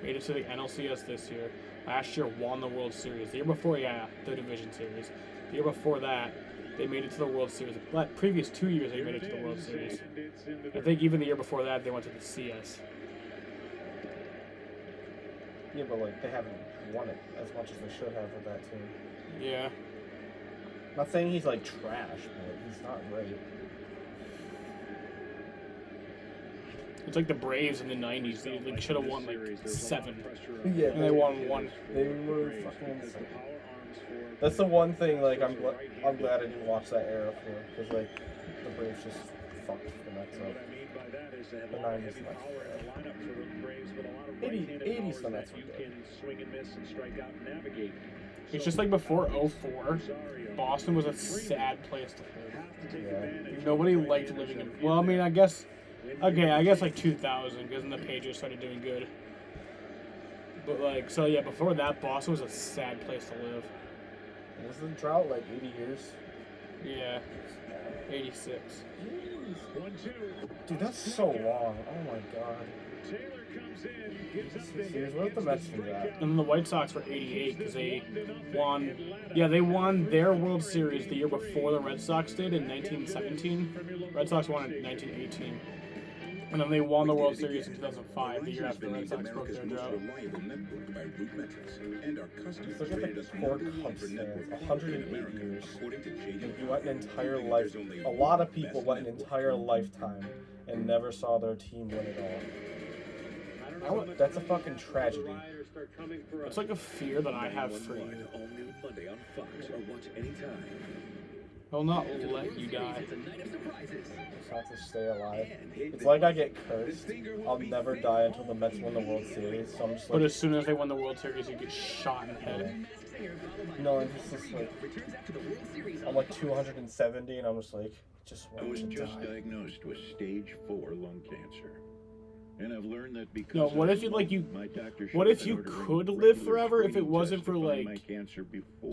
Made it to the NLCS this year. Last year, won the World Series. The year before, yeah, the division series. The year before that, they made it to the World Series. The previous 2 years, they made it to the World Series. I think even the year before that, they went to the CS. Yeah, but like they haven't won it as much as they should have with that team. Yeah. Not saying he's like trash, but he's not great. It's like the Braves in the 90s. They like, should have won like 7. Yeah, and they won 1. They were fucking insane. That's the one thing like I'm glad I didn't watch that era for, because like the Braves just fucked the Mets up. The 90s Mets. 80s the Mets were good. It's just like before 04, Boston was a sad place to live. Yeah. Nobody liked living in. Well, I mean, I guess like 2000, because then the Patriots started doing good. But like, so yeah, before that, Boston was a sad place to live. Was the drought like 80 years? Yeah, 86. Dude, that's so long. Oh my god. Here's what the Mets do that. And then the White Sox were 88 because they won. Yeah, they won their World Series the year before the Red Sox did in 1917. Red Sox won in 1918. And then they won the World Series in 2005, the year after the Red Sox broke their drought. Look at the core Cubs fans, 108 years. You went an entire life. A lot of people went an entire lifetime and never saw their team win it all. That's a fucking tragedy. It's like a fear that I have for you. I'll not let you die. Just have to stay alive. It's like I get cursed. I'll never die until the Mets win the World Series. So I'm just like. But as soon as they win the World Series, you get shot in the head. No, it's just like I'm like 270, and I'm just like I was just diagnosed with stage 4 lung cancer. And I've learned that because no, what if you like you? What if you could live forever if it wasn't for like?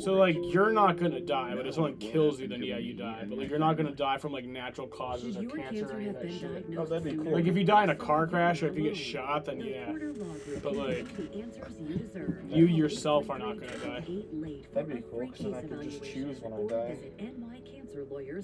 So like you're not gonna die, but if someone kills you, then yeah, you die. But like you're not gonna die from like natural causes or cancer or any of that shit. Oh, that'd be cool. Like if you die in a car crash or if you get shot, then yeah. But like you yourself are not gonna die. That'd be cool because then I could just choose when I die.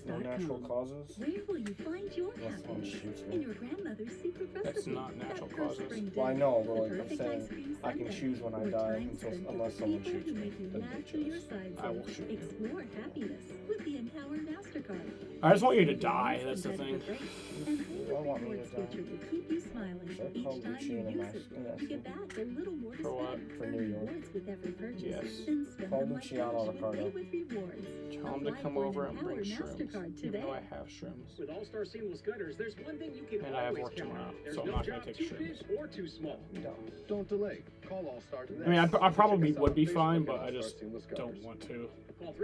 No natural causes. Where will you find your Unless someone shoots in me. your grandmother's secret recipe? That's not natural causes. Well, I know, but like I'm saying, I can choose when I die unless someone shoots me. Then they choose. I will shoot you. Explore happiness with the Empower MasterCard. I just want you to die. That's the thing. You don't want me to die. Keep you smiling. Should I call Each time Gucci you and use ask it, you get back a little more to For what? spend. For New York. Rewards with every purchase. Yes. Then spend Call them like Luciano cash and Ricardo. pay with rewards. Tell him to Apply come for an over and Empower bring shrooms. MasterCard Even today. though I have shrooms. With All-Star Seamless Gutters, there's one thing you can And I have always work count tomorrow, on. There's so I'm no not gonna I take shrimp. Or too small. Don't delay. Call All-Star today. I mean, I probably would be fine, but I just don't want to.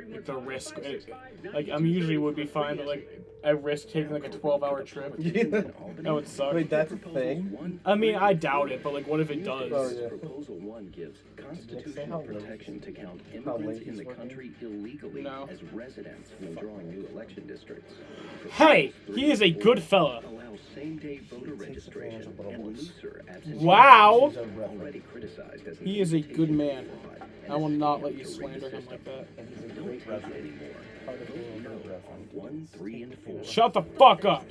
Like the risk, like I'm usually would be fine, but like I risk taking like a 12-hour trip. That would suck. Wait, that's a thing? I mean, I doubt it, but like, what if it does? Oh, yeah. Proposal 1 gives constitutional protection to count immigrants in the country illegally as residents when drawing new election districts. Hey, he is a good fella. Allow same-day voter registration and looser absentee Wow. already criticized as He is a good man. I will not let you slander him like that. Shut the fuck up.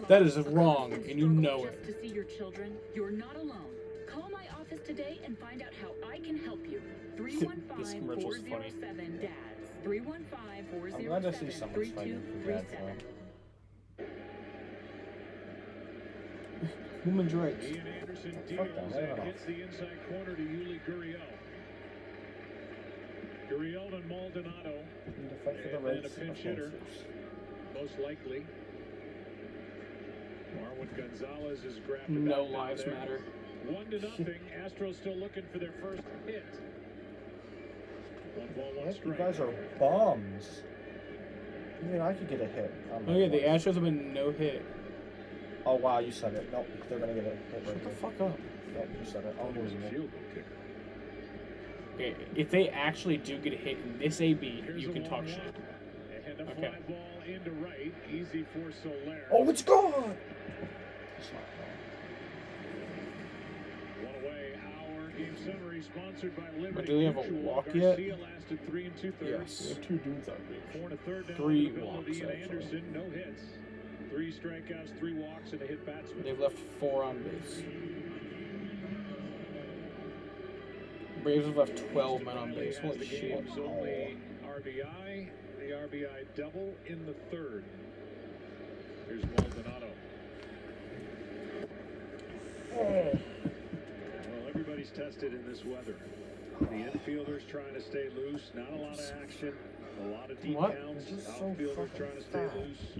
That is wrong, and you know it. To see your children, you're not alone. Call my office today and find out how I can help you. 315-407-DADS. 315-407-3237. I'm glad to see someone's fighting for dads now. Human rights. Ian Anderson Fuck deals them, and hits the inside corner to Yuli Gurriel. Gurriel and Maldonado. Need to fight for the And rights then a pinch of hitter, monsters. most likely. Marwin Gonzalez is grabbed. No back lives there. matter. 1-0. Astros still looking for their first hit. 1 ball, 1 You strike. guys are bombs. Even I could get a hit. Oh yeah, the Astros have been no hit. Oh wow, you said it. Nope, they're gonna get a hit right Shut the there. fuck up. Nope, you said it. I'll lose it. Okay, if they actually do get a hit in this AB, you can talk shit. And a Okay. fly ball into right. Easy for Soler. Oh, it's gone! It's not One away. Our game summary sponsored by Liberty. Do they have a Mutual. walk Garcia yet? lasted 3 2/3. Yes. We have 2 dudes on base. 4 1/3 down 3 the middle of walks, Ian actually. Anderson, no hits. 3 strikeouts, 3 walks, and a hit batsman. They've left 4 on base. Braves have left 12 men on base. Holy The shit. game's only RBI. The RBI double in the 3rd. Here's Maldonado. Well, everybody's tested in this weather. The infielders trying to stay loose. Not a lot of action. A lot of deep What? counts. It's just so Outfielders fucking trying to stay fast. loose.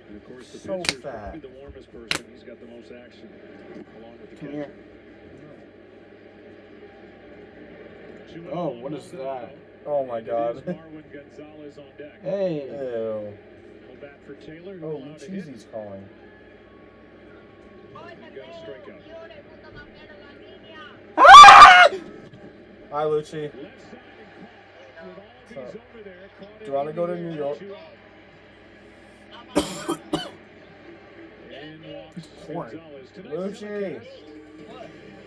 And of course, the So pitcher's fast. probably the warmest person. He's got the most action, along with the Come catcher. here. 2-0 Oh, what is Maldonado. that? Oh my god. It is Marwin Gonzalez on deck. Hey. Ew. Full bat for Taylor, who Oh, allowed a hit. Cheesy's calling. He got a strikeout. Hi, Lucci. Left side and with all these So, over there, caught do it you want to in go the to New air, York? 2-0. In walks Porn. Gonzalez. Tonight's Lucci. telecast,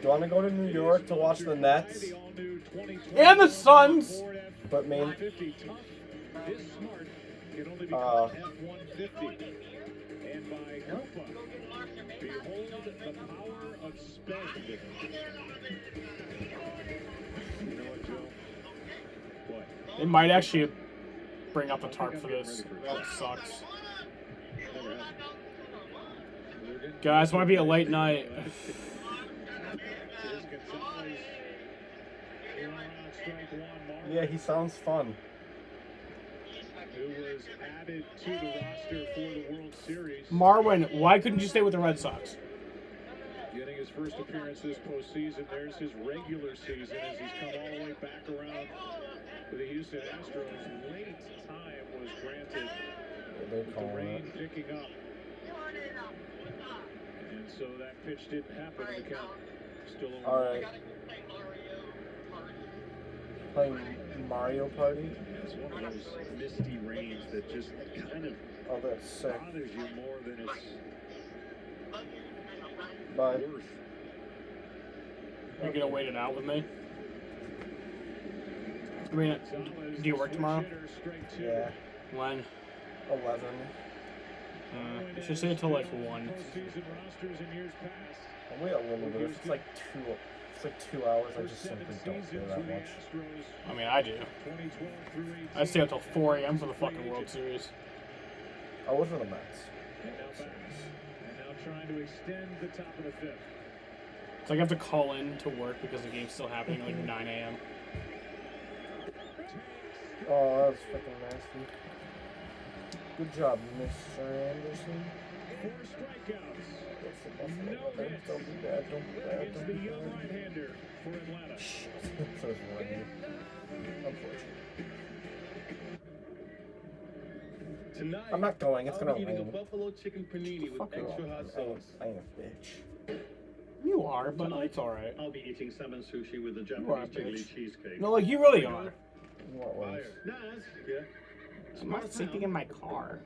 Do you want to go to New York to watch the Nets? the all-new 2020 And the Suns. Ford But main. F-150 tough. This smart can only be Uh, called F-150. And by Copa, behold the power of spend. You know what, Joe? What? They might actually bring out the tarp for this. That sucks. Never happened. Guys, might be a late night. Here's Gonzalez. Here on strike one, Marwin, Yeah, he sounds fun. who was added to the roster for the World Series. Marwin, why couldn't you stay with the Red Sox? Getting his first appearance this postseason. There's his regular season as he's come all the way back around to the Houston Astros. Late time was granted They're with the calling rain it. picking up. And so that pitch didn't happen. The count still over. Alright. Playing Mario Party? It's one of those misty rains that just kind of Oh, that's sick. bothers you more than it's Bye. worth. Are you gonna wait it out with me? I mean, do you work tomorrow? Yeah. When? 11. You should stay until like 1. I'll wait a little bit. If it's like 2 hours, I just simply don't care that much. I mean, I do. I stay until 4 a.m. for the fucking World Series. I was in the Mets. And now trying to extend the top of the 5th. It's like I have to call in to work because the game's still happening at like 9 a.m. Oh, that was freaking nasty. Good job, Mr. Anderson. strikeouts. No hits Don't do that. Don't do that. against Don't the do young that. right-hander for Atlanta. So it's running. Unfortunately. Tonight, I'm not going. It's I'll gonna be eating rain. a buffalo chicken panini with Fuck extra off. hot I sauce. ain't a bitch. You are, but it's alright. I'll be eating salmon sushi with a You are, Japanese jiggly bitch. cheesecake. No, like you really are. In what ways? Yeah. I'm not sleeping in my car.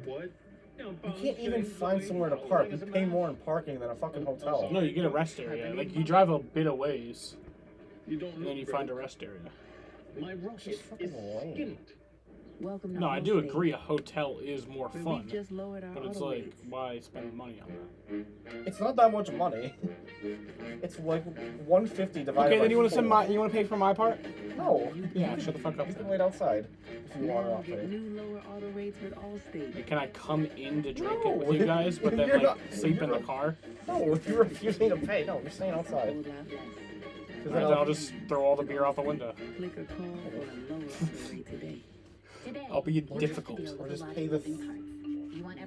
What? You can't even find somewhere to park. You pay more in parking than a fucking hotel. No, you get a rest area. Like you drive a bit of ways, and then you find a rest area. My rocket is skinned. Welcome to No, I home do state. agree. A hotel is more But fun, we just lowered our but it's auto like, rates. why spend money on that? It's not that much money. It's like 150 divided by Okay, then you want to 4. you want to pay for my part? No. Yeah, shut the fuck up. You can wait outside if you want to Now not get pay. new lower auto rates with Allstate. Like, can I come in to drink it with No, you guys, but then you're like not- sleep in the you're- car? No, if you're refusing to pay, no, you're staying outside. We'll laugh less. Because Then I'll just throw all the beer out the window. Click or call for a lower auto rate today. I'll be difficult. Or just pay the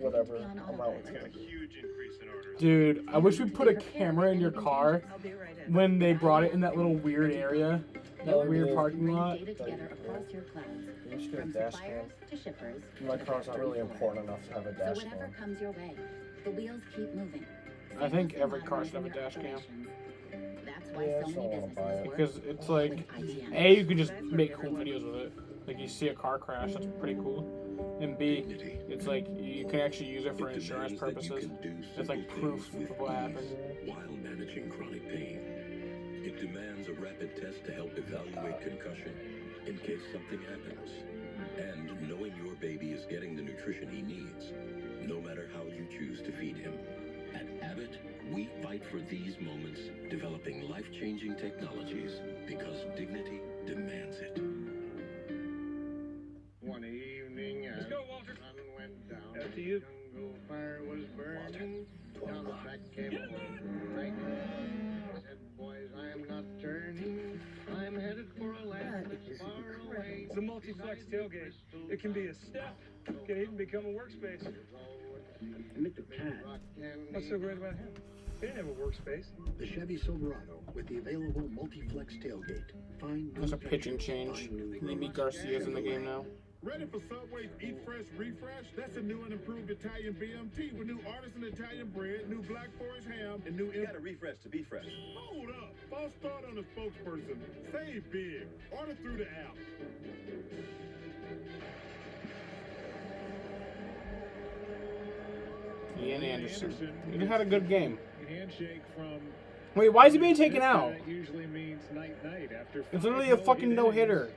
whatever amount. It's got a huge increase in orders. Dude, I wish we put a camera in your car when they brought it in that little weird area, that weird parking lot. You should get a dash cam. My car's not really important enough to have a dash cam. comes your way, the wheels keep moving. I think every car should have a dash cam. That's why so many businesses Because it's like, A, you can just make cool videos with it. Like you see a car crash, that's pretty cool. And B, it's like you can actually use it for insurance purposes. It's like proof of what happened. While managing chronic pain, it demands a rapid test to help evaluate concussion in case something happens. And knowing your baby is getting the nutrition he needs, no matter how you choose to feed him. At Abbott, we fight for these moments, developing life-changing technologies because dignity demands it. One evening, Let's go, Walter. sun went down. After you. Jungle fire was burning. Down the track came a train. I said, boys, I am not turning. I'm headed for a land that's far away. It's a multi-flex tailgate. It can be a step. It can even become a workspace. Mr. Cat. What's so great about him? He didn't have a workspace. The Chevy Silverado with the available multi-flex tailgate. Find There's a pitching change. Maybe Garcia's in the game now. Ready for Subway's Eat Fresh Refresh? That's a new and improved Italian BMT with new artisan Italian bread, new Black Forest ham, and new... You gotta refresh to be fresh. Hold up! False start on the spokesperson. Save big. Order through the app. Ian Anderson. He had a good game. Handshake from. Wait, why is he being taken out? Usually means night after. It's literally a fucking no-hitter.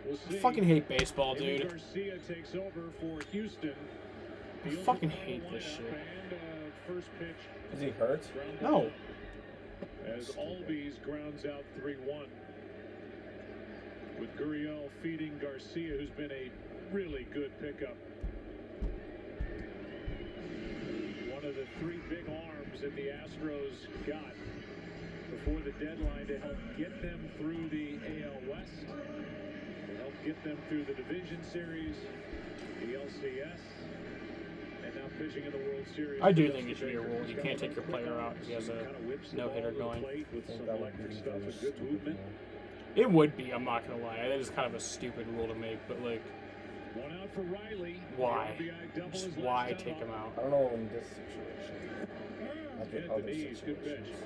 We'll I see. fucking hate baseball, Andy dude. Garcia takes over for Houston. I fucking hate this shit. And first pitch. Is he hurt? No. As Albies grounds out 3-1. With Gurriel feeding Garcia, who's been a really good pickup. One of the three big arms that the Astros got before the deadline to help get them through the AL West, to help get them through the Division Series, the LCS, and now pitching in the World Series. I do think it should be a rule. You can't take your player out if he has a no-hitter going. With some electric stuff and good movement. It would be, I'm not gonna lie. That is kind of a stupid rule to make, but like, One out for Riley. why? The RBI double Just his why last time take him out? I don't know in this situation. I've Hit been the other knees, good pitch. situations.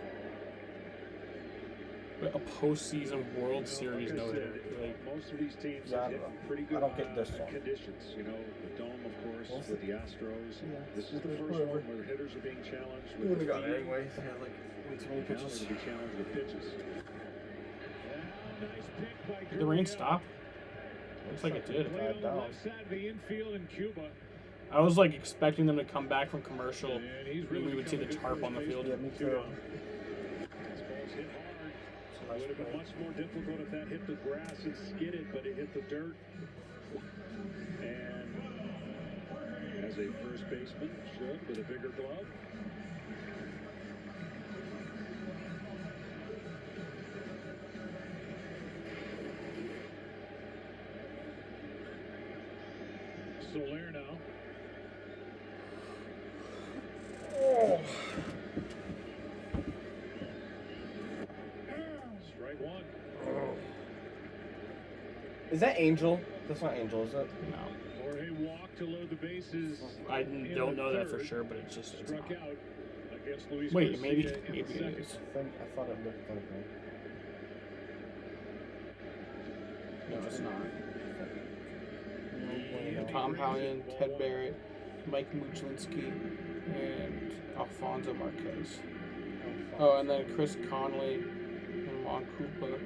But a postseason World Series no-hitter. Like, Most of these teams Yeah, I have don't hit know. pretty good I don't get this one. conditions. You know, the dome, of course, We'll with see. the Astros. Yeah. This is the first Whatever. one where the hitters are being challenged. We With would have the got it field. anyway. They had like way too many Now pitches. they're gonna be challenged with pitches. Nice pick by did the rain Gurriel. stop? Looks like it did. Played on the down. left side of the infield in Cuba. I was like expecting them to come back from commercial And he's and really we would see the become a tarp good on the first field. Yeah, me too. This ball's hit hard. It's a It nice would have been play. much more difficult if that hit the grass and skidded, but it hit the dirt. And as a first baseman should with a bigger glove. Soler now. Is that Angel? That's not Angel, is it? No. Jorge walked to load the bases. I don't know that for sure, but it's just it's Struck not. out against Luis Wait, Garcia maybe in it the second. is. I thought it looked like that. No, it's not. Tom Hallion, Ted Barrett, Mike Muchlinski, and Alfonso Marquez. Oh, and then Chris Conley and Juan Cooper.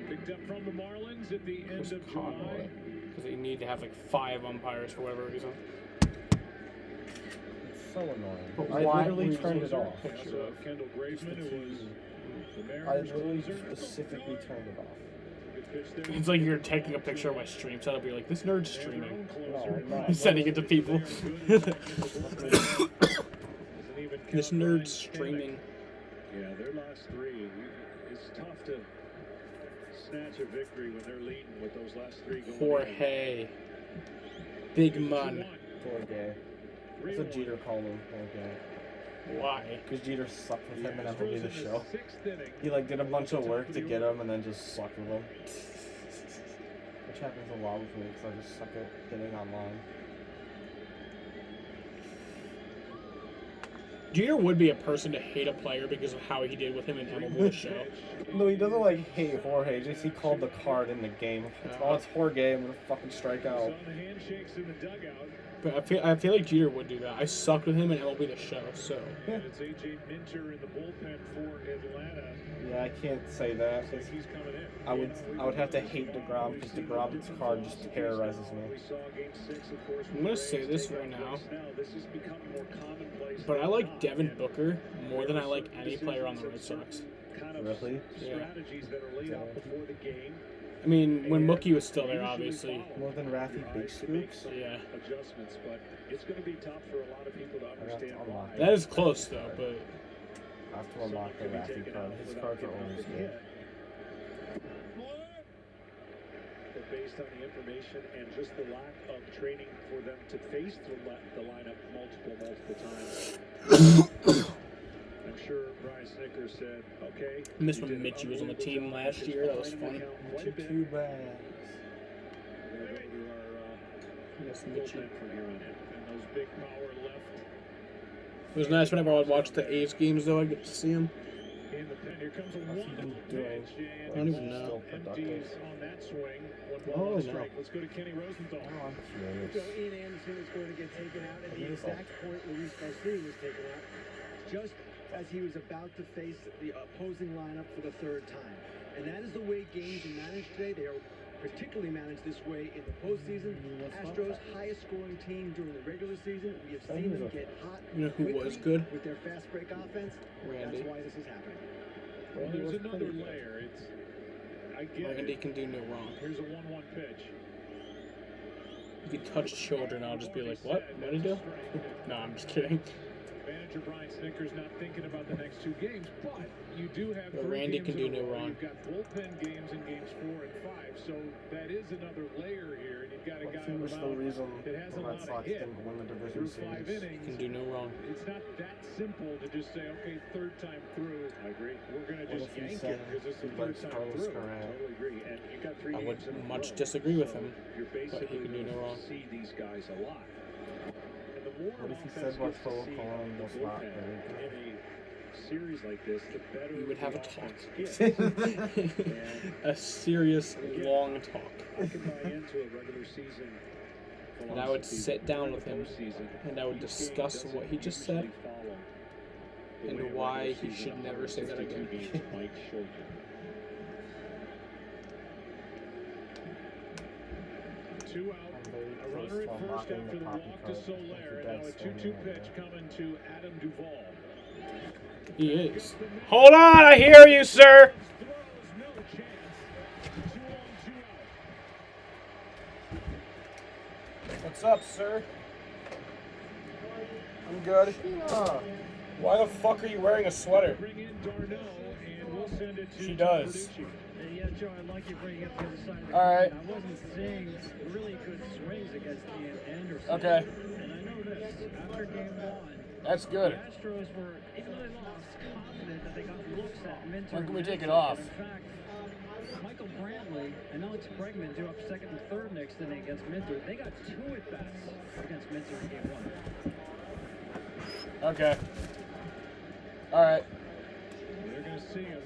Picked up from the Marlins at the end Chris of Conley. July. Because they need to have like 5 umpires for whatever reason. It's so annoying. But I why literally would turned you it off. Also, Kendall Graveman, who was the I Mariners literally closer. specifically turned it off. Good pitch there. It's like you're taking a picture of my stream setup. You're like, this nerd's streaming. No, He's sending it to people. This nerd's streaming. Yeah, their last 3. It's tough to snatch a victory when they're leading with those last 3 going. Jorge. Big man. Jorge. That's what Jeter called him. Jorge. Why? Because Jeter sucked with him in MLB The Show. He like did a bunch of work to get him and then just sucked with him. Which happens a lot with me because I just suck at hitting online. Jeter would be a person to hate a player because of how he did with him in MLB The Show. No, he doesn't like hate Jorge. Just he called the card in the game. Oh, it's Jorge. I'm gonna fucking strike out. Handshakes in the dugout. But I feel like Jeter would do that. I sucked with him in MLB The Show, so. And it's AJ Minter in the bullpen for Atlanta. Yeah, I can't say that. Looks like he's coming in. I would have to hate DeGrom because DeGrom's card just terrorizes me. We saw game 6, of course. I'm gonna say this right now, This is becoming more commonplace. but I like Devin Booker more than I like any player on the Red Sox. Kind of Really? strategies that are laid out before the game. I mean, when Mookie was still there, obviously. More than Rafi Big Scoops? Yeah. Adjustments, but it's going to be tough for a lot of people to understand why. That is close, though, but. I have to unlock the Rafi card. His cards are always good. But based on the information and just the lack of training for them to face the lineup multiple times. I'm sure Brian Snickers said, okay. I miss when Mitchie was on the team last year. That was fun. Too bad. Yes, Mitchie. And those big power left. It was nice whenever I would watch the A's games, though. I get to see him. In the pen, here comes a What's he been doing? I don't even know. Still productive. on that swing. Oh, no. Strike. Let's go to Kenny Rosenthal. Oh, I'm curious. So Ian Anderson is going to get taken out at the exact point Luis Garcia was taken out, just as he was about to face the opposing lineup for the 3rd time. And that is the way games are managed today. They are particularly managed this way in the postseason. Astros' highest scoring team during the regular season. We have seen them get hot You know who was good? with their fast break offense. Randy. That's why this is happening. Well, there's another layer. I get Randy it. can do no wrong. Here's a 1-1 pitch. You could touch children, I'll just be like, what? What did he do? No, I'm just kidding. Manager Brian Snickers not thinking about the next 2 games, but you do have But 3 Randy games can do in a no row. wrong. You've got bullpen games in games 4 and 5, so that is another layer here, and you've got a guy on the There's no mound reason that has the a Red lot Sox of hit didn't win the division through 5 series. innings. Can do no wrong. It's not that simple to just say, okay, 3rd time through. I agree. We're going to What just if he yank said it because it's the he 3rd likes time Carlos through. Correa? Totally agree. And you got 3 I would games in a much row, disagree with so him, You're but he basically can do no wrong. see these guys a lot. And the more What if he offense said what gets to Cole see Colon the was not bullpen very good? in a series like this, the better We would have the a talk. offense gets. A serious, long talk. I can buy into a regular season And I would philosophy, sit but down in with the him postseason, and I would each game discuss doesn't what he just said usually follow the and way a why regular he season should of never say that 162 again. games might show you. 2 out. A runner at first after the walk to Soler, and now a 2-2 pitch coming to Adam Duvall. He is. Hold on, I hear you, sir. What's up, sir? I'm good. Why the fuck are you wearing a sweater? She does. Yeah, Joe, I like you bringing up the other side of the All right. coin. I wasn't seeing really good swings against Ian Anderson. Okay. And I know this. After game 1, That's good. the Astros were, even though they lost, confident that they got looks at Minter. When can we take it off? In fact, Michael Brantley and Alex Bregman do up second and third next inning against Minter. They got 2 at-bats against Minter in game 1. Okay. All right. They're going to see him.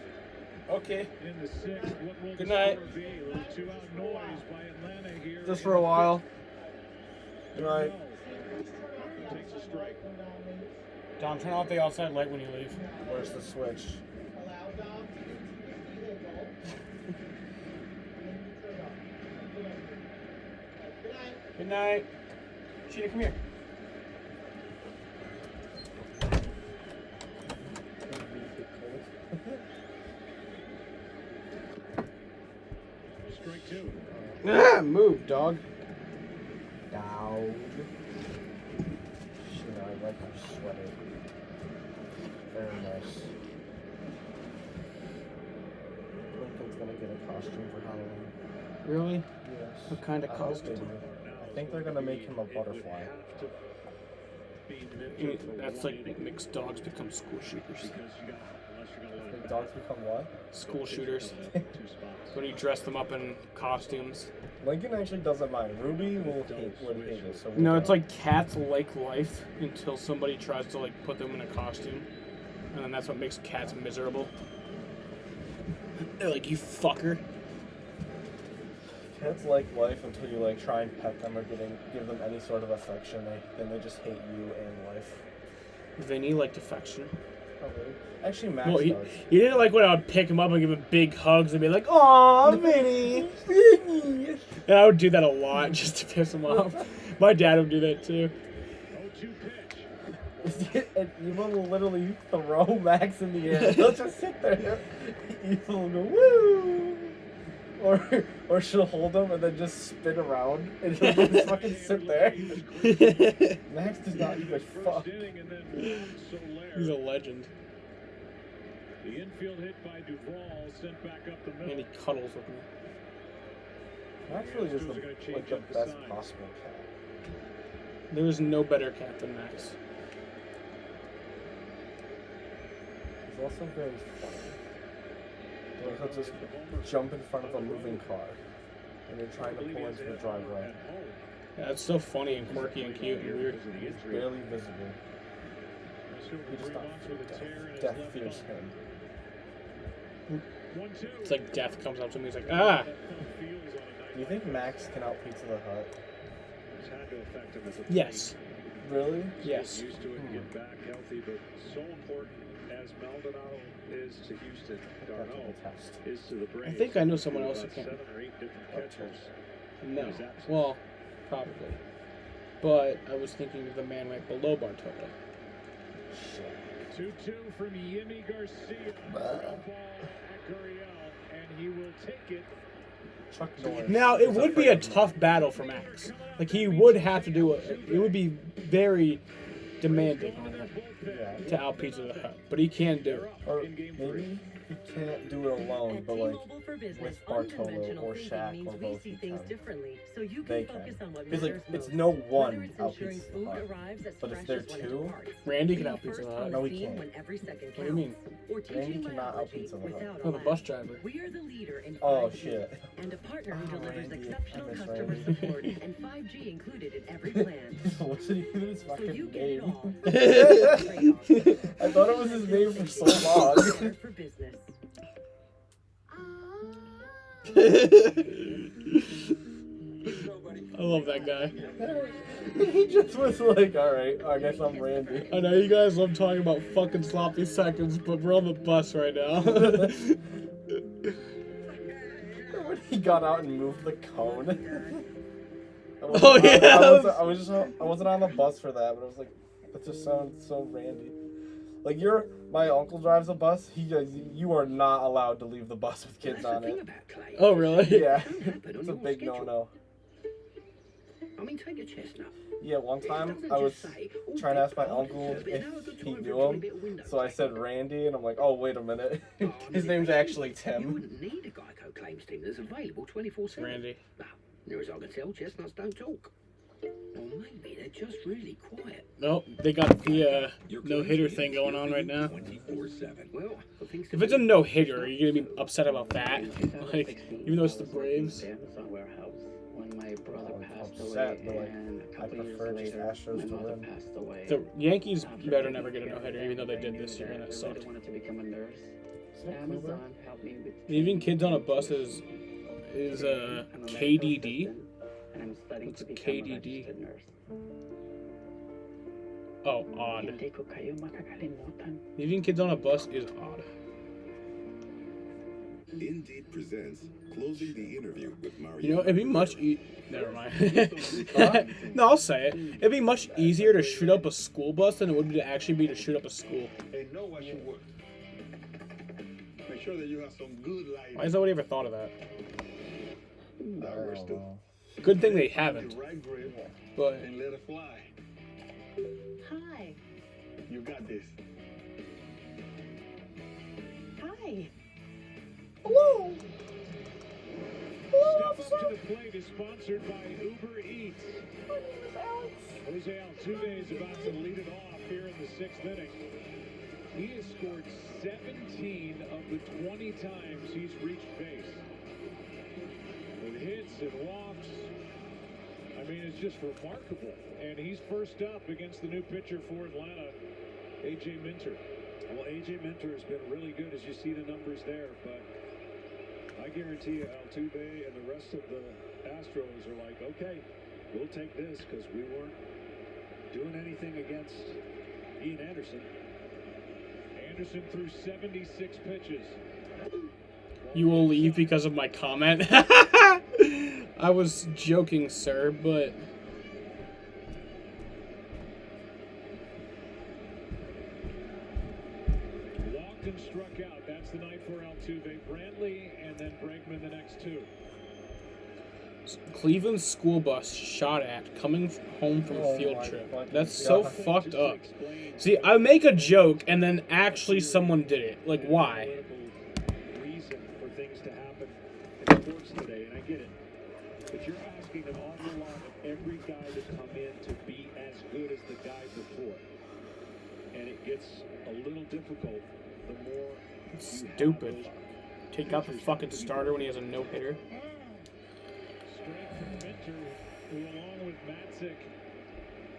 Okay. In the 6th, what will Good the night. score be? A little 2-out noise by Atlanta here. Just for a while. Good night. Takes a strike. Don, turn off the outside light when you leave. Where's the switch? Good night. Sheena, come here. Strike 2. Ah, move, dog. Dog. Shit, I like her sweater. Very nice. Lincoln's gonna get a costume for Halloween. Really? Yes. What kind of I hope they costume? do. I think they're gonna make him a butterfly. That's like what makes dogs become school shooters. Make dogs become what? School shooters. When you dress them up in costumes. Lincoln actually doesn't mind. Ruby would hate it. So No, it's like cats like life until somebody tries to like put them in a costume, and then that's what makes cats miserable. They're like, you fucker. Cats like life until you like try and pet them or give them any sort of affection. Then they just hate you and life. Vinny liked affection. Oh, really? Actually, Max Well, does. he didn't like when I would pick him up and give him big hugs and be like, "Aw, Vinny, Vinny." And I would do that a lot just to piss him off. My dad would do that too. And Eva will literally throw Max in the air. He'll just sit there. Eva will go, woo! Or she'll hold him and then just spin around and he'll just fucking sit there. Max does not give a fuck. He's a legend. The infield hit by Duvall, sent back up the middle. And he cuddles with me. Max really is the best possible cat. There is no better cat than Max. He's also very funny. Like he'll just jump in front of a moving car and you're trying to pull into the driveway. Yeah, it's so funny and quirky and cute and weird. He's barely visible. He just not death fears him. It's like death comes up to me. He's like, ah! Do you think Max can out Pizza the Hut? Yes. Really? Yes. Used to it and get back healthy, but so important as Maldonado is to Houston, Darno is to the Braves. I think I know someone else who can. 7 or 8 different catchers. No. Well, probably. But I was thinking of the man right below Bartolo. 2-2 from Yimi Garcia. Ball at Gurriel, and he will take it. Chuck Norris. Now, it would be a tough battle for Max. Like, he would have to do it. It would be very demanding on him to out Pizza the Hut. But he can do it. Or maybe he can't do it alone, but like with Bartolo or Shaq or both he can. They can. Because like, it's no one out Pizza the Hut. But if they're two... Randy can out Pizza the Hut. No, he can't. What do you mean? Randy cannot out Pizza the Hut. Oh, the bus driver. We are the leader in 5G Oh, shit. and a partner who delivers Randy. exceptional I miss customer Randy. support and 5G included in every plan. What's his fucking you get it name? all. I thought it was his name for so long. For business. I love that guy. He just was like, alright, I guess I'm Randy. I know you guys love talking about fucking sloppy seconds, but we're on the bus right now. When he got out and moved the cone. Oh, yeah. I wasn't on the bus for that, but I was like, that just sounds so Randy. Like my uncle drives a bus. You are not allowed to leave the bus with kids on it. Oh, really? Yeah, it's a big no-no. I mean, take a chestnut. Yeah, one time I was trying to ask my uncle if he knew him, so I said Randy, and I'm like, oh, wait a minute. His name's actually You Tim. wouldn't need a Geico claims team that's available 24/7. Randy. Well, near as I can tell, chestnuts don't talk. maybe they're just really quiet. Nope, they got the no-hitter thing going on right now. 24/7. Well, If it's a no-hitter, are you gonna be upset about that? Like, even though it's the Braves. Amazon warehouse when my brother passed upset, away, but, like, and a I couple years prefer just later, Astros my to mother win. passed away. The Yankees After better taking never get a care of no-hitter, her, even though they I did knew this year and that it I sucked. really wanted to become a nurse. that Amazon helped me with Leaving training, kids on a bus education. is I'm a medical KDD. assistant, and I'm studying What's to become a KDD? registered nurse. Oh, odd. Hindi ko kayo makakalimutan. Leaving kids on a bus is odd. Indeed presents Closing the Interview with Mario. You know, it'd be much never mind. No, I'll say it. It'd be much easier to shoot up a school bus than it would be to actually be to shoot up a school. And know what you work. Make sure that you have some good lighting. Why has nobody ever thought of that? Ours do. Good thing they haven't. The right grip But and let it fly. Hi. You got this. Hi. Hello. Step Up to the Plate is sponsored by Uber Eats. My name is Alex. Jose Altuve is about to lead it off here in the 6th inning. He has scored 17 of the 20 times he's reached base. With hits and walks. I mean, it's just remarkable. And he's first up against the new pitcher for Atlanta, A.J. Minter. Well, A.J. Minter has been really good, as you see the numbers there, but I guarantee you Altuve and the rest of the Astros are like, okay, we'll take this because we weren't doing anything against Ian Anderson. Anderson threw 76 pitches. you will leave because of my comment. I was joking, sir, but Walked and struck out. That's the night for Altuve. Brantley and then Bregman the next two. Cleveland school bus shot at coming home from a field trip. That's so fucked up. See, I make a joke and then actually someone did it. Like, why? Reason for things to happen in sports today, and I get it. But you're asking an awful lot of every guy to come in to be as good as the guy before. And it gets a little difficult the more It's stupid. Take out the fucking starter when he has a no-hitter. Strength from Minter, who along with Matzik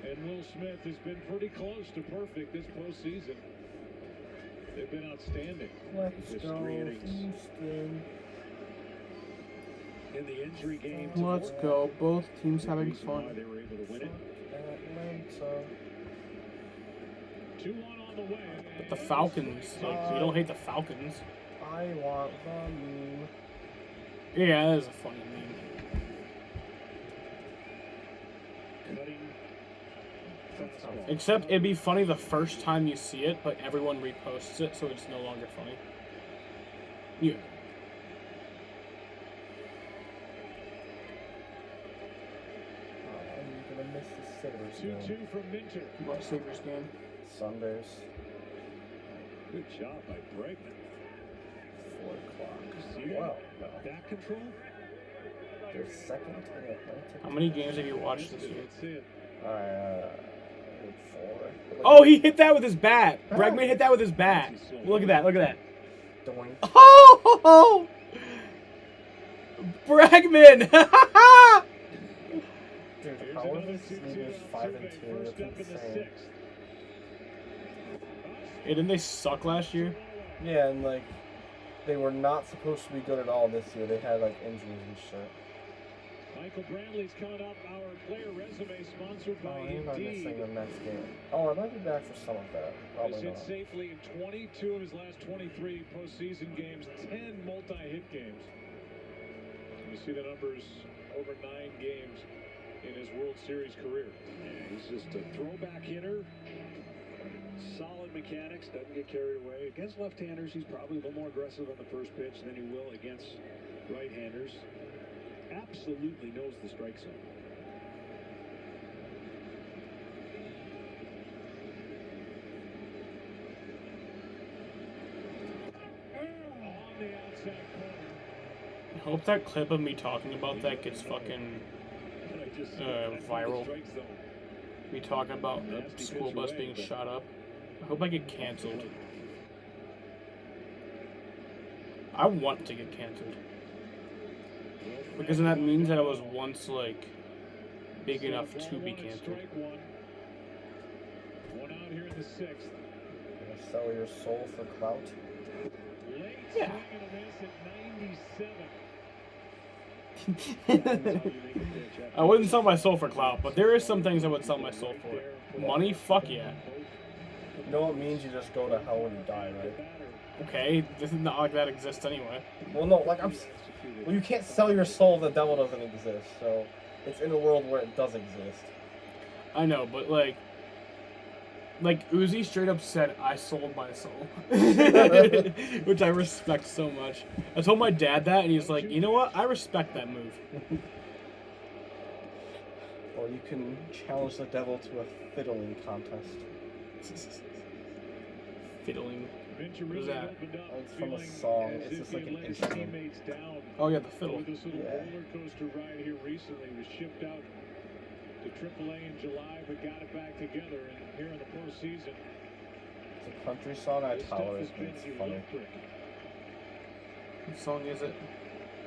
and Will Smith has been pretty close to perfect this postseason. They've been outstanding. Let's Just go, 3 innings. Houston. In the injury game. Let's go. Both teams having Reason why fun. they were able to win it. Atlanta. 2-1 on the way. But the Falcons, like, you don't hate the Falcons. I want the meme. Yeah, that is a funny name. Cutting. fastball. Except it'd be funny the first time you see it, but everyone reposts it, so it's no longer funny. Yeah. I'm gonna miss the Sabres game. 2-2 from Minter. What Sabres game? Sundays. Good job by Bregman. 4 o'clock. See Wow. No. back control. They're second in Atlantic. How many games have you watched this year? That's it. 4. Oh, he hit that with his bat. Bregman hit that with his bat. Look at that. Look at that. Doink. Oh! Bregman! Dude, how are the Sabres 5-2? That's insane. Hey, didn't they suck last year? Yeah, and like, they were not supposed to be good at all this year. They had like injuries and shit. Michael Brantley's coming up. Our player resume sponsored by I'm not missing Indeed. the next game. Oh, I might be back for some of that. He's Probably hit not. safely in 22 of his last 23 postseason games, 10 multi-hit games. You see the numbers over 9 games in his World Series career. Yeah, he's just a throwback hitter. Solid mechanics, doesn't get carried away. Against left-handers, he's probably a little more aggressive on the first pitch than he will against right-handers. Absolutely knows the strike zone. On the outside corner. I hope that clip of me talking about that gets fucking viral. We talking about a school bus being shot up. I hope I get canceled. I want to get canceled. Because then that means that I was once, like, big enough to be canceled. One out here in the sixth. Gonna sell your soul for clout? Yeah. I wouldn't sell my soul for clout, but there is some things I would sell my soul for. Money? Fuck yeah. You know what means you just go to hell when you die, right? Okay, this is not like that exists anyway. Well, no, like well, you can't sell your soul. The devil doesn't exist, so it's in a world where it does exist. I know, but like Uzi straight up said, "I sold my soul," which I respect so much. I told my dad that, and he's like, "You know what? I respect that move." Or you can challenge the devil to a fiddling contest. Fiddling. What is that? Oh, it's from a song. It's just like an instrument. Oh yeah, the fiddle. This little roller coaster ride here recently was shipped out to AAA in July, but got it back together, and here in the postseason. It's a country song. I tolerate it. It's funny. What song is it?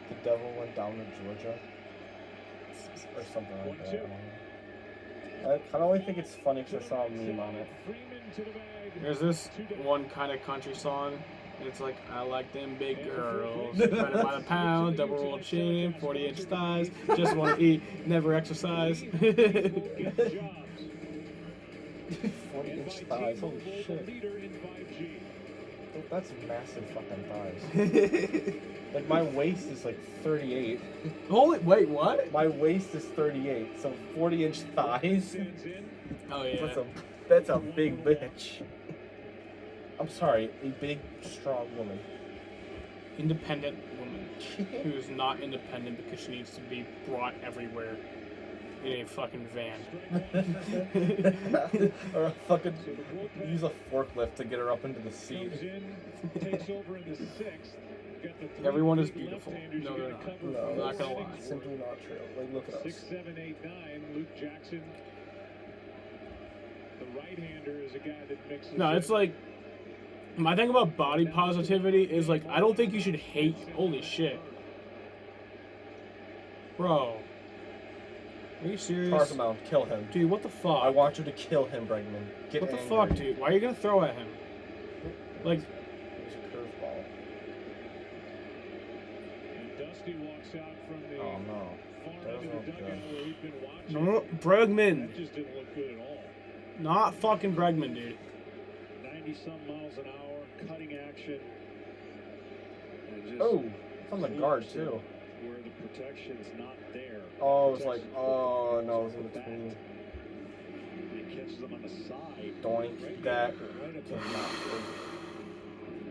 The devil went down to Georgia, or something like that. I only think it's funny because I saw a meme on it. There's this one kind of country song. It's like, I like them big girls, better by the pound, double rolled chin, 40-inch thighs, just want to eat, never exercise. 40-inch thighs, holy shit. That's massive fucking thighs. Like, my waist is like 38. Holy, wait, what? My waist is 38, so 40-inch thighs? Oh yeah. That's a big bitch. I'm sorry, a big, strong woman. Independent woman who is not independent because she needs to be brought everywhere in a fucking van. Or a fucking use a forklift to get her up into the seat. Everyone is beautiful. No, they're not. No, I'm not gonna lie. Simply not true. Like, look at us. 6, 7, 8, 9. Luke Jackson. The right-hander is a guy that mixes. No, it's like, my thing about body positivity is like, I don't think you should hate. Holy shit, bro. Are you serious? Tarkamount, kill him. Dude, what the fuck? I want you to kill him, Bregman. Get What the angry. fuck, dude? Why are you gonna throw at him? Like, it was a curveball. And Dusty walks out from the Oh no. far That end of doesn't the look dugout good. where we've been watching. no, Bregman. That just didn't look good at all. Not fucking Bregman, dude. 90-some miles an hour, cutting action. And just Oh, it's on the guard too. where the protection's not there. Oh, it was like, oh no, it was in between. He catches them on the side. Doink that.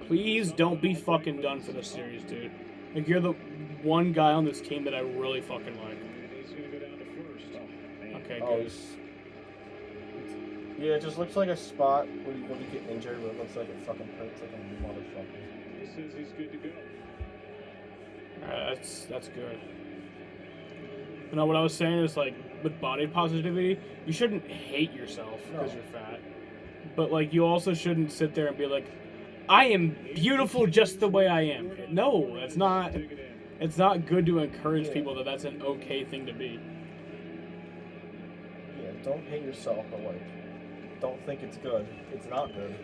Please don't be fucking done for this series, dude. Like, you're the one guy on this team that I really fucking like. He's going to go down to first. Oh, man. Okay, Oh, good. yeah, it just looks like a spot where you get injured, but it looks like it fucking hurts like a motherfucker. He says he's good to go. Alright, that's good. But no, what I was saying is, like, with body positivity, you shouldn't hate yourself because you're fat. But, like, you also shouldn't sit there and be like, I am beautiful just the way I am. No, it's not good to encourage people that that's an okay thing to be. Yeah, don't hate yourself, but like, don't think it's good. It's not good.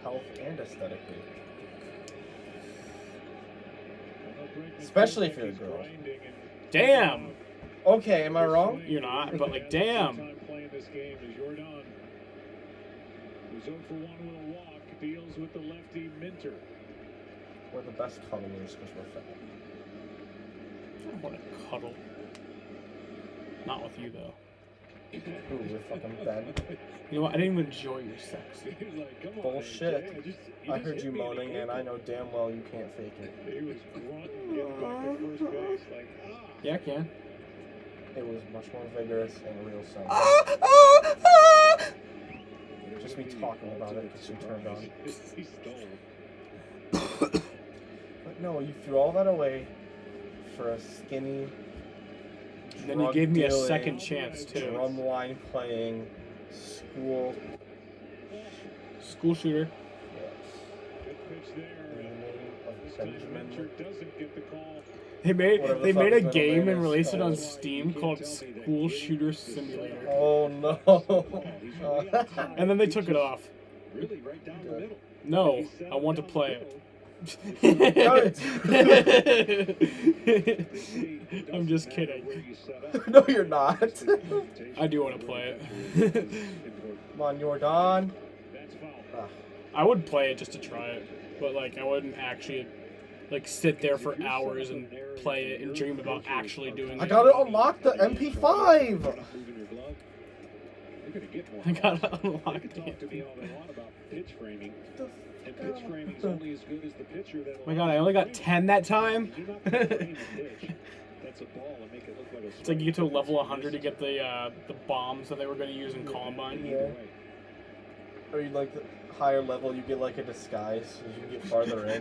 Health and aesthetically. Especially if you're a girl. Damn! Okay, am I wrong? You're not, but like, damn. Playing this game is Jordan. Who's 0 for 1 with a walk, deals with the lefty Minter. We're the best cuddlers because we're fat. I want to cuddle. Not with you, though. Ooh, we're fucking Ben. You know what? I didn't even enjoy your sex. Bullshit. I heard you moaning, and I know damn well you can't fake it. He was grunting, getting back to first base, like, Yeah, I can. It was much more vigorous and real sound. Just me talking about it because you turned on. But no, you threw all that away for a skinny, Then you gave me a drug-dealing, second chance too. drumline playing, School shooter. They made a game and released it on Steam called School Shooter Simulator. Oh no! And then they took it off. No, I want to play it. I'm just kidding. No, you're not. I do want to play it. Come on, Jordan. I would play it just to try it, but like I wouldn't actually like sit there for hours and play it and dream about actually doing it. I gotta unlock the MP5. I gotta unlock it. Oh my god, I only got 10 that time. It's like you get to a level 100 to get the bombs that they were going to use in Columbine. Yeah. Or you like the higher level, you get like a disguise as you get farther in.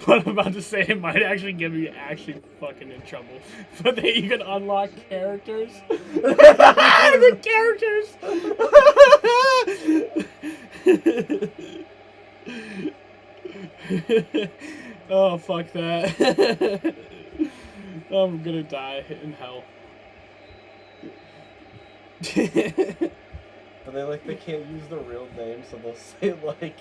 What I'm about to say, it might actually get me fucking in trouble. But then you can unlock characters. The characters! Oh, fuck that. I'm gonna die in hell. But they can't use the real name, so they'll say like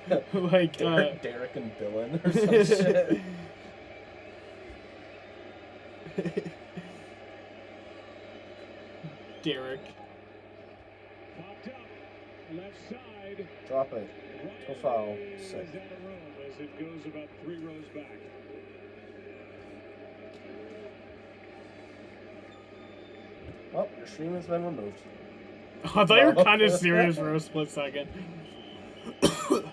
Derek and Dylan or some shit. Derek. Popped up, left side. Drop it. Go foul. Sick. As it goes about 3 rows back. Well, your stream has been removed. I thought you were kind of serious for a split second. I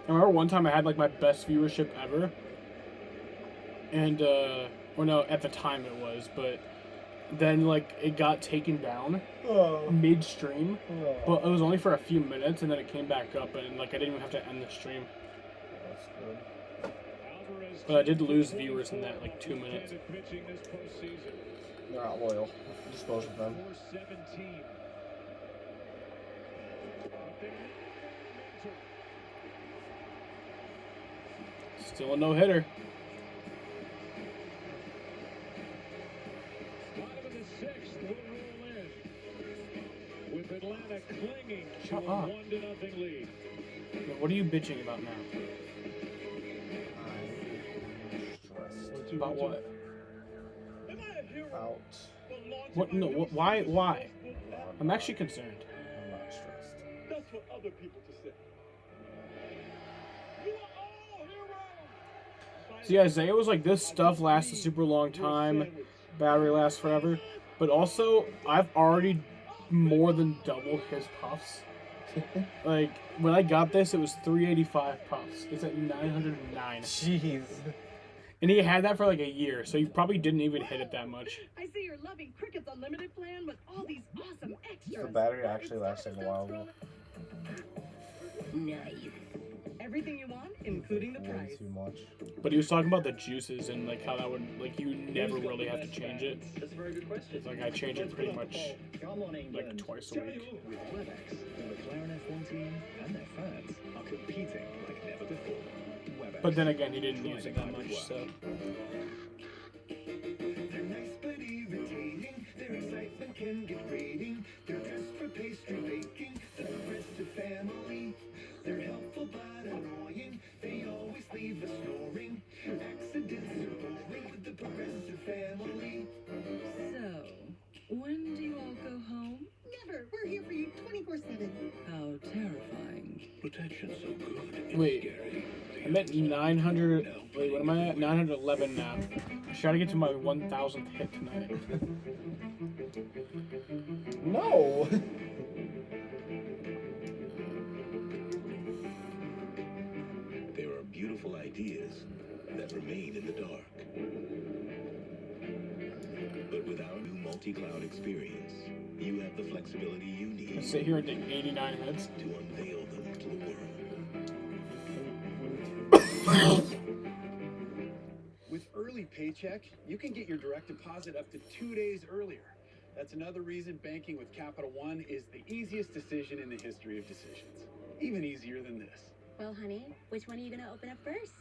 remember one time I had like my best viewership ever. And, or no, at the time it was, but then like it got taken down mid-stream. But it was only for a few minutes and then it came back up and like I didn't even have to end the stream. That's good. But I did lose viewers in that like 2 minutes. They're not loyal. Dispose of them. Still a no-hitter. Bottom of the 6th will roll in. With Atlanta clinging to a 1-0 lead. What are you bitching about now? About what? Out. What? No. Why? I'm actually concerned. I'm not stressed. That's what other people just say. You are all heroes. See, Isaiah was like, this stuff lasts a super long time, battery lasts forever, but also, I've already more than doubled his puffs. Like, when I got this, it was 385 puffs. It's at 909. Jeez. And he had that for like a year, so he probably didn't even hit it that much. I see you're loving Cricket's unlimited plan with all these awesome extras. The battery actually lasted a while though. Nice. Everything you want, including the price. Way too much. But he was talking about the juices and like how that would, like, you never really have to change it. That's a very good question. It's like I change it pretty much like twice a week. With WebEx, the McLaren F1 team and their fans are competing like never before. WebEx. But then again, he didn't use it that much, so. They're nice but irritating. Their excitement can get grating. They're just for pastry baking. The Progressive family. They're helpful but annoying. They always leave us snoring. Accidents are boring with the Progressive family. So, when do you all go home? Never. We're here for you 24/7. How terrifying. Protection's so good. Wait, I'm at 900. Wait, what am I at? 911 now. I should try to get to my 1,000th hit tonight. No! There are beautiful ideas that remain in the dark. But with our new multi-cloud experience, you have the flexibility you need I sit here and take 89 hits. to unveil them to the world. With early weekly paycheck, you can get your direct deposit up to 2 days earlier. That's another reason banking with Capital One is the easiest decision in the history of decisions. Even easier than this. Well, honey, which one are you going to open up first?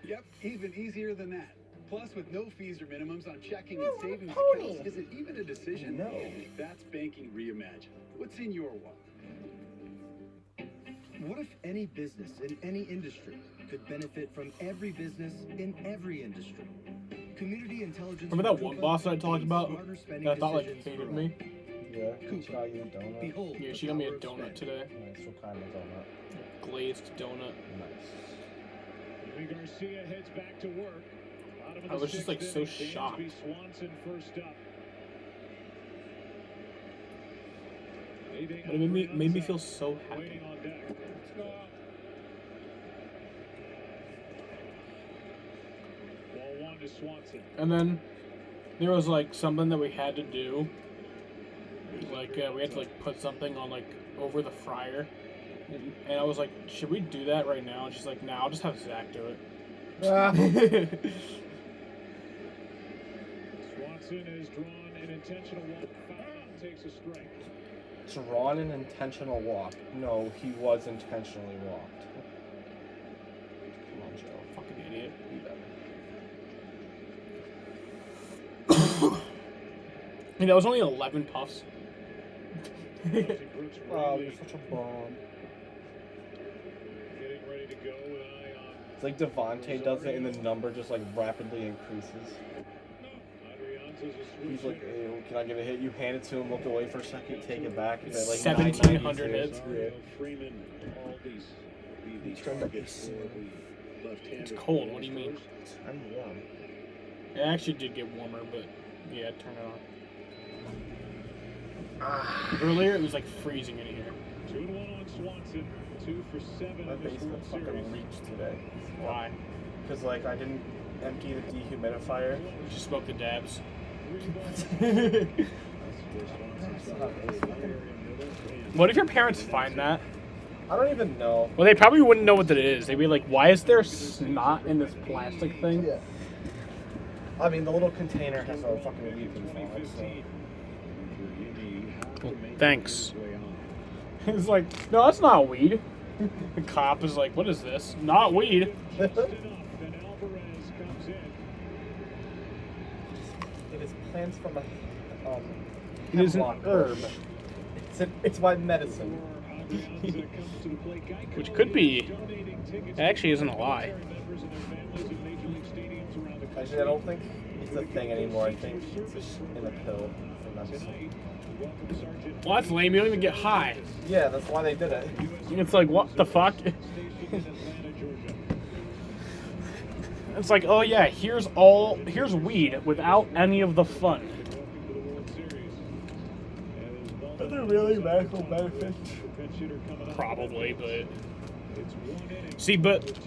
Yep, even easier than that. Plus, with no fees or minimums on checking and savings accounts, is it even a decision? No. That's banking reimagined. What's in your wallet? What if any business in any industry could benefit from every business in every industry? Community intelligence. Remember that one boss that I talked about? That I thought like hated me? Yeah, she got you a donut. Behold, Yeah, she got me a donut today. Nice, what kind of donut? Glazed donut. Nice. Garcia heads back to work. I was just like so shocked. Swanson first up. But it made me feel so happy. And then there was like something that we had to do. Like we had to like put something on like over the fryer. And I was like, should we do that right now? And she's like, no, I'll just have Zach do it. Swanson has drawn an intentional walk. Foul, takes a strike. Drawn an intentional walk. No, he was intentionally walked. Come on, Joe. Fucking idiot. And that was only 11 puffs. Wow, you're such a bomb. Getting ready to go with an eye on. It's like Devontae does it and the number just like rapidly increases. He's like, hey, can I get a hit? You hand it to him, look away for a second, take it back. It's like 1,700 hits. It's cold, what do you mean? I'm warm. It actually did get warmer, but yeah, turn it on. Earlier it was like freezing in here. 2-1 on Swanson, 2 for 7. My basement fucking reeked today. Why? Because like I didn't empty the dehumidifier. You smoked the dabs. What if your parents find that? I don't even know. Well, they probably wouldn't know what that is. They'd be like, why is there snot in this plastic thing? Yeah. I mean, the little container has a fucking weed inside, so. Well, thanks. It's like, no, that's not weed. The cop is like, what is this? Not weed. It is plants from a It is an hemlock herb. bush. It's my medicine. Which could be. It actually isn't a lie. Actually, I don't think it's a thing anymore. I think it's just in a pill for medicine. Well, that's lame. You don't even get high. Yeah, that's why they did it. It's like, what the fuck? It's like, oh yeah, here's weed without any of the fun. Are there really medical benefits? Probably, but... See, but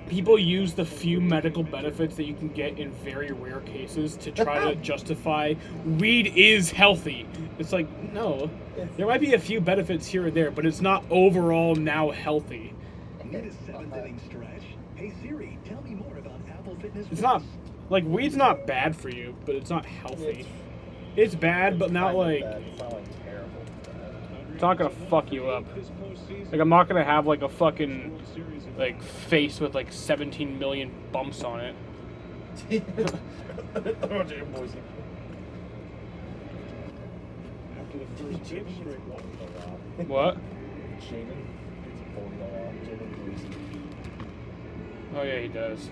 people use the few medical benefits that you can get in very rare cases to try to justify weed is healthy. It's like, no. There might be a few benefits here or there, but it's not overall now healthy. Need a 7th-inning stretch? Hey Siri, tell me more about Apple Fitness. It's not... Like, weed's not bad for you, but it's not healthy. It's bad, but not like... It's not like terrible. It's not gonna fuck you up. Like, I'm not gonna have like a fucking like face with like 17 million bumps on it. What? Oh yeah, he does.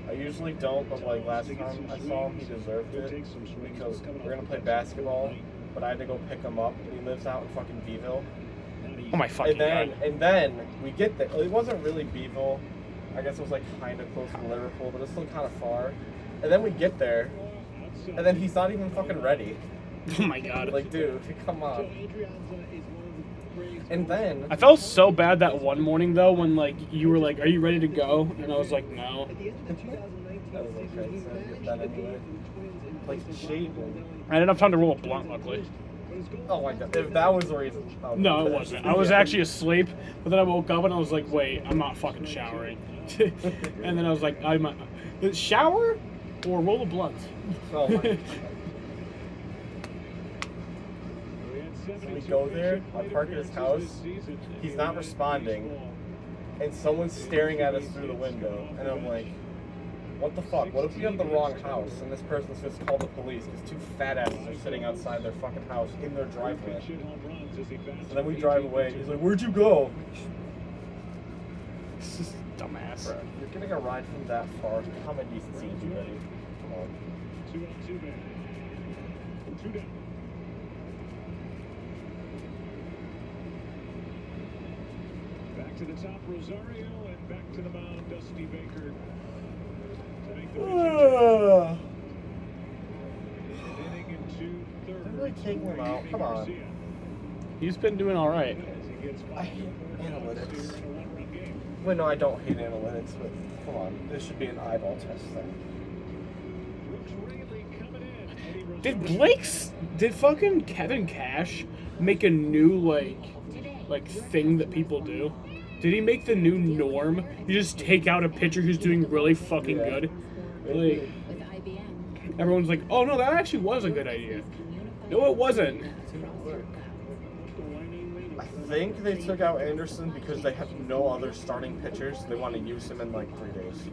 I usually don't, but like last time I saw him, he deserved it because we're gonna play basketball, but I had to go pick him up. He lives out in fucking Beeville. Oh my fucking god! And then we get there. It wasn't really Beeville. I guess it was like kind of close to Liverpool, but it's still kind of far. And then we get there, and then he's not even fucking ready. Oh my god! Like, dude, come on. And then I felt so bad that one morning though when like you were like, "Are you ready to go?" And I was like, "No." That was okay. So I get that anyway. Like shade. I didn't have time to roll a blunt, luckily. Oh my god, if that was the reason. Oh, No, it wasn't. I was actually asleep, but then I woke up and I was like, wait, I'm not fucking showering. And then I was like, shower or roll a blunt? Oh my god. So we go there, I park at his house, he's not responding, and someone's staring at us through the window, and I'm like, what the fuck? What if we have the wrong house and this person says call the police because two fat asses are sitting outside their fucking house in their driveway? So then we drive away. He's like, where'd you go? This is dumbass. Bro, you're getting a ride from that far. Common decency, buddy. Come on. 2 on 2 man. 2 down. Back to the top, Rosario, and back to the mound, Dusty Baker. They're really taking him out. Come on. He's been doing all right. I hate analytics. Well, no, I don't hate analytics, but come on. This should be an eyeball test thing. Did fucking Kevin Cash make a new like thing that people do? Did he make the new norm? You just take out a pitcher who's doing really fucking good. Like, everyone's like, oh no, that actually was a good idea. No, it wasn't. I think they took out Anderson because they have no other starting pitchers. They want to use him in like 3 days.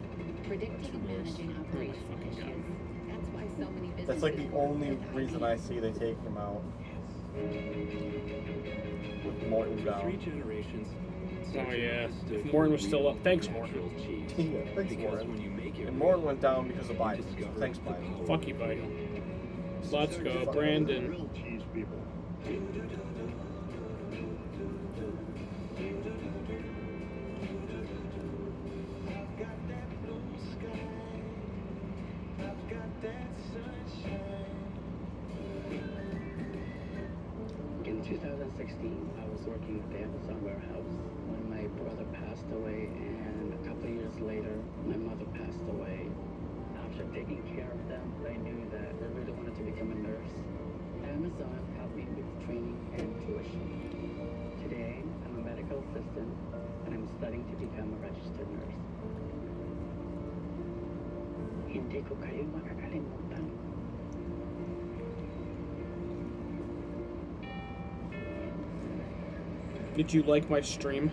That's like the only reason I see they take him out. With Morton down. 3 generations. Oh yeah, if Morton was still up. Thanks, Morton. Yeah, thanks, Morton. And Morton went down because of Biden. Thanks, Biden. Fuck you, Biden. Let's go, Brandon. In 2016, I was working at the Amazon warehouse when my brother passed away, and a couple of years later, my mother passed away. After taking care of them, I knew that I really wanted to become a nurse. Amazon helped me with training and tuition. Today, I'm a medical assistant, and I'm studying to become a registered nurse. Hindi ko kayo makakalimutan. Did you like my stream?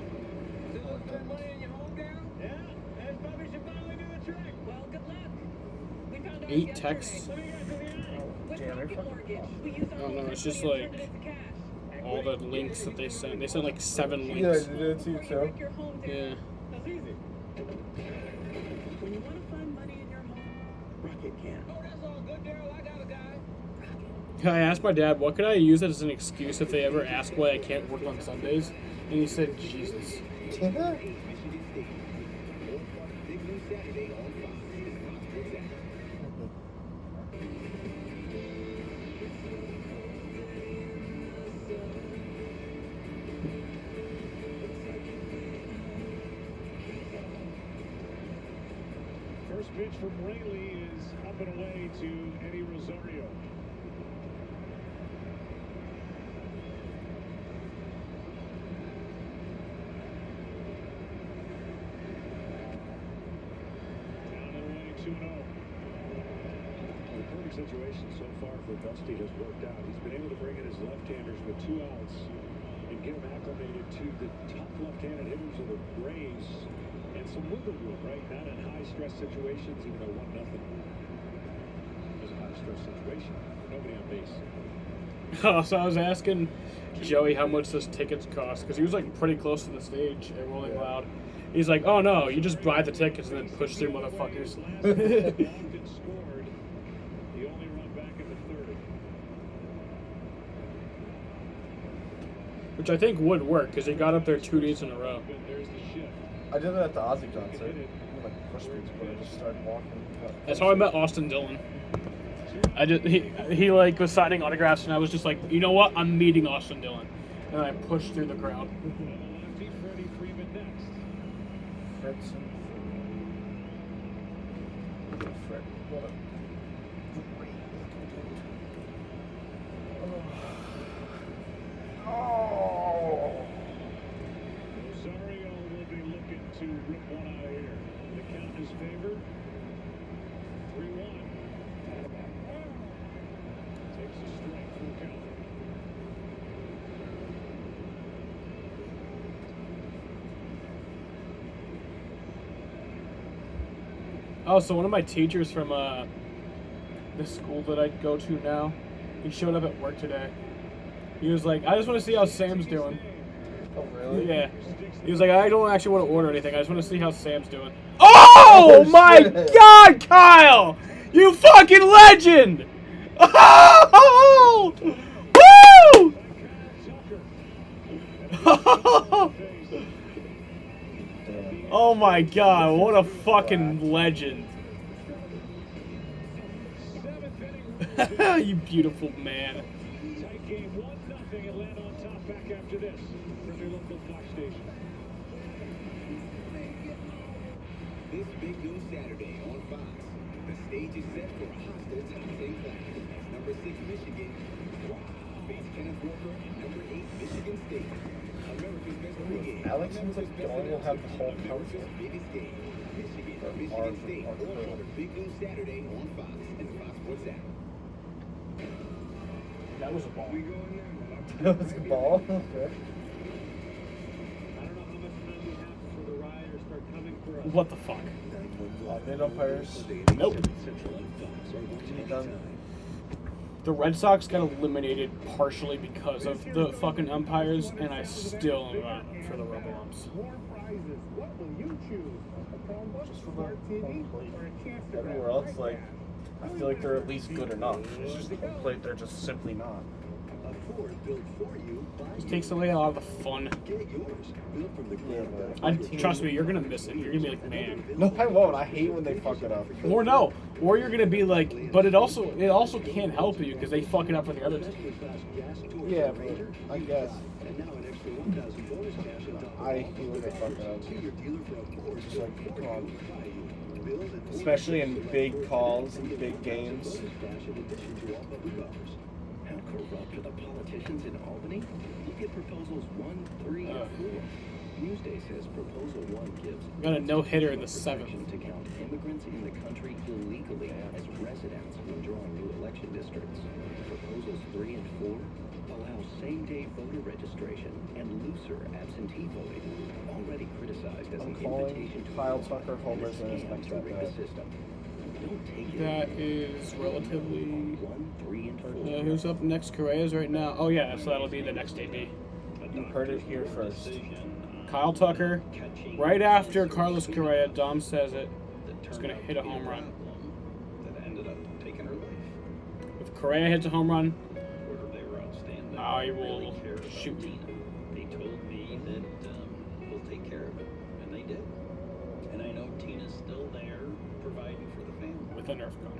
8 texts. Oh no, it's just like all the links that they sent. They sent like 7 links. Yeah, they did it to you too. Yeah. When you want to find money in your home, Rocket can. Oh, that's all good, Daryl. I got a guy. I asked my dad, what could I use as an excuse if they ever ask why I can't work on Sundays? And he said, Jesus. First pitch from Rayleigh is up and away to Eddie Rosario. Situation so far for Dusty has worked out. He's been able to bring in his left-handers with 2 outs and get him acclimated to the top left-handed hitters of the Braves and some wiggle room, right? Not in high-stress situations, even though 1-0 is a high-stress situation. Nobody on base. Oh, so I was asking Joey how much those tickets cost because he was like pretty close to the stage at Rolling Loud. He's like, oh no, you just buy the tickets and then push through motherfuckers. Which I think would work because he got up there 2 days in a row. I did that at the Ozzy concert. Like push me to I just started walking. That's how I met Austin Dillon. He like was signing autographs and I was just like, you know what? I'm meeting Austin Dillon, and I pushed through the crowd. Fredson. Fred, what a great looking dude. Rosario will be looking to rip one out of here. The count is favored. 3-1. Takes a strike full count. Oh, so one of my teachers from the school that I go to now, he showed up at work today. He was like, I just want to see how Sam's doing. Oh, really? Yeah. He was like, I don't actually want to order anything. I just want to see how Sam's doing. Oh my shit. God, Kyle! You fucking legend! Oh! Woo! Oh my God, what a fucking legend. You beautiful man. Tight game, 1-0. Atlanta on top. Back after this from your local Fox station. This Big News Saturday on Fox. The stage is set for a hostile top 10 clash as number 6 Michigan face Kenneth Walker and number 8 Michigan State. America's best pregame. Alex seems like Dawn will have the whole council. Biggest game. Michigan State. All part of Big News Saturday on Fox and the Fox Sports app. That was a ball. That was a ball? Okay. I don't know how much time we have before the rioters start coming for us. What the fuck? Dead umpires. Nope. The Red Sox got eliminated partially because of the fucking umpires, and I still am not for the Rebel umps. More prizes. What will you choose? A Chromebook, Just for smart the TV, home plate. or a chance to Everywhere else, like, I feel like they're at least good enough. It's just the home plate, they're just simply not. A Ford built for you by Just takes away a lot of the fun. Get yours. Built from the ground up. Trust me, you're gonna miss it. You're gonna be like, man. No, I won't. I hate when they fuck it up. Or no, or you're gonna be like, but it also can't help you because they fuck it up for the other team. Yeah, but I guess. I hate when they fuck it up. Just like, come on. Especially in big calls and big games. How corrupt are the politicians in Albany? Look at proposals 1, 3, and 4. Newsday says proposal 1 gives Got a no-hitter in the 7th. to count immigrants in the country illegally as residents when drawing new election districts. Proposals 3 and 4 allow same-day voter registration and looser absentee voting, already criticized as I'm an calling invitation to Kyle Tucker homers in his next to rig the at-bat. system. Don't take it. That is relatively. 1, 3, and 4. Who's up next? Correa's right now. Oh yeah, so that'll be the next AB. You heard it here first. Kyle Tucker, right after Carlos Correa, Dom says it, is going to hit a home run. That ended up taking her life. If Correa hits a home run, They were outstanding. I will shoot. They told me that we'll take care of it, and they did. And I know Tina's still there, providing for the family. With a Nerf gun.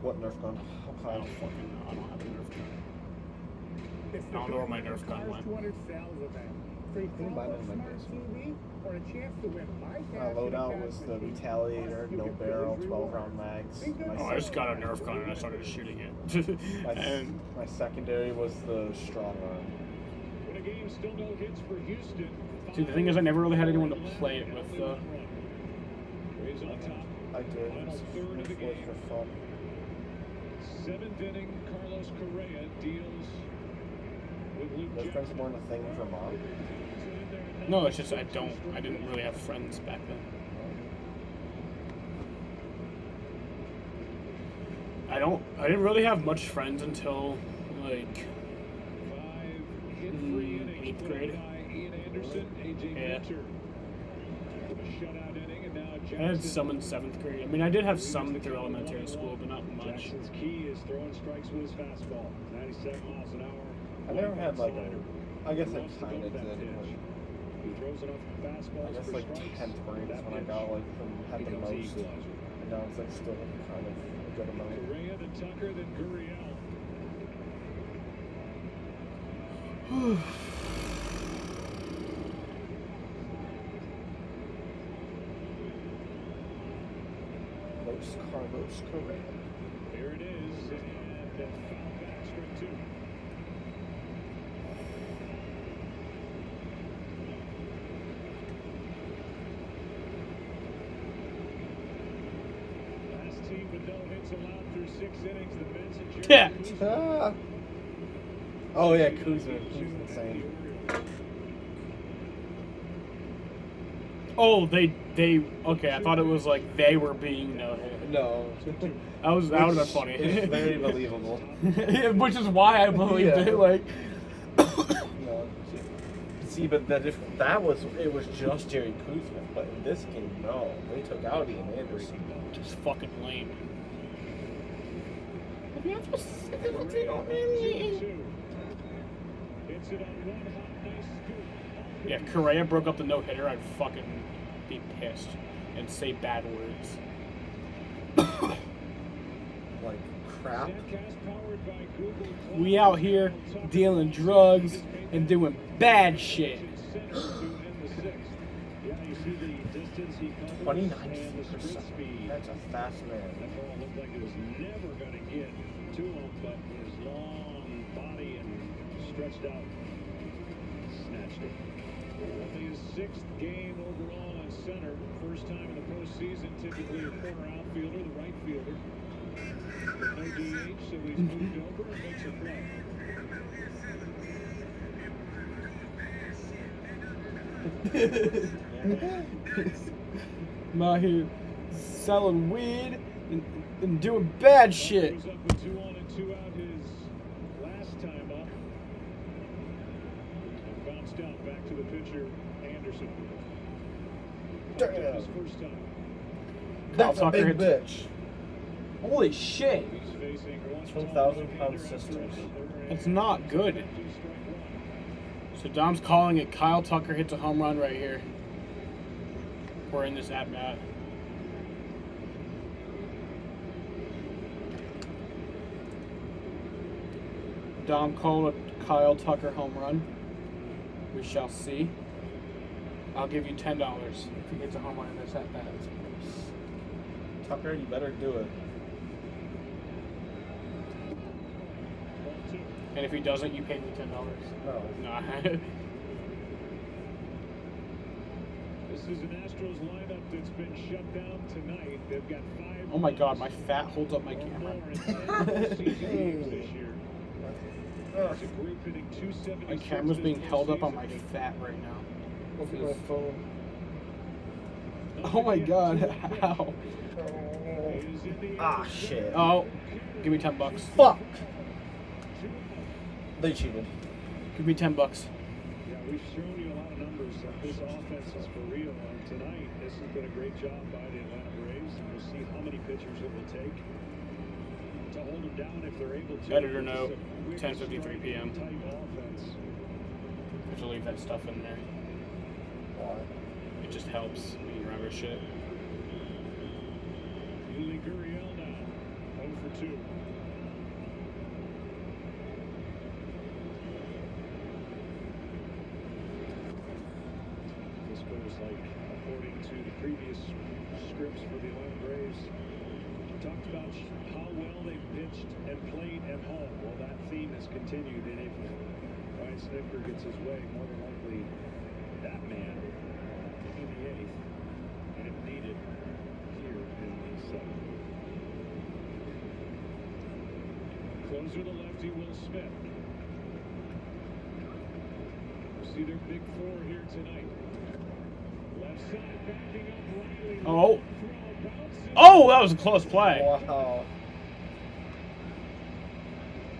What Nerf gun? How I high? don't fucking know. I don't have a Nerf gun. I don't know where my Nerf gun went. 200 sales event. Free think mine Chromebook, was like smart this. TV, or a chance to win my My cash loadout and was cash the machine. Retaliator, Plus, you no get barrel, Billy's 12 reward. round mags. Oh, I just got a Nerf gun and I started shooting it. And My secondary was the strong arm. When a game still no hits for Houston. see, the thing is, I never really had anyone to play it with, though. Rays on top. I did. It was, Third of the it was game. for fun. 7th inning, Carlos Correa deals with Luke Nerf guns weren't a thing in Vermont. No, it's just I didn't really have friends back then. I didn't really have much friends until like 8th grade. Yeah. I had some in 7th grade. I mean, I did have some through elementary school, but not much. Jackson's key is throwing strikes with his fastball. 97 miles an hour. I never had like a. I guess I kind of did. But He throws enough fastballs I guess for like strikes. 10th grade is when I got like had the most. And now it's like still kind of a good amount. Correa to Tucker, then Gurriel. Carlos Correa. Here it is, and foul back, strike 2. hits allowed through 6 innings. The Benson Yeah. Oh yeah, Kuzma. He's insane. Oh, they. Okay, I thought it was like they were being no-hit. No. That would have been funny. It's very believable. Which is why I believed it. Like. No. See, but it was just Jerry Kuzma, but in this game, no, they took out Ian Anderson. Just fucking lame. Yeah, Correa broke up the no-hitter, I'd fucking be pissed and say bad words. Like crap. We out here dealing drugs and doing bad shit. 29%. That's a fast man. That ball looked like it was never going to get to him, but his long body and stretched out snatched it. Only his 6th game overall on center. First time in the postseason. Typically a corner outfielder, the right fielder. With no DH, so he's moved over and makes a play. I'm out here selling weed and doing bad shit. Goes up with 2 on and 2 out his last time up. And bounced out back to the pitcher, Anderson. His first time. That's a big bitch. Holy shit. 12,000-pound sisters. It's not good. So Dom's calling it. Kyle Tucker hits a home run right here. We're in this at-bat. Dom called a Kyle Tucker home run. We shall see. I'll give you $10 if he hits a home run in this at-bat. Tucker, you better do it. And if he doesn't, you pay me $10. No. Nah. This is an Astros lineup that's been shut down tonight. They've got 5. Oh my god, my fat holds up my camera. It's a group hitting 276 My camera's being held up on my fat right now. Look at my phone. Oh my god, how? Ah, shit. Oh, give me $10. Fuck! They cheated. Give me $10. Yeah, we've shown you a lot of numbers. This offense is for real. And tonight, this has been a great job by the Atlanta Braves. And we'll see how many pitchers it will take to hold them down if they're able to. Editor note, 10:53 p.m. Type offense. I have to leave that stuff in there. It just helps when you remember shit. Yuli Gurriel now, 0 for 2. This goes like according to the previous scripts for the Atlanta Braves. We talked about how well they pitched and played at home. Well, that theme has continued, and if Ryan Snitker gets his way, more than likely that man in the 8th, and if needed, here in the 7th. Closer the lefty, Will Smith. We'll see their big 4 here tonight. Left side backing up Riley. Oh. Oh, that was a close play. Wow.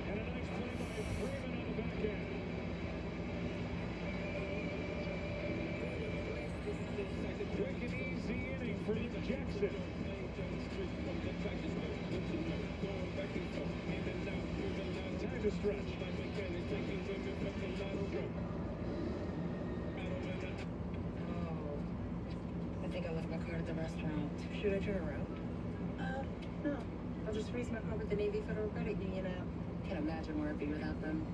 And a nice play by Freeman on the back end. Quick and easy inning for Luke Jackson. Time to stretch. I think I left my card at the restaurant. Should I turn around? No. I'll just raise my card with the Navy Federal Credit Union app. Can't imagine where I'd be without them.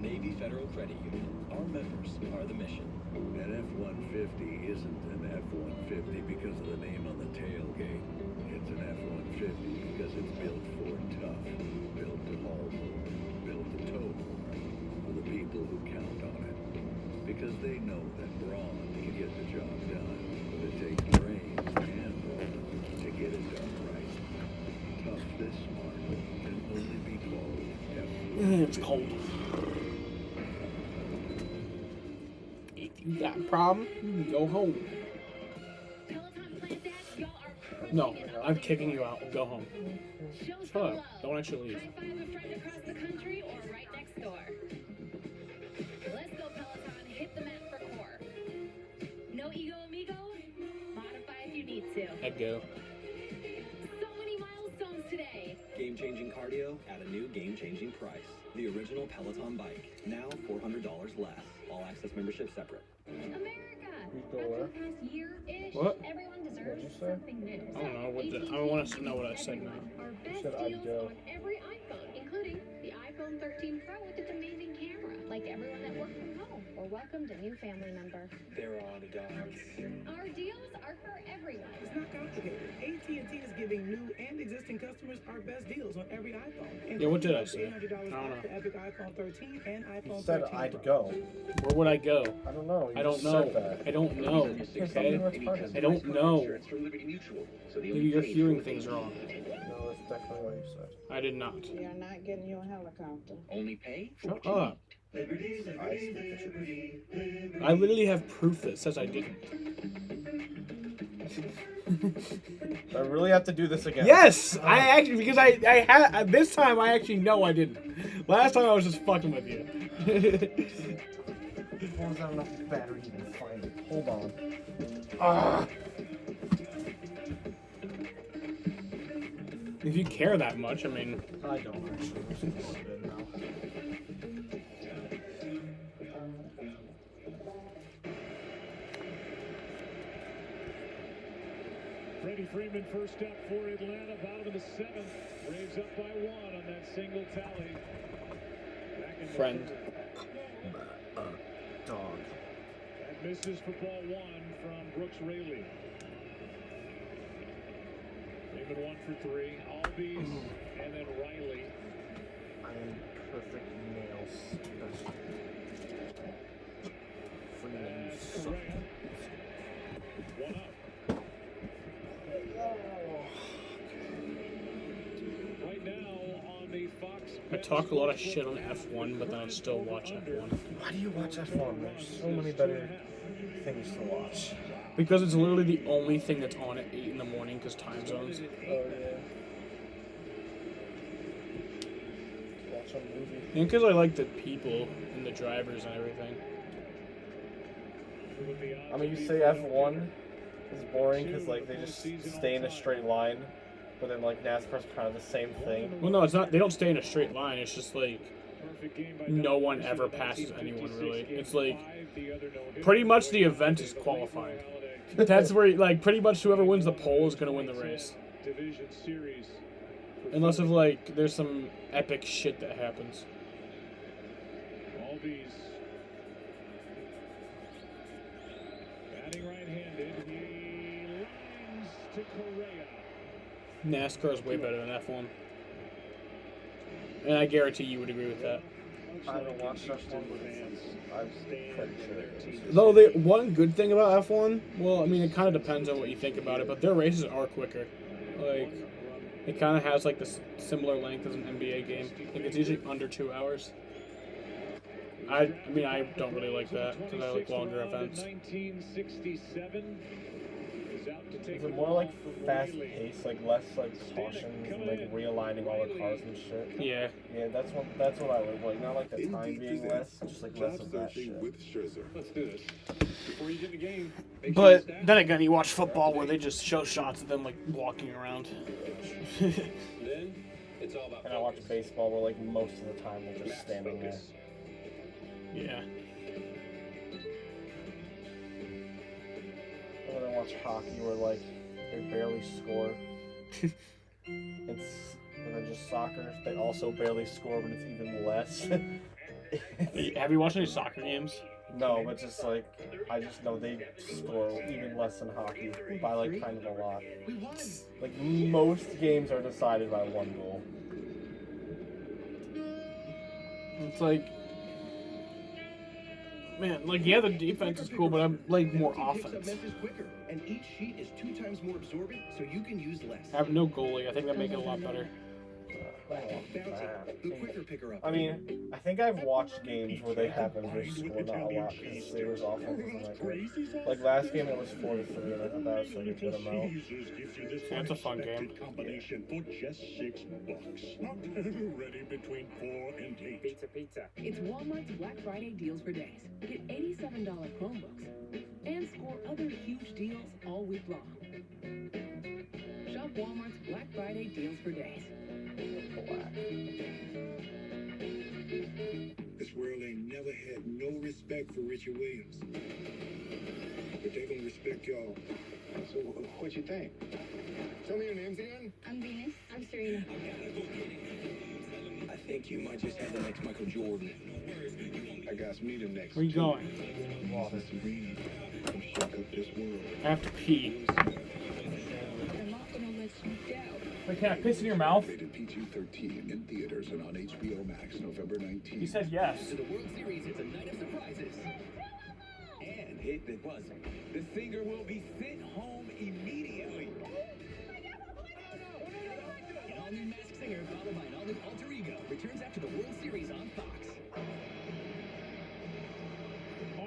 Navy's Federal Credit Union. Our members are the mission. An F-150 isn't an F-150 because of the name on the tailgate. It's an F-150 because it's built for tough, built to haul more, built to tow more, for the people who count on it. Because they know that brawn can get the job done, but it takes brains and brawn to get it done right. Tough this smart can only be called F-150. It's cold. If you got a problem, you can go home. No, I'm kicking you out. Go home. Shut up. Don't actually leave. High five a friend across the country or right next door. Let's go, Peloton. Hit the mat for core. No ego, amigo? Modify if you need to. I'd go. So many milestones today. Game-changing cardio at a new game-changing price. The original Peloton bike, now $400 less. All access membership separate. America! Go where? After the past year-ish, What? everyone What'd deserves you say? something new. I don't know what the, I want to know what I said now. Our You best said I'd deals go. on every iPhone, including the iPhone 13 Pro with its amazing camera. Like everyone that worked from home or welcomed a new family member. There are the dogs. Our deals are for everyone. It's not complicated. AT&T is giving new and existing customers our best deals on every iPhone. Yeah, what did I say? $800 I don't off know. the Epic iPhone 13 and iPhone You said 13 I'd Pro. go. Where would I go? I don't know. You I don't just know. said that. I don't know. Okay? I don't know. Maybe you're hearing things wrong. No, that's definitely what you said. I did not. We are not getting you a helicopter. Only pay for Shut what you up. I speak the truth. I literally have proof that says I didn't. I really have to do this again. Yes! I actually, because I had, this time I actually know I didn't. Last time I was just fucking with you. Phone's not enough battery to even find it. Hold on. Ah! If you care that much, I mean. I don't actually. I'm just going to now. Freddie Freeman first up for Atlanta, bottom of the seventh. Braves up by one on that single tally. Back in the Friend. third. Dog. That misses for ball one from Brooks Raley. Freeman 1 for 3. Albies and then Riley. I am perfect nails. Freeman, you suck. Correa. 1 up. Right now on the Fox. I talk a lot of shit on F1, but then I still watch F1. Why do you watch F1? There's so many better things to watch. Because it's literally the only thing that's on at 8 in the morning because time zones. Oh, yeah. Watch a movie. And because I like the people and the drivers and everything. I mean, you say F1 is boring because, like, they just stay in a straight line. But then, like, NASCAR's kind of the same thing. Well, no, it's not. They don't stay in a straight line. It's just like no one ever passes anyone, really. It's like pretty much the event is qualifying. That's where, like, pretty much whoever wins the pole is going to win the race. Division series. Unless if, like, there's some epic shit that happens. Albies. Batting right-handed. He lines to Correa. NASCAR is way better than F1. And I guarantee you would agree with that. I haven't watched F1, but I'm pretty sure it is. Though, the one good thing about F1, well, I mean, it kind of depends on what you think about it, but their races are quicker. Like, it kind of has, like, this similar length as an NBA game. Like, it's usually under 2 hours. I mean, I don't really like that, because I like longer events. 1967 is out to take Is it more like fast-paced, like less like cautions and like realigning all the cars and shit? Yeah. Yeah, that's what I would like. Not like the time being less, just like less of that shit. Let's do this. Before you get in the game, But then again, you watch football where they just show shots of them, like, walking around. then it's all about And I watch baseball where like most of the time they're just standing there. Yeah. And then I watch hockey where like they barely score. And then just soccer, they also barely score, but it's even less. Have you watched any soccer games? No, but just like, I just know they score even less than hockey by like kind of a lot. Like most games are decided by one goal. It's like, man, like yeah, the defense is cool, but I'm like more offense. And each sheet is 2 times more absorbent, so you can use less. I have no goalie. I think that make it a lot better. I mean, I think I've watched games where they haven't really scored not a lot because Sabres offense isn't that great. Like last game it was 4-3 and I thought that was like a good amount. That's a fun game. Combination for just $6. Ready between 4 and 8. Pizza. It's Walmart's Black Friday deals for days. Get $87 Chromebooks and score other huge deals all week long. Shop Walmart's Black Friday deals for days. This world ain't never had no respect for Richard Williams. But they gonna respect y'all. So, what you think? Tell me your names again. I'm Venus. I'm Serena. I think you might just have the next Michael Jordan. I got me the next. Where you going? Serena. Come shake up this world. I have to pee. I'm not gonna let you down. Wait, can I piss in your mouth? Rated PG-13 in theaters and on HBO Max November 19th. You said yes. To the World Series, it's a night of surprises. And hit the buzzer. The singer will be sent home immediately. An all-new Masked Singer, followed by an all-new alter ego, returns after the World Series on Fox.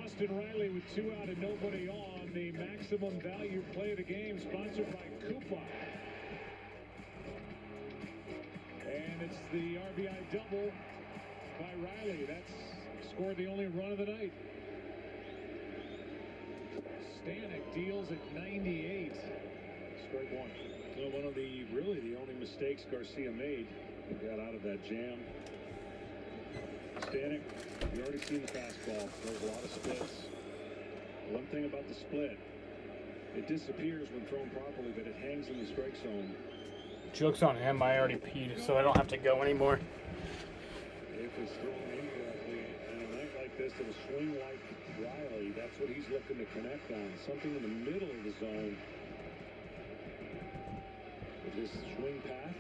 Austin Riley with 2 out and nobody on. The maximum value play of the game, sponsored by Coupa. And it's the RBI double by Riley. That's scored the only run of the night. Stanek deals at 98. Strike one. Well, one of the only mistakes Garcia made. He got out of that jam. Stanek, you already seen the fastball. There's a lot of splits. One thing about the split, it disappears when thrown properly, but it hangs in the strike zone. Joke's on him. I already peed, so I don't have to go anymore. If it's thrown incorrectly, on a night like this, to a swing like Riley, that's what he's looking to connect on. Something in the middle of the zone. With his swing path.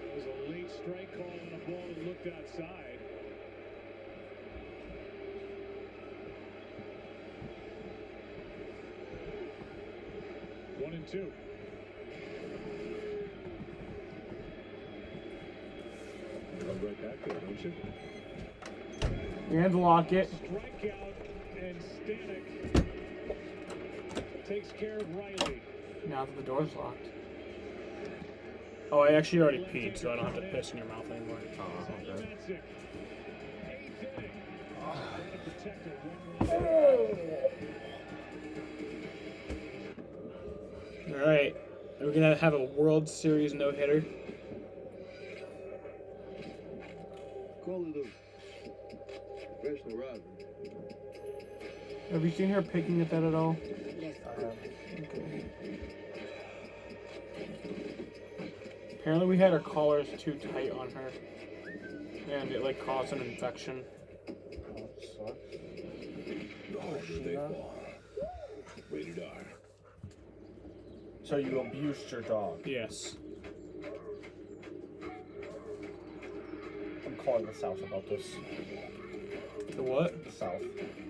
It was a late strike call on a ball that looked outside. One and two. Come right back there, don't you? And lock it. Strikeout, and Stanek takes care of Riley. Now that the door's locked. Oh, I actually already peed, so I don't have to piss in your mouth anymore. Oh, okay. Alright. Are we gonna have a World Series no-hitter? Call it a professional rivalry. Have you seen her picking at that at all? Yes, I have. Okay. Apparently we had our collars too tight on her. And it like caused an infection. Rated R. So you abused your dog? Yes. I'm calling the South about this. The what? The South.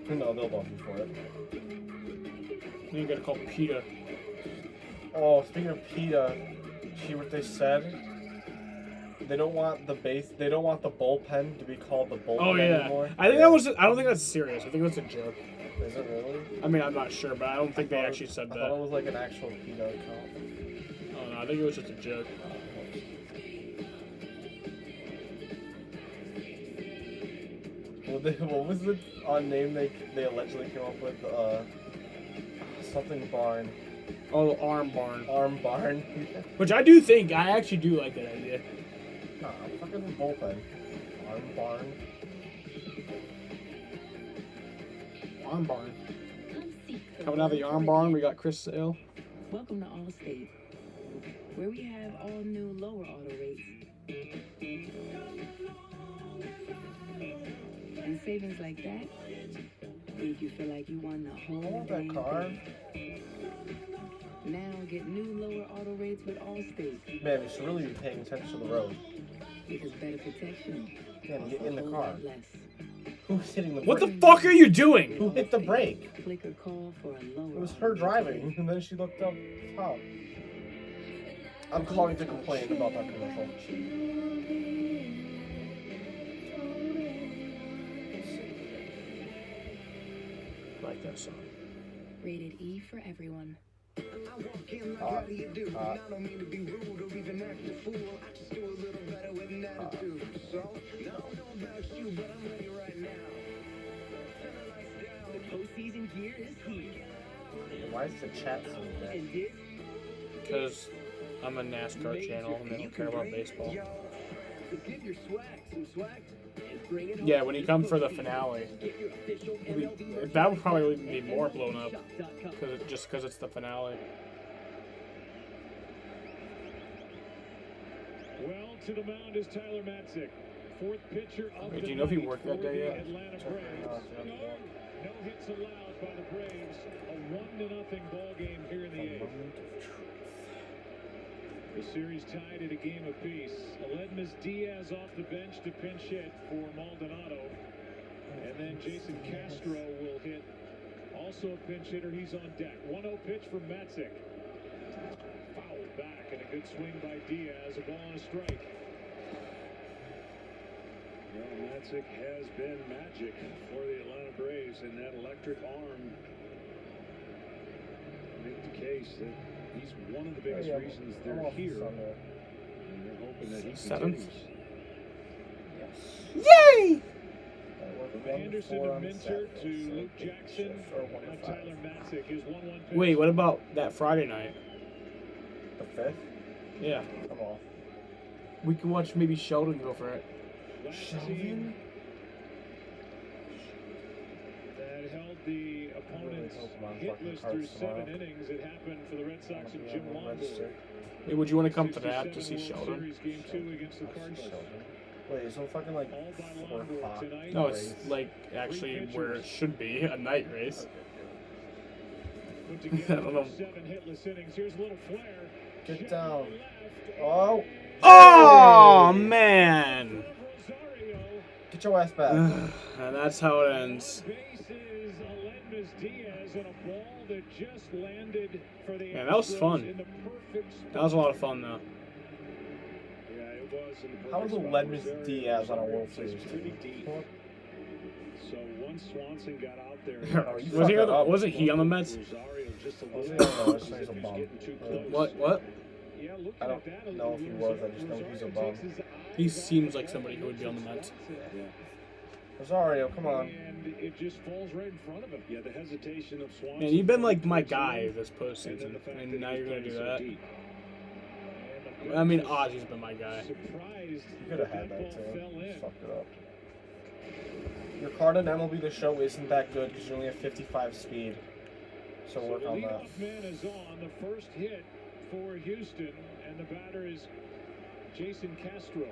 No, they'll love you for it. You gotta call PETA. Oh, speaking of PETA, see what they said? They don't want the bullpen to be called the bullpen anymore. I think that was. I don't think that's serious. I think that's a joke. Is it really? I mean, I'm not sure, but I don't think they actually said that. I thought it was like an actual PETA account. Oh no, I think it was just a joke. What was the name they allegedly came up with? Something Barn. Oh, Arm Barn. Arm Barn. Which I do think, I actually do like that idea. Nah, fucking bullpen. Arm Barn. Arm Barn. Coming out of the Yarn Barn, we got Chris Sale. Welcome to Allstate, where we have all new lower auto rates. And savings like that make you feel like you won the whole dang thing. Now get new lower auto rates with Allstate. Man, we should really be paying attention to the road. Because better protection. Yeah, get in the car. Less. Who's hitting the brake? What the fuck are you doing? Who hit the brake? Click or call for a lower. It was her driving, and then she looked up top. I'm calling to complain about that commercial. I like that song. Rated E for everyone. The postseason gear is here. Why is the chat so bad? Because I'm a NASCAR channel and they don't care about baseball. Give your swag some swag and bring it home. Yeah, when you come for the finale, that would probably be more blown up just because it's the finale. Well, to the mound is Tyler Matzik, fourth pitcher of Wait, the do you know if he night worked for that day the yet? Atlanta Braves. No hits allowed by the Braves. A 1-0 ball game here in the eighth. The series tied at a game apiece. Aledmus Diaz off the bench to pinch hit for Maldonado. And then Jason Castro will hit. Also a pinch hitter. He's on deck. 1-0 pitch from Matzik. Fouled back and a good swing by Diaz. A ball and a strike. Well, Matzik has been magic for the Atlanta Braves in that electric arm. Make the case that he's one of the biggest reasons they're here. And they're hoping that he continues. Yay! From Anderson to Minter to Luke Jackson, Tyler Matzik is 1-1 pitch. Wait, what about that Friday night? The 5th? Yeah. Come on. We can watch maybe Sheldon go for it. Sheldon? That held the opponent's hitless through 7 innings. It happened for the Red Sox and Jim Longoria. Hey, would you want to come to that to see Sheldon? Series game 2 against the Cardinals. Wait, is it fucking like 4 o'clock? No, it's like actually where it should be, a night race. Put I together don't know. 7 hitless innings. Here's a little flare. Get down. Oh. Oh, man! Get your ass back. And that's how it ends. Bases, Aledmus Diaz on a ball that just landed for the Yeah, that was Astros fun. in the perfect spot. That was a lot of fun, though. Yeah, it was in the perfect How was spot. Aledmus Rosario Diaz on a was World Series pretty team? deep. So once Swanson got out there, Wasn't he on the Mets? Rosario just a I was little gonna know, I just know he's a bum. What? Yeah, looking I at don't that, know if he was, I just know he's a bum. He seems like somebody who would be on the Mets. Rosario, come on. And it just falls right in front of him. Yeah, the hesitation of Swanson. Man, you've been like my guy this postseason, and now you're gonna do that. I mean, Ozzy's been my guy. Surprised You could have had that too. Just fucked it up. Your card in MLB The Show isn't that good because you only have 55 speed. So work the on that. leadoff man is on the first hit for Houston, and the batter is Jason Castro.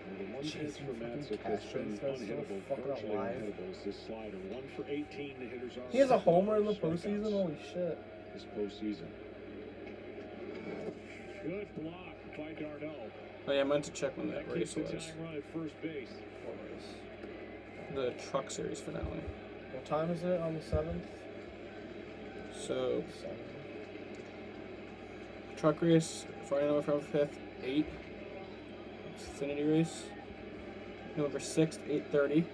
And the one pitch for Matzik has been unhittable, virtually unhittable is this slider. 1 for 18, the hitters are. He has a homer in the postseason? Holy shit. This postseason. Good block by Darno. Oh yeah, I meant to check when that race Keeps the was. tying run at first base. The Truck Series finale. What time is it on the 7th? So, Truck Race, Friday, November 5th, 8. Xfinity Race, November 6th, 8:30.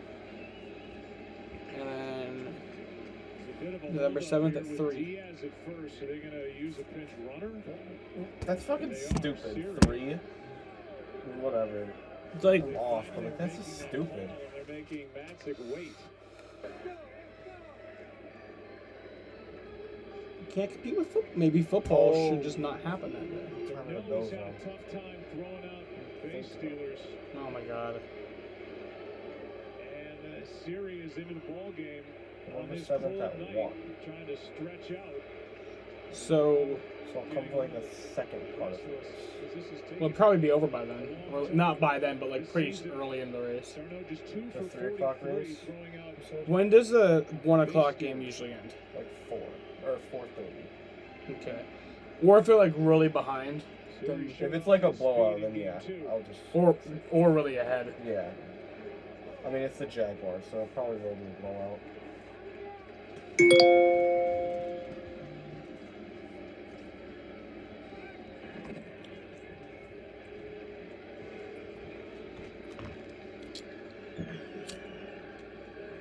And then November 7th at 3. Diaz at first, are they going to use a pinch runner? That's fucking stupid. 3. Whatever. It's like, I'm off, but like, that's just stupid. They're making Matzik wait. you can't compete with football. Maybe football should just not happen that day. Nobody's had a tough time throwing out base stealers. Oh my god. And Siri is into the ball game. November 7th at 1. Trying to stretch out. So I'll come for like the second part of this. we'll probably be over by then. Well, not by then, but like pretty early in the race. The 3 o'clock race? When does the 1 o'clock game usually end? Like 4 or 4:30. Okay. Or if they're like really behind, then If it's like a blowout, then yeah, I'll just. or really ahead. Yeah. I mean, it's the Jaguars, so it probably will be a blowout.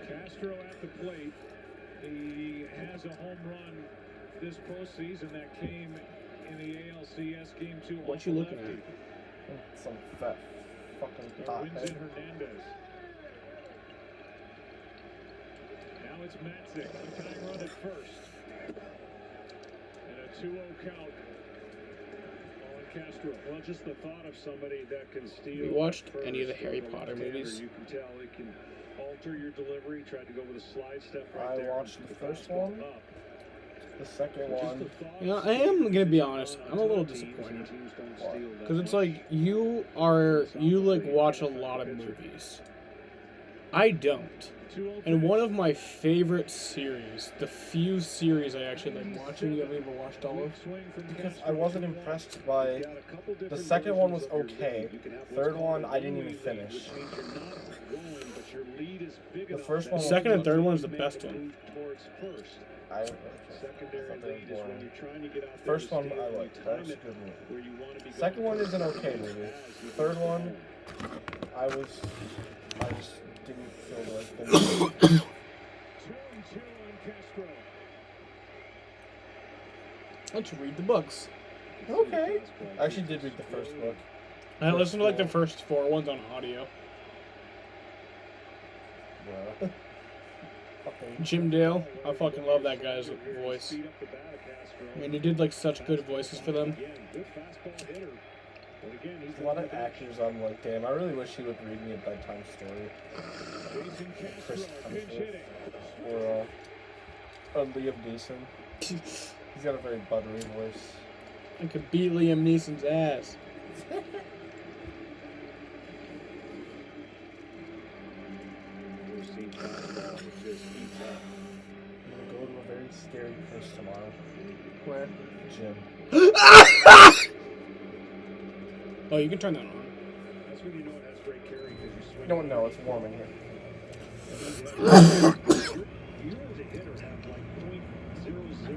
Castro at the plate. He has a home run this postseason that came in the ALCS Game 2. What you looking at? Some fat fucking Wins pothead. in Hernandez. Now it's Matzik. Tying run at first. And a 2-0 count. On Castro. Well, just the thought of somebody that can steal. You watched first any of the Harry from a Potter left-hander, movies? You can tell it can alter your delivery. Tried to go with a slide step right I there. watched the first one. The second one. You know, I am gonna be honest. I'm a little disappointed because it's like you like watch a lot of movies. I don't. And one of my favorite series, the few series I actually like watching, you ever even watched all of? Because I wasn't impressed by. The second one was okay. Third one, I didn't even finish. The first one. The second and third one is the best one. I thought they were boring. First one I liked. That was a good movie. Second one is an okay movie. Third one, I just didn't feel like the movie. Let's read the books. Okay. I actually did read the first book. I listened to like the first 4 ones on audio. Yeah. Jim Dale, I fucking love that guy's voice. And he did like such good voices for them. There's a lot of actors I'm like, damn, I really wish he would read me a bedtime story. Chris Hemsworth. Or Liam Neeson. He's got a very buttery voice. I could beat Liam Neeson's ass. I'm gonna go to a very scary place tomorrow. Where? Gym. Oh, you can turn that on. That's when you know it has great carry because you swing. No, no, it's warm in here. You as a hitter have like 0.003 seconds to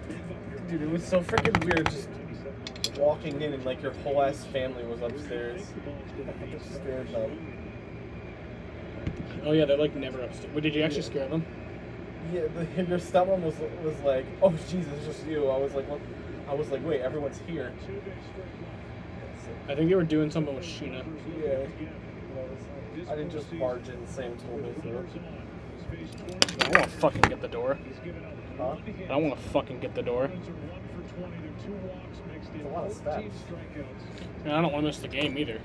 beef up your Dude, it was so freaking weird just walking in and like your whole ass family was upstairs. I was scared them. Oh yeah, they're like never upstairs. Wait, did you actually scare them? Yeah, your stepmom was like, oh Jesus, it's just you. I was like, what? I was like, wait, everyone's here. I think they were doing something with Sheena. Yeah. I didn't just barge in, Sam told me to. I don't want to fucking get the door. Huh? I don't want to fucking get the door. There's a lot of steps. And I don't want to miss the game either.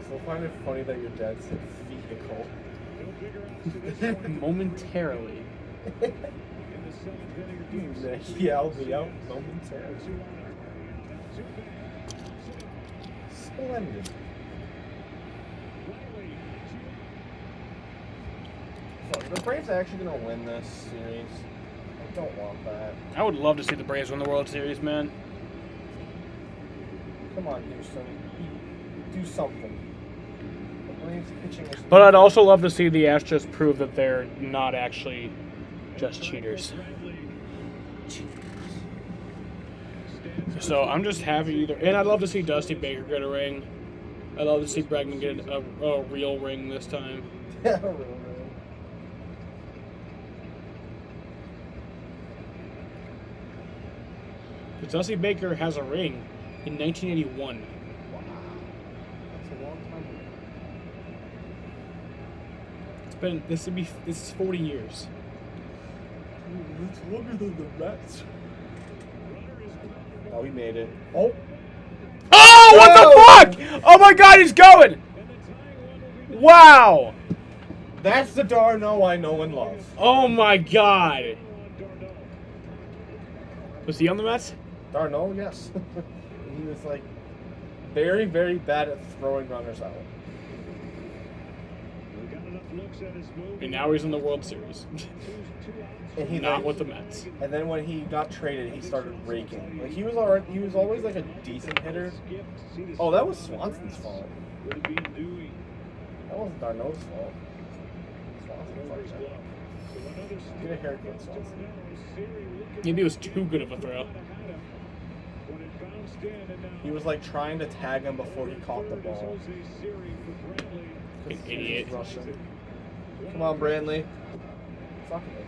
So I find it funny that your dad said vehicle. Momentarily. Yeah, I'll be out momentarily. Splendid. So, the Braves are actually going to win this series. I don't want that. I would love to see the Braves win the World Series, man. Come on, Houston. Do something. The Braves pitching is... But I'd also love to see the Astros prove that they're not actually just cheaters. So I'm just happy either. And I'd love to see Dusty Baker get a ring. I'd love to see Bregman get a real ring this time. Yeah, a real ring. Because Dusty Baker has a ring in 1981. Wow. That's a long time ago. This is 40 years. It's longer than the Mets. Oh, he made it. Oh! Oh, what the fuck? Oh my God, he's going! Wow! That's the Darno I know and love. Oh my God! Was he on the Mets? Darno, yes. He was like very, very bad at throwing runners out. And now he's in the World Series. And he Not with the Mets. And then when he got traded, he started raking. Like he was alright. He was always like a decent hitter. Oh, that was Swanson's fault. That wasn't Darno's fault. Swanson fucked up. Get a haircut, Swanson. Maybe it was too good of a throw. He was like trying to tag him before he caught the ball. An idiot. Russian. Come on, Brantley. Fucking idiot.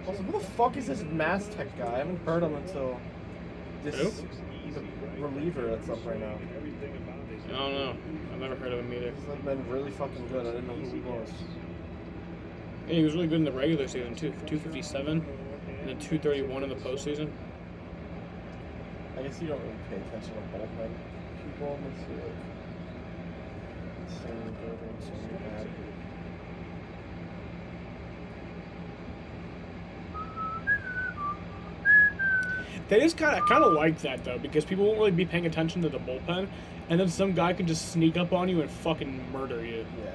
Also, who the fuck is this Mass Tech guy? I haven't heard him until this the reliever that's up right now. I don't know. I've never heard of him either. He's been really fucking good. I didn't know who he was. Yeah, he was really good in the regular season too. 257 and then 231 in the postseason. I guess you don't really pay attention to bullpen people unless you're like so good and so bad. They just kind of like that though, because people won't really be paying attention to the bullpen, and then some guy can just sneak up on you and fucking murder you. Yeah.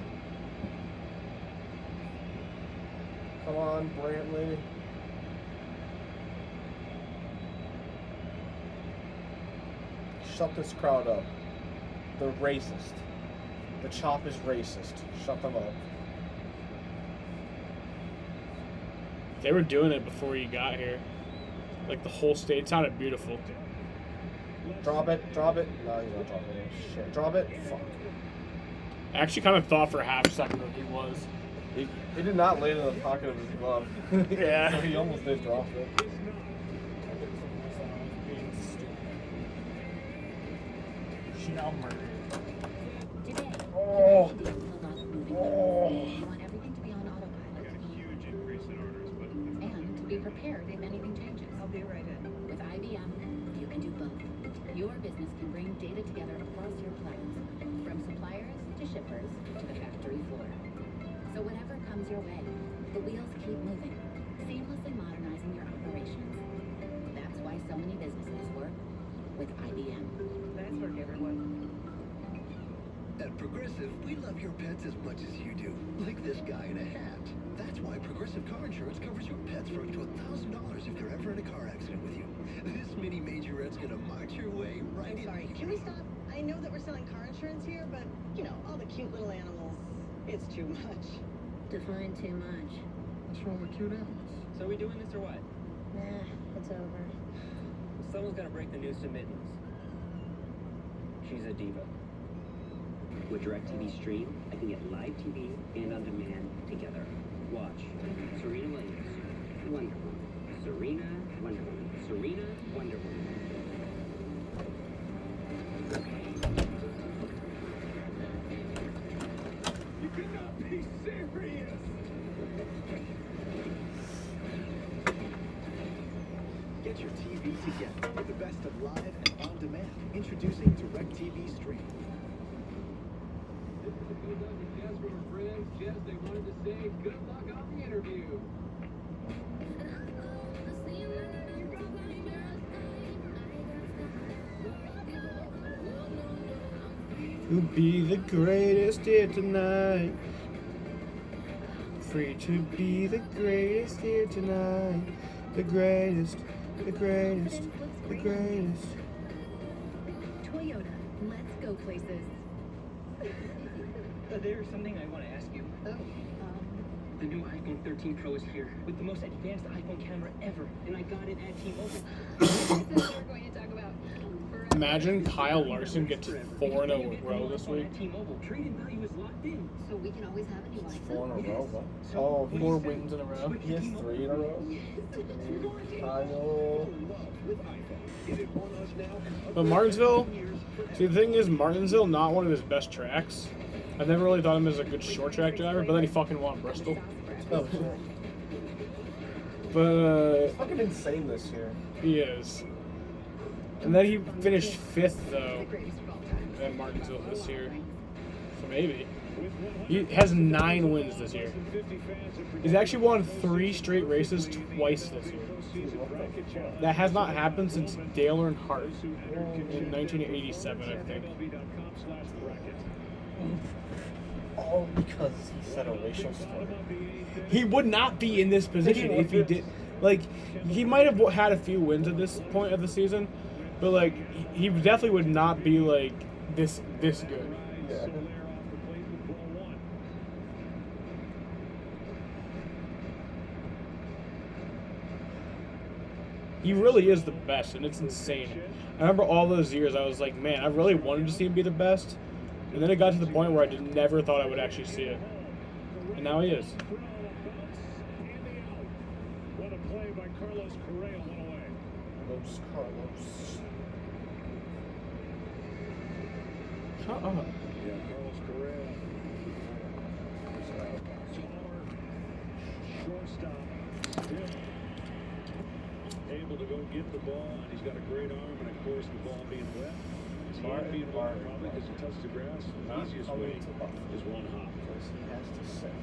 Come on, Brantley. Shut this crowd up. They're racist. The Chop is racist. Shut them up. They were doing it before you got here. Like the whole state sounded beautiful. Drop it, drop it. No, he's not dropping it. Shit. Drop it. Fuck. I actually kind of thought for a half second that he was. He did not land in the pocket of his glove. Yeah. So he almost did drop it. Now murdered. Today, Oh. you want everything to be on autopilot. And to be prepared if anything changes. I'll be right in. With IBM, you can do both. Your business can bring data together across your plants, from suppliers to shippers to the factory floor. So whatever comes your way, the wheels keep moving, seamlessly modernizing your operations. That's why so many businesses work with IBM. Nice work, everyone. At Progressive, we love your pets as much as you do. Like this guy in a hat. That's why Progressive Car Insurance covers your pets for up to $1,000 if they're ever in a car accident with you. This mini majorette's gonna march your way right in. Sorry, can we stop? I know that we're selling car insurance here, but, you know, all the cute little animals, it's too much. Define too much. What's wrong with cute animals? So are we doing this or what? Nah, it's over. Someone's got to break the news to Mittens. She's a diva. With DirecTV Stream, I can get live TV and on demand together. Watch Serena Williams, Wonder Woman. Serena, Wonder Woman. Serena, Wonder Woman. You cannot be serious! Get your TV together with the best of live and on demand. Introducing DirecTV Stream. This is a good luck with Jess from her friends. Jess, they wanted to say good luck on the interview. To be the greatest here tonight. Free to be the greatest here tonight. The greatest, the greatest, the greatest. Toyota, let's go places. There's something I want to ask you. The new iPhone 13 Pro is here with the most advanced iPhone camera ever, and I got it at T-Mobile. This is what we're going to talk about. Imagine Kyle Larson gets 4 in a row this week. T-Mobile trade-in value is locked in, So we can always have a new iPhone. 4 in a row? What? Oh, he 4 wins in a row. He has 3 in a row? Kyle. But Martinsville, see the thing is, Martinsville not one of his best tracks. I've never really thought of him as a good short track driver, but then he fucking won Bristol. Oh, shit. But He's fucking insane this year. he is. And then he finished 5th, though, at Martinsville this year. So maybe. He has 9 wins this year. He's actually won 3 straight races twice this year. That has not happened since Dale Earnhardt in 1987, I think. All because he said a racial slur. He would not be in this position if he did. Like, he might have had a few wins at this point of the season, but like, he definitely would not be like this good. Yeah. He really is the best, and it's insane. I remember all those years, I was like, man, I really wanted to see him be the best. And then it got to the point where I never thought I would actually see it. And now he is. What a play by Carlos Correa, one away. Carlos. Shut up. Yeah, Carlos Correa. Shortstop. Able to go get the ball, and he's got a great arm, and of course, the ball being wet. Smart being wet, probably because he touched the grass. The easiest way is one hop. Because he has to sit.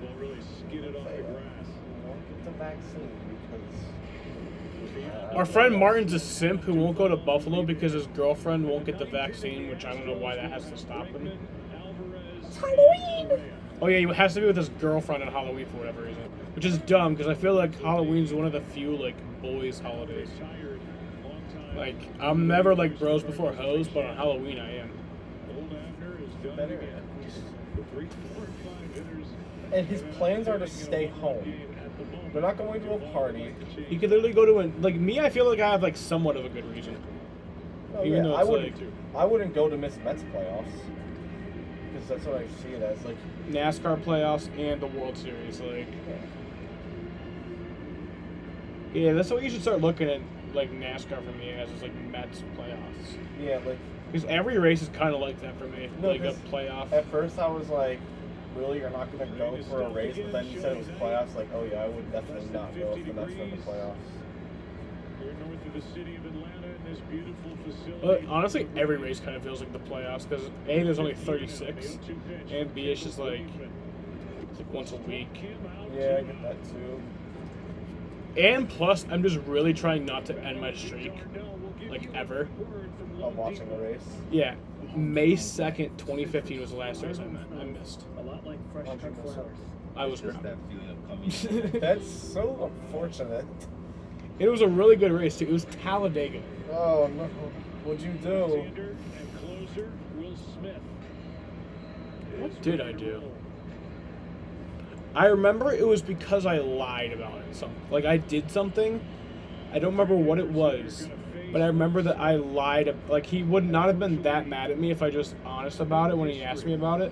Well, really skid it off the grass. Won't get the vaccine because... Our friend Martin's a simp who won't go to Buffalo because his girlfriend won't get the vaccine, which I don't know why that has to stop him. It's Halloween! Oh yeah, he has to be with his girlfriend on Halloween for whatever reason. Which is dumb, because I feel like Halloween's one of the few, like, boys' holidays. Like, I'm never, like, bros before hoes, but on Halloween I am. Better. And his plans are to stay home. They're not going to a party. He could literally go to like, me, I feel like I have, like, somewhat of a good reason. Oh, Even yeah, though it's I wouldn't go to miss Mets playoffs. Because that's what I see it as, like... NASCAR playoffs and the World Series, like... Yeah, that's what you should start looking at, like, NASCAR for me as, is, like, Mets playoffs. Yeah, like... Because every race is kind of like that for me, No, like a playoff. At first I was like, really, you're not going to go for a race? But then you said it was playoffs, like, oh yeah, I would definitely not go if the Mets were in the playoffs. We're north of the city of Atlanta in this beautiful facility. But honestly, every race kind of feels like the playoffs, because A, there's only 36, and B, it's just like once a week. Yeah, I get that too. And plus, I'm just really trying not to end my streak, like, ever. Of watching a race? Yeah. May 2nd, 2015 was the last race I missed. A lot like fresh cut flowers. I was grounded. That's so unfortunate. It was a really good race, too. It was Talladega. Oh, no. What'd you do? What did I do? I remember it was because I lied about it. Like, I did something. I don't remember what it was. But I remember that I lied. Like, he would not have been that mad at me if I just honest about it when he asked me about it.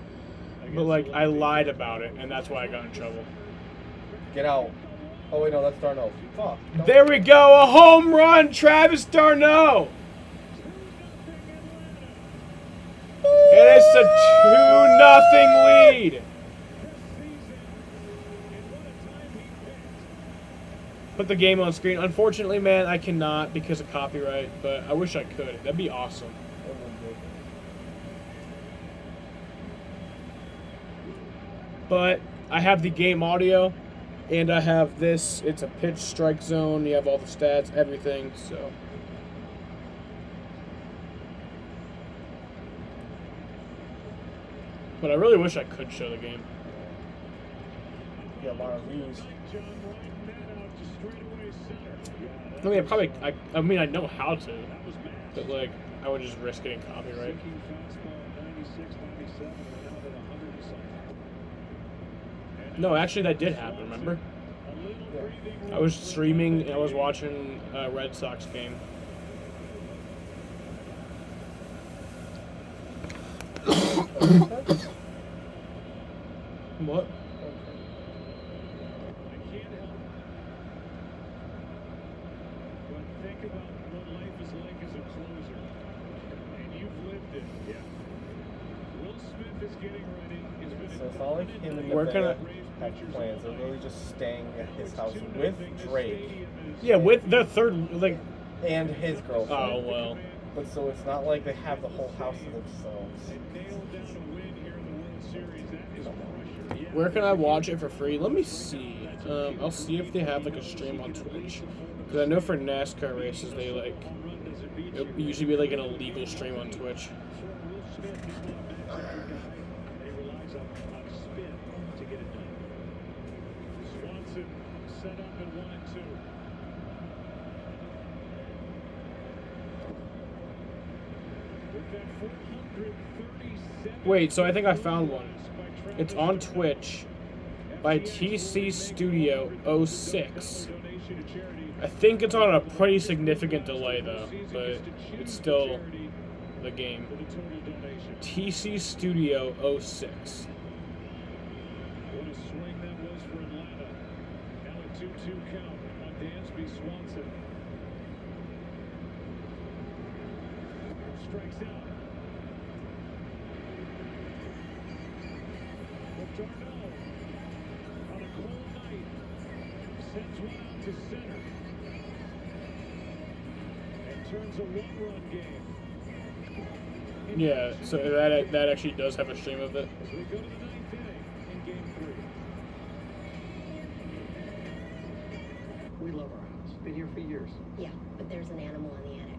But, like, I lied about it, and that's why I got in trouble. Get out. Oh, wait, no, that's Darno. Fuck. No. There we go! A home run! Travis Darno! It is a 2-0 lead! Put the game on screen. Unfortunately, man, I cannot because of copyright, but I wish I could. That'd be awesome. But I have the game audio, and I have this. It's a pitch strike zone. You have all the stats, everything, so. But I really wish I could show the game. Yeah, a lot of views. I mean, I mean, I know how to, but, like, I would just risk getting copyright. No, actually, that did happen, remember? I was streaming, and I was watching a Red Sox game. What? Think about what life is like as a closer. And you've lived it. Yeah. Will Smith is getting ready. So it's not like him and the band have plans. They're really just staying at his house with Drake. Yeah, with the third, like, And his girlfriend. Oh, well. But so it's not like they have the whole house to themselves. Where can I watch it for free? Let me see. I'll see if they have like a stream on Twitch. Because I know for NASCAR races, they like it'll usually be like an illegal stream on Twitch. Swanson set up at 1 and 2. Wait, so I think I found one. It's on Twitch by TC Studio 06. I think it's on a pretty significant delay though, but it's still the game. TC Studio 06. What a swing that was for Atlanta. Now a 2-2 count on Dansby Swanson. Strikes out. But Darnell, on a cold night, sends one out to center. And turns a one-run game. Yeah, so that actually does have a stream of it. As we go to the 9th inning in Game 3. We love our house. Been here for years. Yeah, but there's an animal in the attic.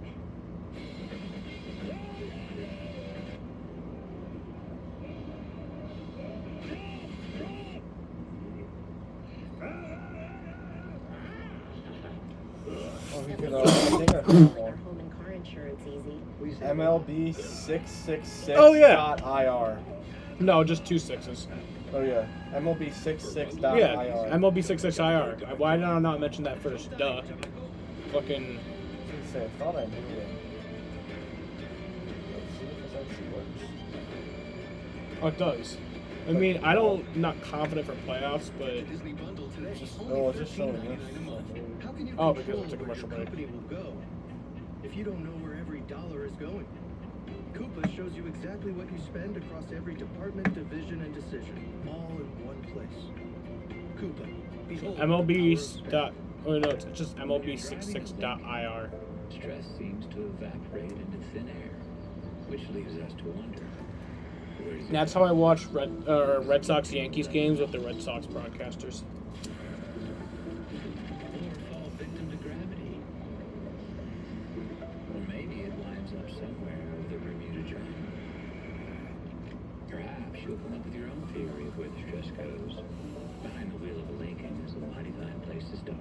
Oh, we could, I think I found one. Home and car insurance easy. MLB 666. Oh, yeah. .ir. No, just 2 6s. Oh yeah, MLB 66. Yeah, .ir. MLB 66IR. Why did I not mention that first? Duh. Fucking. I thought I knew it. Let's see if this actually works. Oh, it does. I mean, not confident for playoffs, but. It's just showing this. Oh, because it's a commercial break. Company will go if you don't know where every dollar is going. Coupa shows you exactly what you spend across every department, division, and decision, all in one place. Coupa. Behold, it's just MLB66.ir. Stress seems to evaporate into thin air, which leaves us to wonder. That's how I watch Red Sox Yankees games with the Red Sox broadcasters. Fall victim to gravity. Or maybe it winds up somewhere over the Bermuda Triangle. Perhaps you'll come up with your own theory of where the stress goes. Behind the wheel of a Lincoln is a mighty fine place to start.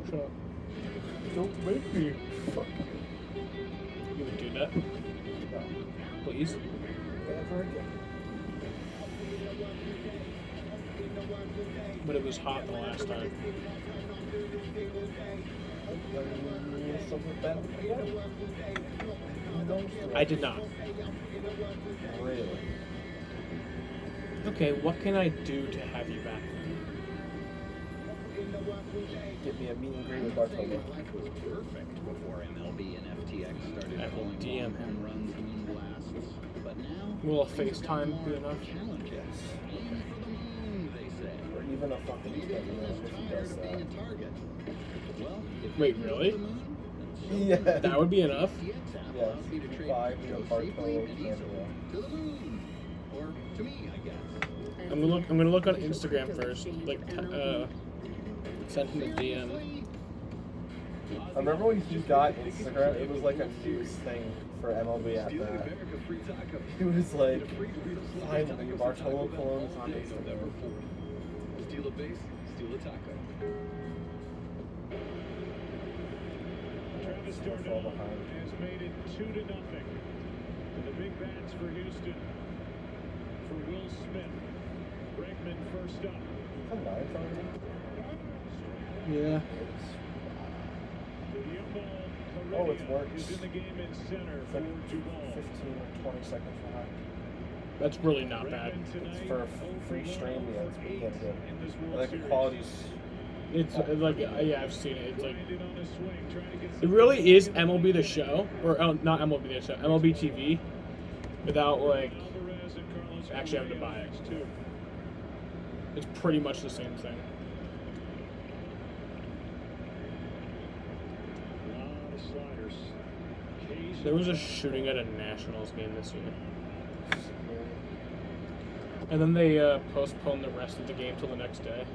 Shut up. Don't make me. Fuck you. You would do that? No. Please? Never again. But it was hot the last time. I did not. Really? Okay, what can I do to have you back? Get me a meet and greet with Bartolo. Life was perfect before MLB and FTX started I will pulling DM home runs and blasts. But now, Will a FaceTime be enough? challenges. Aim for the moon, they say. Or even a fucking if he does that. Well, if Wait, you really? go to the moon, Yeah. That would be enough? Yeah, allows you to trade 5 Joe to safely Bartolo. and easily to the moon. Or to me, I guess. I'm gonna look on Instagram first. Like, send him a DM. I remember when he got Instagram, it was like a news thing for MLB after that. It was like, finally, Bartolo Colon is on Instagram. Steal a base, steal a taco. Travis Darnell has made it 2-0. The big bats for Houston. For Will Smith. Bregman first up. Come on, Yeah. Oh, it's worked. Is in the game in center It's for like 15 Duvall. or 20 seconds behind. That's really not bad. It's for a free stream, yeah, it's pretty damn good. Like the quality's... It's like, yeah, I've seen it. It's like, it really is MLB The Show, or not MLB The Show, MLB TV, without like actually having to buy it. It's pretty much the same thing. A lot of There was a shooting at a Nationals game this year. And then they postponed the rest of the game till the next day.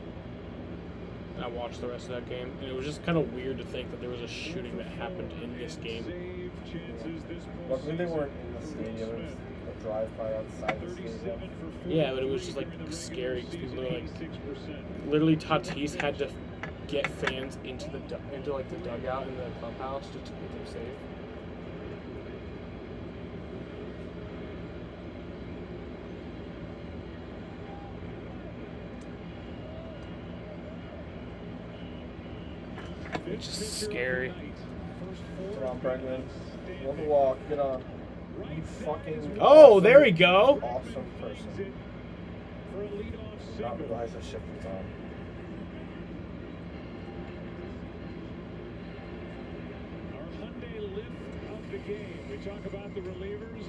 And I watched the rest of that game, and it was just kind of weird to think that there was a shooting that happened in this game. Luckily they weren't in the stadium. It was a drive-by outside the stadium. Yeah, but it was just like scary because people were like, literally Tatis had to get fans into the dugout in the clubhouse just to keep them safe. It's just scary. Get on, Bregman. On the walk. Get on. You fucking. Oh, awesome, there we go. Awesome person. Not realize that shift was on. Our Hyundai lift of the game. We talk about the relievers,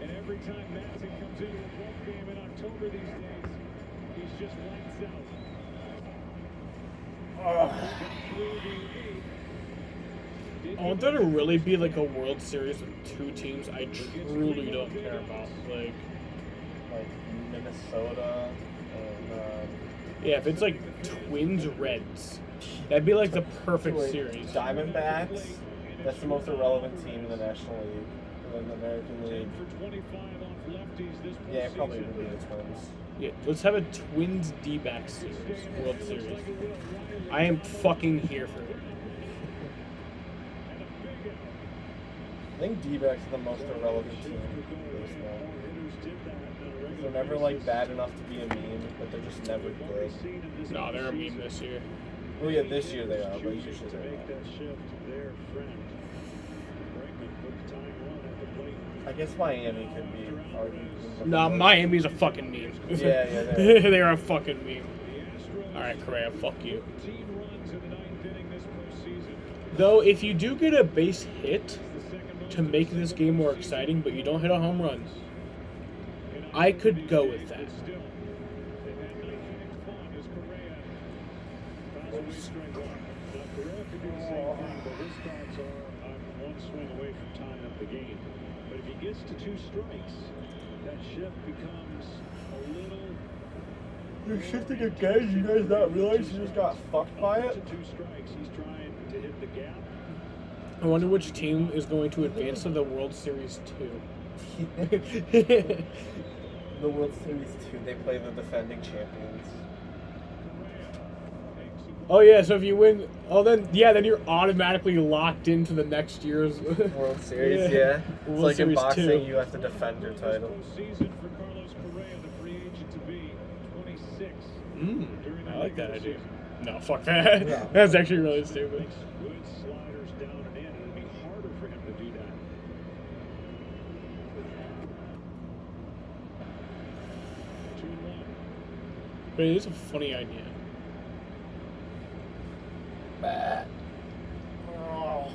and every time Madison comes into a ball game in October these days, he's just lights out. I want there to really be like a World Series with two teams I truly don't care about. Like Minnesota and yeah, if it's like Twins Reds, that'd be like the perfect series. Diamondbacks. That's the most irrelevant team in the National League. And then the American League. Yeah, it probably would be the Twins. Yeah, let's have a Twins D-backs series, World Series. I am fucking here for it. I think D-backs are the most irrelevant team in baseball. They're never like bad enough to be a meme, but they're just never good. No, they're a meme this year. Well, yeah, this year they are, but usually they're not. I guess Miami could be argued. Nah, Miami's a fucking meme. Yeah, they're a fucking meme. Alright, Correa, fuck you. Though, if you do get a base hit to make this game more exciting, but you don't hit a home run, I could go with that. But if he gets to 2 strikes, that shift becomes a little. You're shifting again? You guys not realize you just got fucked by it? To 2 strikes, he's trying to hit the gap. I wonder which team is going to advance to the World Series 2. The World Series 2, they play the defending champions. Oh yeah, so if you win, then you're automatically locked into the next year's World Series. Yeah. It's World like Series in boxing, 2. you have to defend your title. I like that idea. No, fuck that. Yeah. That's actually really stupid. Good sliders down and in. It'll be harder for him to do that. But it is a funny idea. Oh.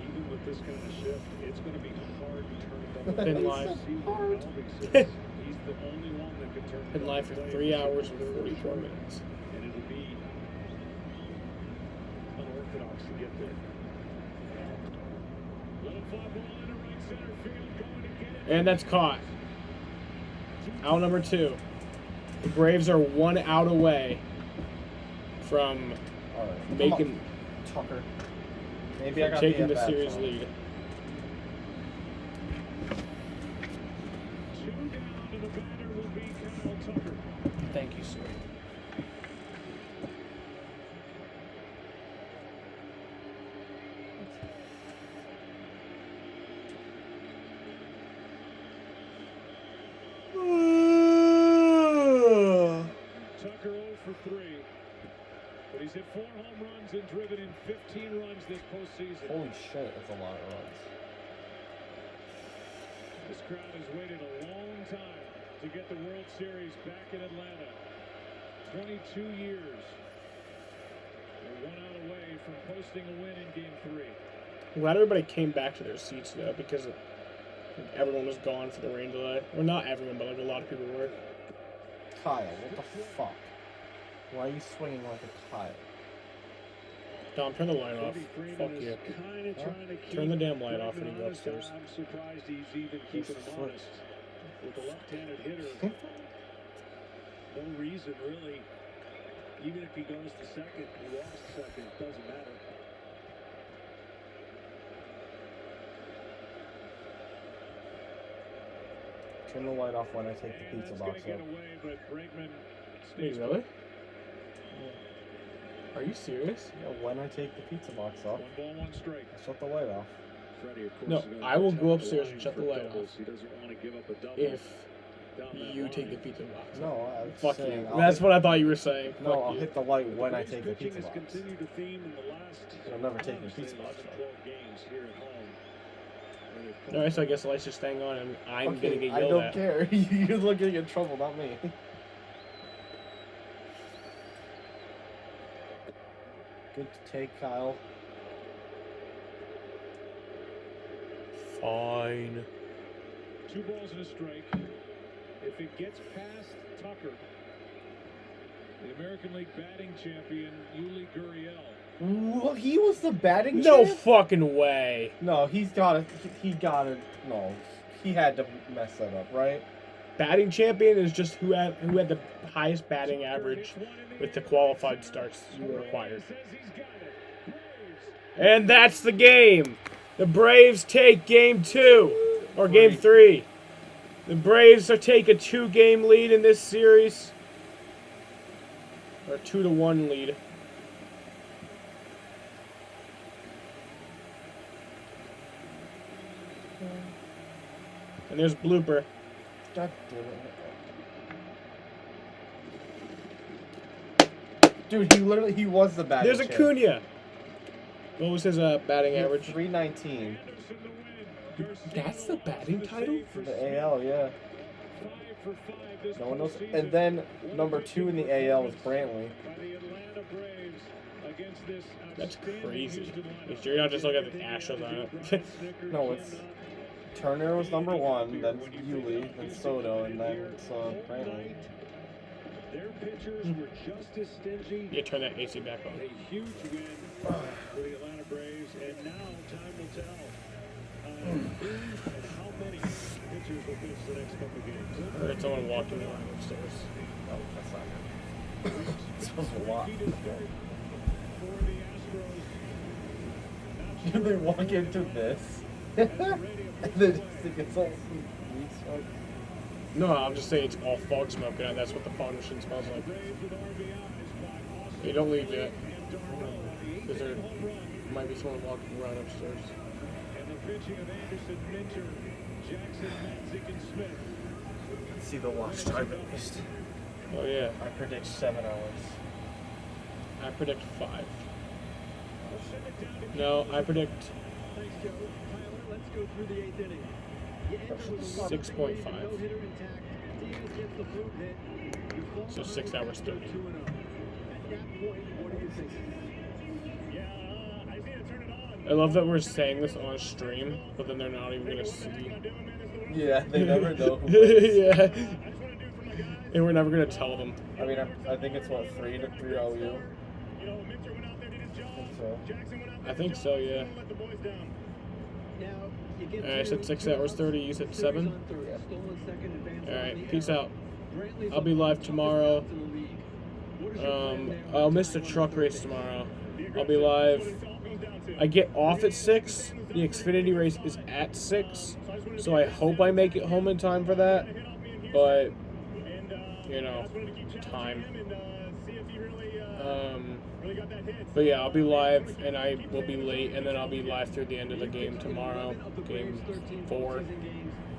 Even with this kind of shift, it's going to be hard to turn it up. Pin live. He's the only one that can turn Pin live for 3 hours and 44 minutes. And it'll be unorthodox to get there. Little fly ball into right center field, going to get it. And that's caught. Out number 2. The Braves are 1 out away from making Tucker. Maybe I got taking the the series phone. lead. 2 down, and the batter will be Kyle Tucker. Thank you, sir. Tucker 0 for 3. But he's hit 4 home runs and driven in 15 runs this postseason. Holy shit, that's a lot of runs. This crowd has waited a long time to get the World Series back in Atlanta. 22 years. They're 1 out away from posting a win in Game 3. I'm glad everybody came back to their seats though, because everyone was gone for the rain delay. Or not everyone, but like a lot of people were. Kyle, what the fuck? Why are you swinging like a Kyle? Dom, turn the light off. Fuck you. Turn the damn light off when you go upstairs. I'm surprised he's even keeping him honest. With the left-handed hitter, no reason really. Even if he goes to second, he lost second, doesn't matter. Turn the light off when I take the pizza box Get out. away, but Bregman Wait, stays really? Are you serious? Yeah, when I take the pizza box off, 1 ball, 1 strike. I shut the light off. Freddie, of course, No, is gonna I will protect go the upstairs line and shut the for light doubles. off He doesn't want to give up a double if down that you line. take the pizza box. No, I'm Fuck saying you. I'll That's hit- what I thought you were saying. No, Fuck I'll you. hit the light when I Braves take the pitching pizza has box. continued to theme in the last, I'll never take the honestly, pizza box 11, out. 12 games here at home. Where they've come Alright, so I guess the light's just staying on and I'm Okay, gonna get I yelled don't at. care. You're looking in trouble, not me. Good take, Kyle. Fine. 2 balls and a strike. If it gets past Tucker, the American League batting champion, Yuli Gurriel. Well, he was the batting No champ? fucking way. No, he had to mess that up, right? Batting champion is just who had the highest batting average with the qualified starts required. And that's the game. The Braves take game 2 or game 3. The Braves take a 2-game lead in this series, or 2-1 lead. And there's blooper. God damn it. Dude, he was the batting There's champ. Acuna. What was his batting He had average? 319. That's the batting title? For the AL, yeah. No one knows. And then number 2 in the AL is Brantley. That's crazy. You sure you're not just looking at the Astros on it? No, it's Turner was number 1, then Yuli, then Soto, and then it's Brantley. Their pitchers were just as stingy. You turn that AC back on. A huge win for the Atlanta Braves, and now time will tell who and how many pitchers will pitch the next couple games. I heard someone walking around upstairs. No, that's not good. This was a lot. For the Astros, They walk into this, and then just think it's all some weed smoke. No, I'm just saying it's all fog smoke, and that's what the fog machine smells like. Hey, don't leave yet. Because there might be someone walking around upstairs. and the pitching of Anderson, Minter, Jackson, Matzik, and Smith. Let's see the watch time at least. Oh, yeah. I predict 7 hours. I predict 5. No, I predict Thanks, Joe. Tyler, let's go through the 8th inning. You enter with a 6.5. no-hitter intact. Diaz gets the fruit hit. You fall So behind 6 hours 30. 2-0. At that point, what do you think? I love that we're saying this on stream, but then they're not even going to see. Yeah, they never know who wins. Yeah. And we're never going to tell them. I mean, I think it's what, 3-3 OU? I think so, yeah. Now, you get I said 6 hours 30, you said 7? Alright, peace out. I'll be live tomorrow. I'll miss the truck race tomorrow. I'll be live. I get off at 6. The Xfinity race is at 6. So I hope I make it home in time for that. But, you know, time. But yeah, I'll be live, and I will be late, and then I'll be live through the end of the game tomorrow, game 4.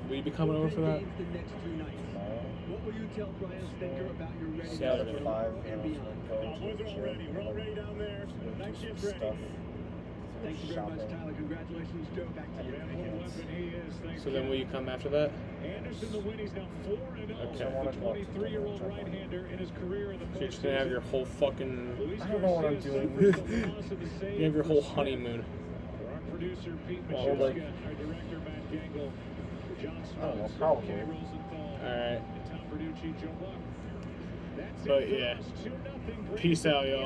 Will you be coming over for that? What will you tell Brian Stinker about your readiness Saturday for at 5, and you know, beyond? go to the gym, We're all ready down there. Night do shift some ready. stuff. Thank you very much, Tyler. Congratulations, Joe. Back to you. What a weapon he is. Thanks, So then will you come after that? Anderson, the win. He's now 4-0. Okay. The 23-year-old right-hander in his career in the So you're just gonna have your whole fucking... I don't know what I'm doing. You have your whole honeymoon. Our producer, Pete Well, Machewska, like- our director, Matt Gangle, John I don't know, Smith, probably. Kay Rosenthal, Alright. and Tom Verducci, Joe Buck. That's But it for yeah. us. 2-0 Braves. Peace out, y'all.